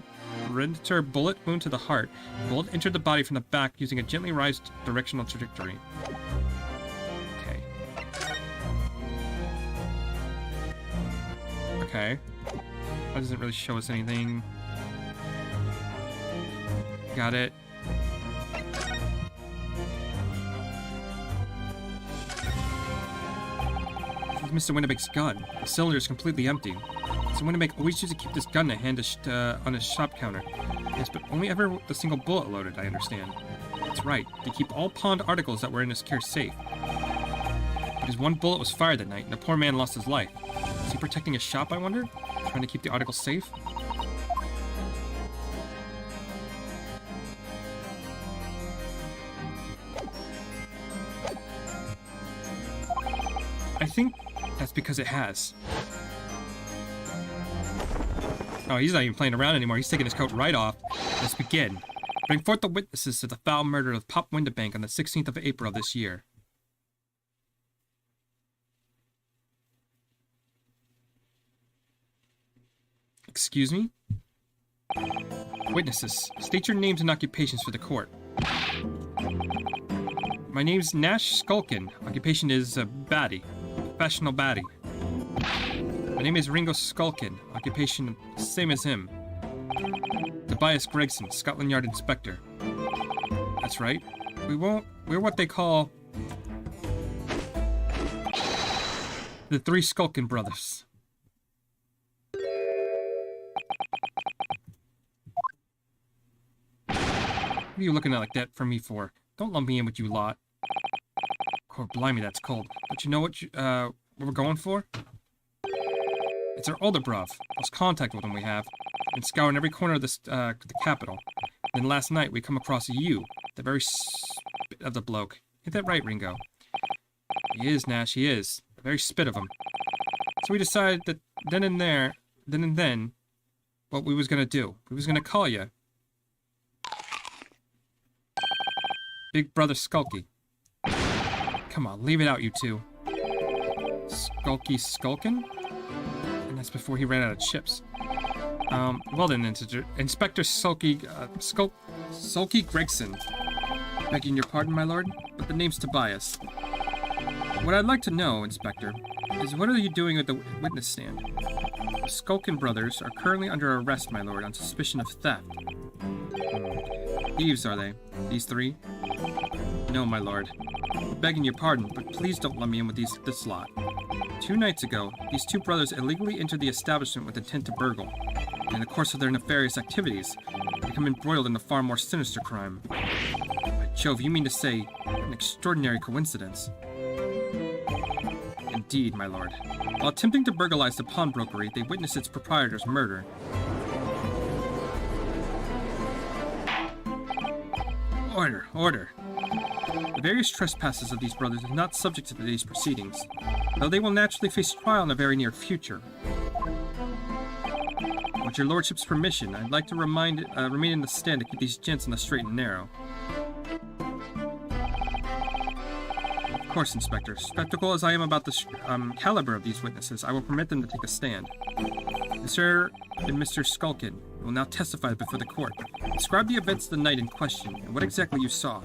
bullet wound to the heart. Bullet entered the body from the back using a gently raised directional trajectory. Okay. Okay. That doesn't really show us anything. Got it. Mr. Windibank's gun. The cylinder is completely empty. So Windibank always used to keep this gun in hand on his shop counter. Yes, but only ever with the single bullet loaded, I understand. That's right. They keep all pawned articles that were in his care safe. Because one bullet was fired that night, and the poor man lost his life. Is he protecting his shop, I wonder? Trying to keep the articles safe? I think that's because it has. Oh, he's not even playing around anymore. He's taking his coat right off. Let's begin. Bring forth the witnesses to the foul murder of Pop Windibank on the 16th of April this year. Excuse me? Witnesses, state your names and occupations for the court. My name's Nash Skulkin. Occupation is baddie. Professional baddie. My name is Ringo Skulkin. Occupation same as him. Tobias Gregson, Scotland Yard Inspector. That's right. We're what they call the Three Skulkin Brothers. are you looking at like that for me for? Don't lump me in with you lot. Oh, blimey, that's cold. But you know what we're going for? It's our older bruv. Lost contact with him we have. Been scouring every corner of this, the capital. And then last night we come across you, the very spit of the bloke. Ain't that right, Ringo? He is, Nash, he is. The very spit of him. So we decided that then and then, what we was gonna do. We was gonna call you Big Brother Skulky. Come on, leave it out, you two. Skulky Skulkin? And that's before he ran out of chips. Well then, Inspector Sulky Gregson. Begging your pardon, my lord, but the name's Tobias. What I'd like to know, Inspector, is what are you doing at the witness stand? The Skulkin brothers are currently under arrest, my lord, on suspicion of theft. Thieves, are they? These three? No, my lord. Begging your pardon, but please don't lump me in with this lot. 2 nights ago, these 2 brothers illegally entered the establishment with intent to burgle. And in the course of their nefarious activities, they become embroiled in a far more sinister crime. By Jove, you mean to say, an extraordinary coincidence. Indeed, my lord. While attempting to burglarize the pawnbrokery, they witnessed its proprietor's murder. Order, order. The various trespasses of these brothers are not subject to today's proceedings, though they will naturally face trial in the very near future. With your lordship's permission, I'd like to remain in the stand to keep these gents on the straight and narrow. Of course, Inspector. Skeptical as I am about the caliber of these witnesses, I will permit them to take a stand. Mr. and Mr. Skulkin will now testify before the court. Describe the events of the night in question and what exactly you saw.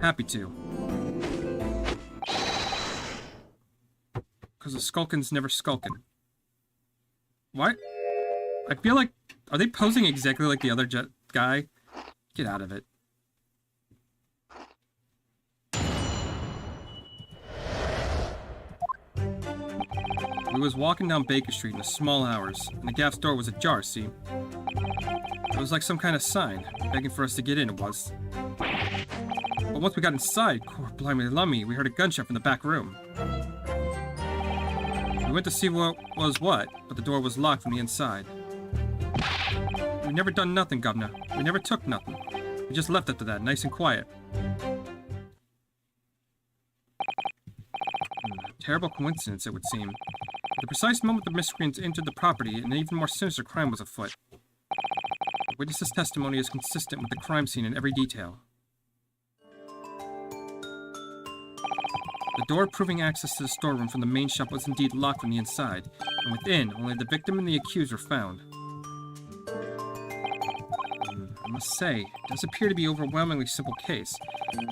Happy to. Because the Skulkin's never skulkin'. What? I feel like... Are they posing exactly like the other guy? Get out of it. We was walking down Baker Street in the small hours, and the gaff's door was ajar, see? It was like some kind of sign, begging for us to get in, it was. But once we got inside, blimey lummy, we heard a gunshot from the back room. We went to see what was what, but the door was locked from the inside. We never done nothing, governor. We never took nothing. We just left after that, nice and quiet. Terrible coincidence, it would seem. At the precise moment the miscreants entered the property, an even more sinister crime was afoot. The witness's testimony is consistent with the crime scene in every detail. The door proving access to the storeroom from the main shop was indeed locked from the inside, and within, only the victim and the accused were found. I must say, it does appear to be an overwhelmingly simple case.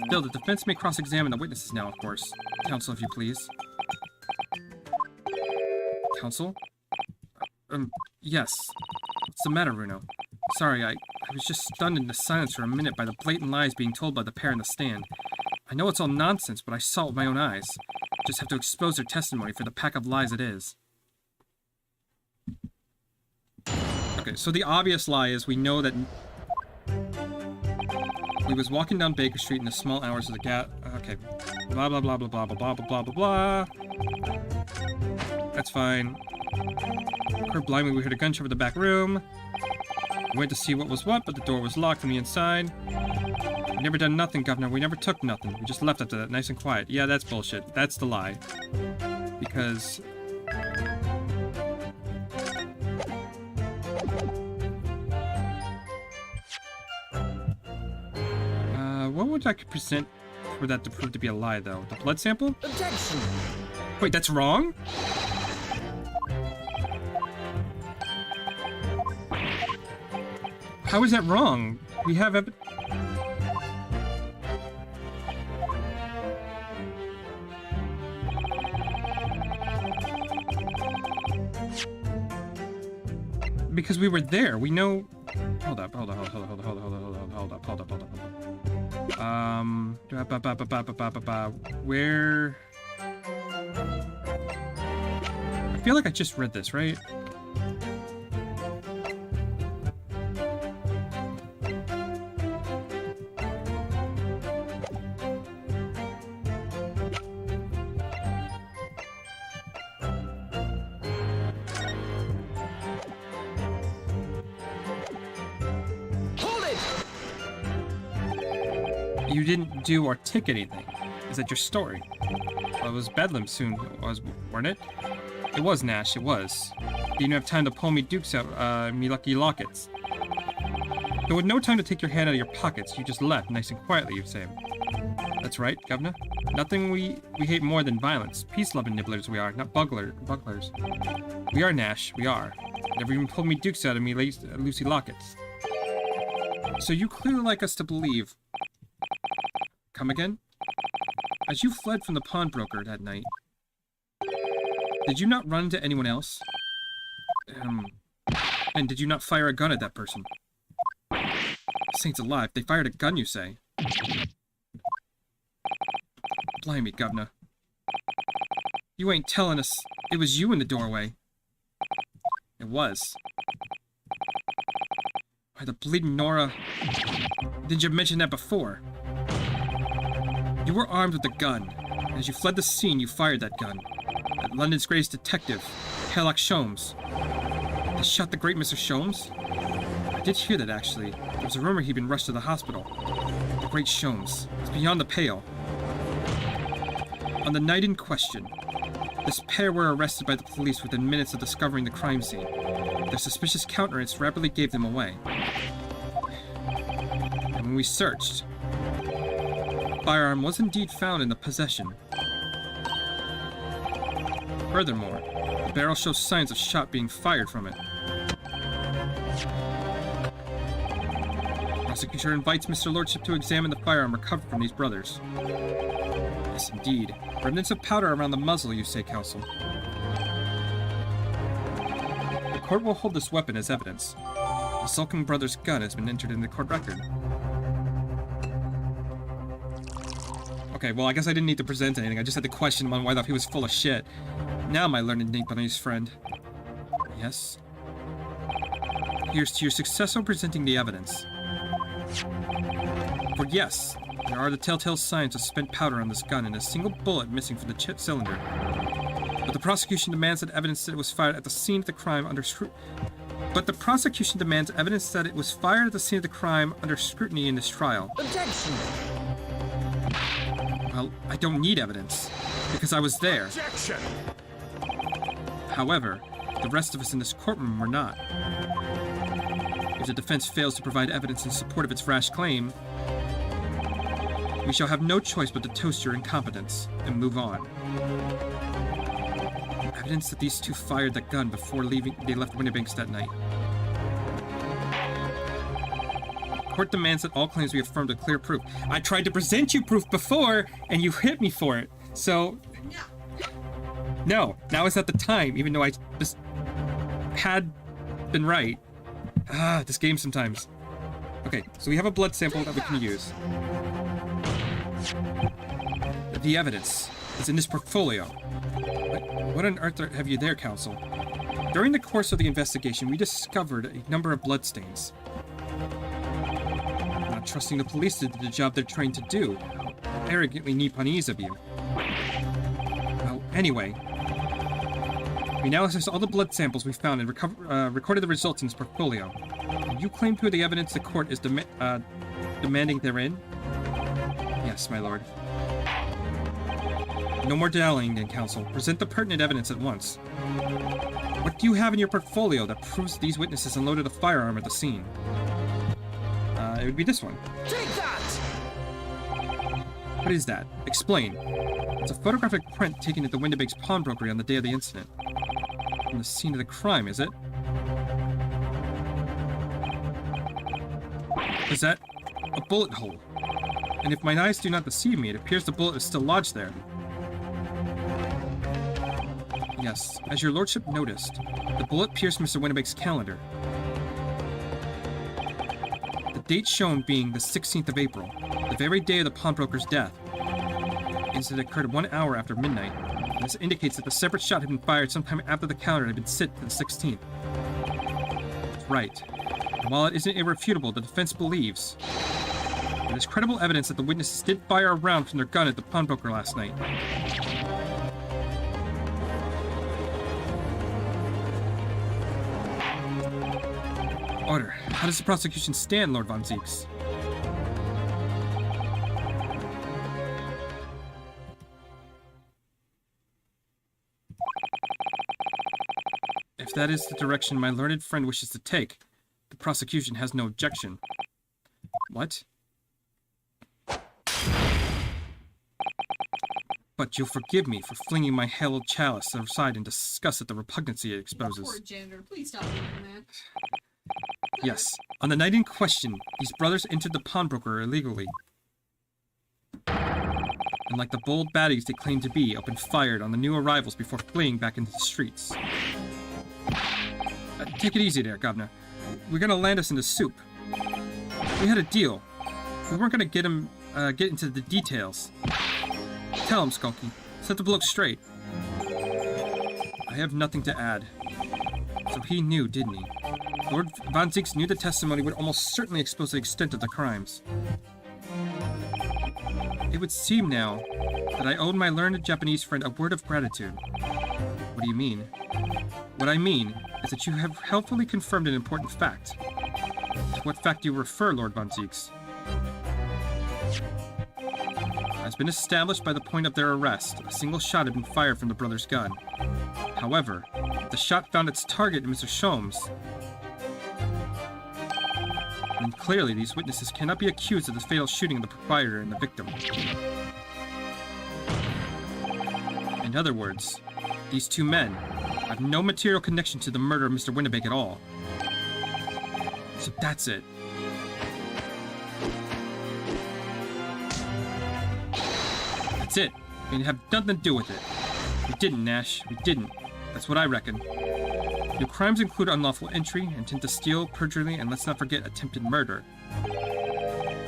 Still, the defense may cross-examine the witnesses now, of course. Counsel, if you please. Counsel? Yes. What's the matter, Bruno? Sorry, I was just stunned into silence for a minute by the blatant lies being told by the pair in the stand. I know it's all nonsense, but I saw it with my own eyes. Just have to expose their testimony for the pack of lies it is. Okay, so the obvious lie is we know that we was walking down Baker Street in the small hours of the okay. Blah blah blah blah blah blah blah blah blah blah. That's fine. Heard blindly we heard a gunshot in the back room. We went to see what was what, but the door was locked from the inside. We never done nothing, governor. We never took nothing. We just left after that, nice and quiet. Yeah, that's bullshit. That's the lie. Because... what would I present for that to prove to be a lie, though? The blood sample? Objection! Wait, that's wrong? How is that wrong? We have because we were there. We know. Hold up. Where? I feel like I just read this, right? You didn't do or tick anything. Is that your story? Well, it was Bedlam soon, weren't it? It was, Nash, it was. You didn't have time to pull me dukes out, me lucky lockets. There was no time to take your hand out of your pockets. You just left, nice and quietly, you say. That's right, Governor. Nothing we hate more than violence. Peace-loving nibblers we are, not bucklers. We are, Nash, we are. Never even pulled me dukes out of me Lucy lockets. So you clearly like us to believe. Come again? As you fled from the pawnbroker that night, did you not run into anyone else? And did you not fire a gun at that person? Saints alive, they fired a gun, you say? Blimey, Governor. You ain't telling us it was you in the doorway. It was. Why, the bleeding Nora... Didn't you mention that before? You were armed with a gun. As you fled the scene, you fired that gun. At London's greatest detective, Sherlock Sholmes. They shot the great Mr. Sholmes? I did hear that, actually. There was a rumor he'd been rushed to the hospital. The great Sholmes. It's beyond the pale. On the night in question, this pair were arrested by the police within minutes of discovering the crime scene. Their suspicious countenance rapidly gave them away. And when we searched, the firearm was indeed found in the possession. Furthermore, the barrel shows signs of shot being fired from it. The prosecutor invites Mr. Lordship to examine the firearm recovered from these brothers. Yes, indeed. Remnants of powder around the muzzle, you say, counsel. The court will hold this weapon as evidence. The Sulkin brothers' gun has been entered in the court record. Okay, well, I guess I didn't need to present anything. I just had to question him on why he was full of shit. Now, my learned Nipponese friend. Yes? Here's to your success in presenting the evidence. For yes, there are the telltale signs of spent powder on this gun and a single bullet missing from the chip cylinder. But the prosecution demands that evidence that it was fired at the scene of the crime under scrutiny. But the prosecution demands evidence that it was fired at the scene of the crime under scrutiny in this trial. Objection! Well, I don't need evidence, because I was there. Objection! However, the rest of us in this courtroom were not. If the defense fails to provide evidence in support of its rash claim, we shall have no choice but to toast your incompetence and move on. Evidence that these two fired the gun before they left Windibanks that night. The court demands that all claims be affirmed with clear proof. I tried to present you proof before, and you hit me for it. So, no, now is not the time, even though I just had been right. This game sometimes. Okay, so we have a blood sample that we can use. The evidence is in this portfolio. What on earth have you there, counsel? During the course of the investigation, we discovered a number of bloodstains. Not trusting the police to do the job they're trained to do. How arrogantly Nipponese of you. Well, anyway, we now assess all the blood samples we found and recorded the results in this portfolio. You claim to the evidence the court is demanding therein? Yes, my lord. No more dallying, then, counsel. Present the pertinent evidence at once. What do you have in your portfolio that proves these witnesses unloaded a firearm at the scene? It would be this one. Take that! What is that? Explain. It's a photographic print taken at the Windibanks pawnbrokery on the day of the incident. From the scene of the crime, is it? Is that a bullet hole? And if my eyes do not deceive me, it appears the bullet is still lodged there. Yes, as your lordship noticed, the bullet pierced Mr. Windibanks' calendar. The date shown being the 16th of April, the very day of the pawnbroker's death. The incident occurred 1 hour after midnight, and this indicates that the separate shot had been fired sometime after the calendar had been set to the 16th. That's right. And while it isn't irrefutable, the defense believes there is credible evidence that the witnesses did fire a round from their gun at the pawnbroker last night. Order. How does the prosecution stand, Lord von Zieks? If that is the direction my learned friend wishes to take, the prosecution has no objection. What? But you'll forgive me for flinging my hallowed chalice aside in disgust at the repugnancy it exposes. Poor janitor, please stop doing that. Yes, on the night in question, these brothers entered the pawnbroker illegally. And like the bold baddies they claimed to be, opened fire on the new arrivals before fleeing back into the streets. Take it easy there, Governor. We're gonna land us in the soup. We had a deal. We weren't gonna get into the details. Tell him, Skulky. Set the bloke straight. I have nothing to add. So he knew, didn't he? Lord Von Zieks knew the testimony would almost certainly expose the extent of the crimes. It would seem now that I owed my learned Japanese friend a word of gratitude. What do you mean? What I mean is that you have helpfully confirmed an important fact. To what fact do you refer, Lord Von Zieks? Has been established by the point of their arrest. A single shot had been fired from the brother's gun. However, the shot found its target in Mr. Sholmes. And clearly, these witnesses cannot be accused of the fatal shooting of the proprietor and the victim. In other words, these two men have no material connection to the murder of Mr. Winnebago at all. So that's it. That's it. We didn't have nothing to do with it. We didn't, Nash. We didn't. That's what I reckon. Your crimes include unlawful entry, intent to steal, perjury, and let's not forget attempted murder.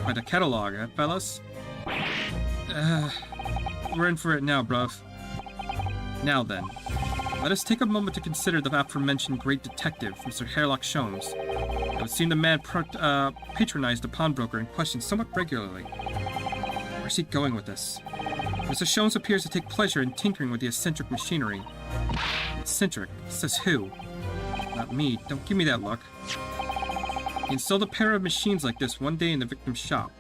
Quite a catalog, eh, fellas? We're in for it now, bruv. Now then, let us take a moment to consider the aforementioned great detective, Mr. Herlock Sholmes. It would seem the man patronized the pawnbroker in question somewhat regularly. Where's he going with this? Mr. Sholmes appears to take pleasure in tinkering with the eccentric machinery. Eccentric? Says who? Not me. Don't give me that look. He installed a pair of machines like this one day in the victim's shop.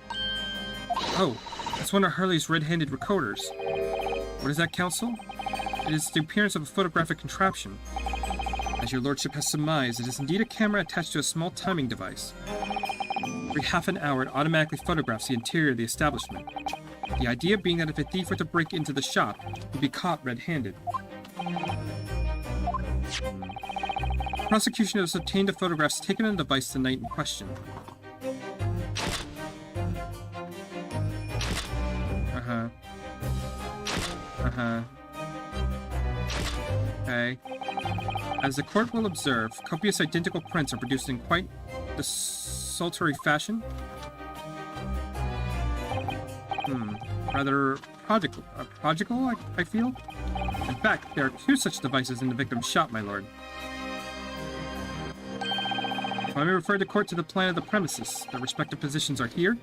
Oh, that's one of Hurley's red-handed recorders. What is that, counsel? It is the appearance of a photographic contraption. As your lordship has surmised, it is indeed a camera attached to a small timing device. Every half an hour, it automatically photographs the interior of the establishment. The idea being that if a thief were to break into the shop, he'd be caught red-handed. Prosecution has obtained the photographs taken on the device the night in question. Okay. As the court will observe, copious identical prints are produced in quite desultory fashion. Rather prodigal, I feel. In fact, there are two such devices in the victim's shop, my lord. If I may refer the court to the plan of the premises, their respective positions are here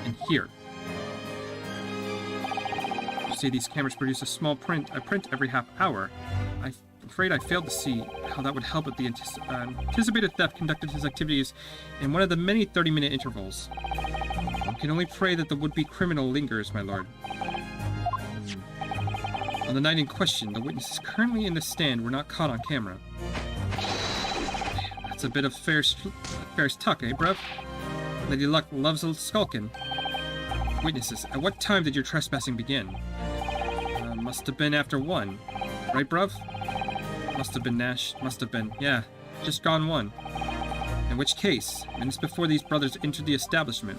and here. You say these cameras produce a print every half hour. I'm afraid I failed to see how that would help with the anticipated theft conducted his activities in one of the many 30-minute intervals. One can only pray that the would-be criminal lingers, my lord. On the night in question, the witnesses currently in the stand were not caught on camera. That's a bit of fair's tuck, eh, bruv? Lady Luck loves a skulkin'. Witnesses, at what time did your trespassing begin? Must have been after 1. Right, bruv? Must have been, Nash. Must have been. Yeah, just gone 1. In which case, minutes before these brothers entered the establishment.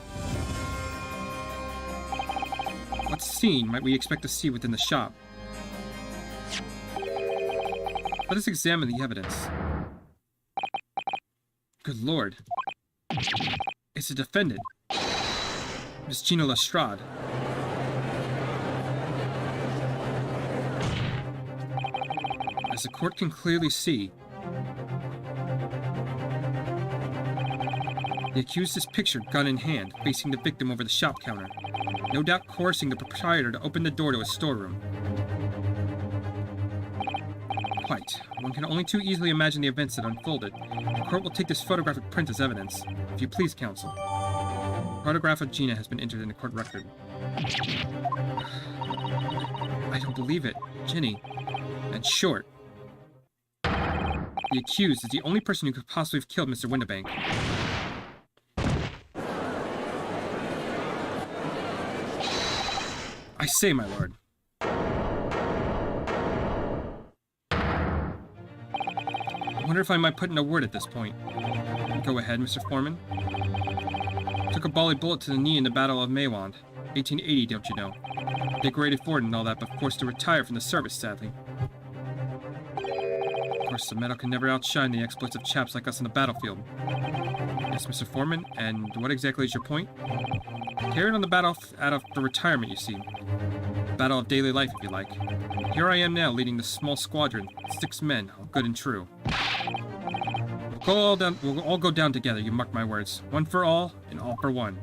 What scene might we expect to see within the shop? Let us examine the evidence. Good lord. It's the defendant. Miss Gina Lestrade. As the court can clearly see, the accused is pictured, gun in hand, facing the victim over the shop counter, no doubt coercing the proprietor to open the door to his storeroom. Quite. One can only too easily imagine the events that unfolded. The court will take this photographic print as evidence. If you please, counsel. The photograph of Gina has been entered in the court record. I don't believe it. Ginny. And short. The accused is the only person who could possibly have killed Mr. Windibank. I say, my lord. I wonder if I might put in a word at this point. Go ahead, Mr. Foreman. Took a volley bullet to the knee in the Battle of Maywand. 1880, don't you know? Decorated for it and all that, but forced to retire from the service, sadly. Of course, the medal can never outshine the exploits of chaps like us on the battlefield. Yes, Mr. Foreman, and what exactly is your point? Carried on the battle out of the retirement, you see. Battle of daily life, if you like. Here I am now, leading this small squadron, 6 men, all good and true. We'll all go down together, you mark my words. One for all, and all for one.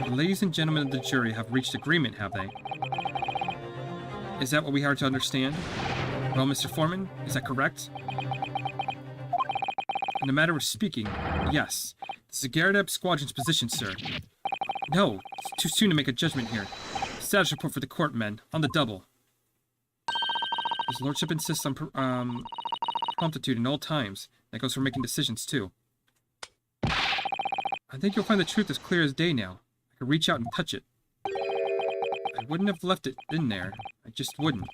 The ladies and gentlemen of the jury have reached agreement, have they? Is that what we are to understand? Well, Mr. Foreman, is that correct? In the matter of speaking, yes. This is Garrett Squadron's position, sir. No, it's too soon to make a judgment here. Status report for the court, men. On the double. His lordship insists on promptitude in all times. That goes for making decisions, too. I think you'll find the truth as clear as day now. I could reach out and touch it. I wouldn't have left it in there. I just wouldn't.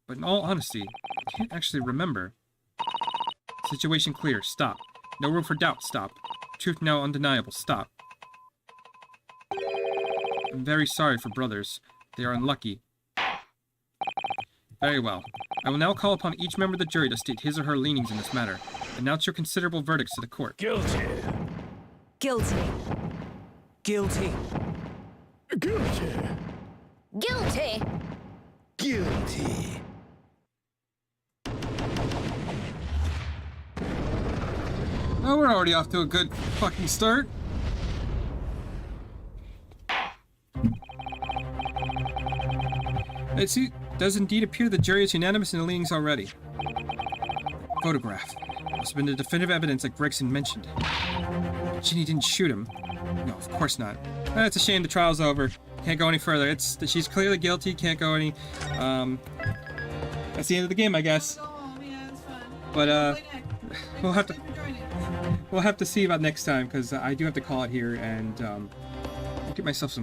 But in all honesty, I can't actually remember. Situation clear. Stop. No room for doubt. Stop. Truth now undeniable. Stop. I'm very sorry for brothers. They are unlucky. Very well. I will now call upon each member of the jury to state his or her leanings in this matter. Announce your considerable verdicts to the court. Guilty. Guilty. Guilty. Guilty. Guilty. Guilty. Oh, we're already off to a good fucking start. It does indeed appear the jury is unanimous in the leanings already. Photograph. Must have been the definitive evidence that Gregson mentioned. Ginny didn't shoot him. No, of course not. It's a shame the trial's over. Can't go any further. She's clearly guilty. Can't go any. That's the end of the game, I guess. Go home. Yeah, it's fun. But we'll have to Thanks for joining. we'll have to see about next time because I do have to call it here and get myself some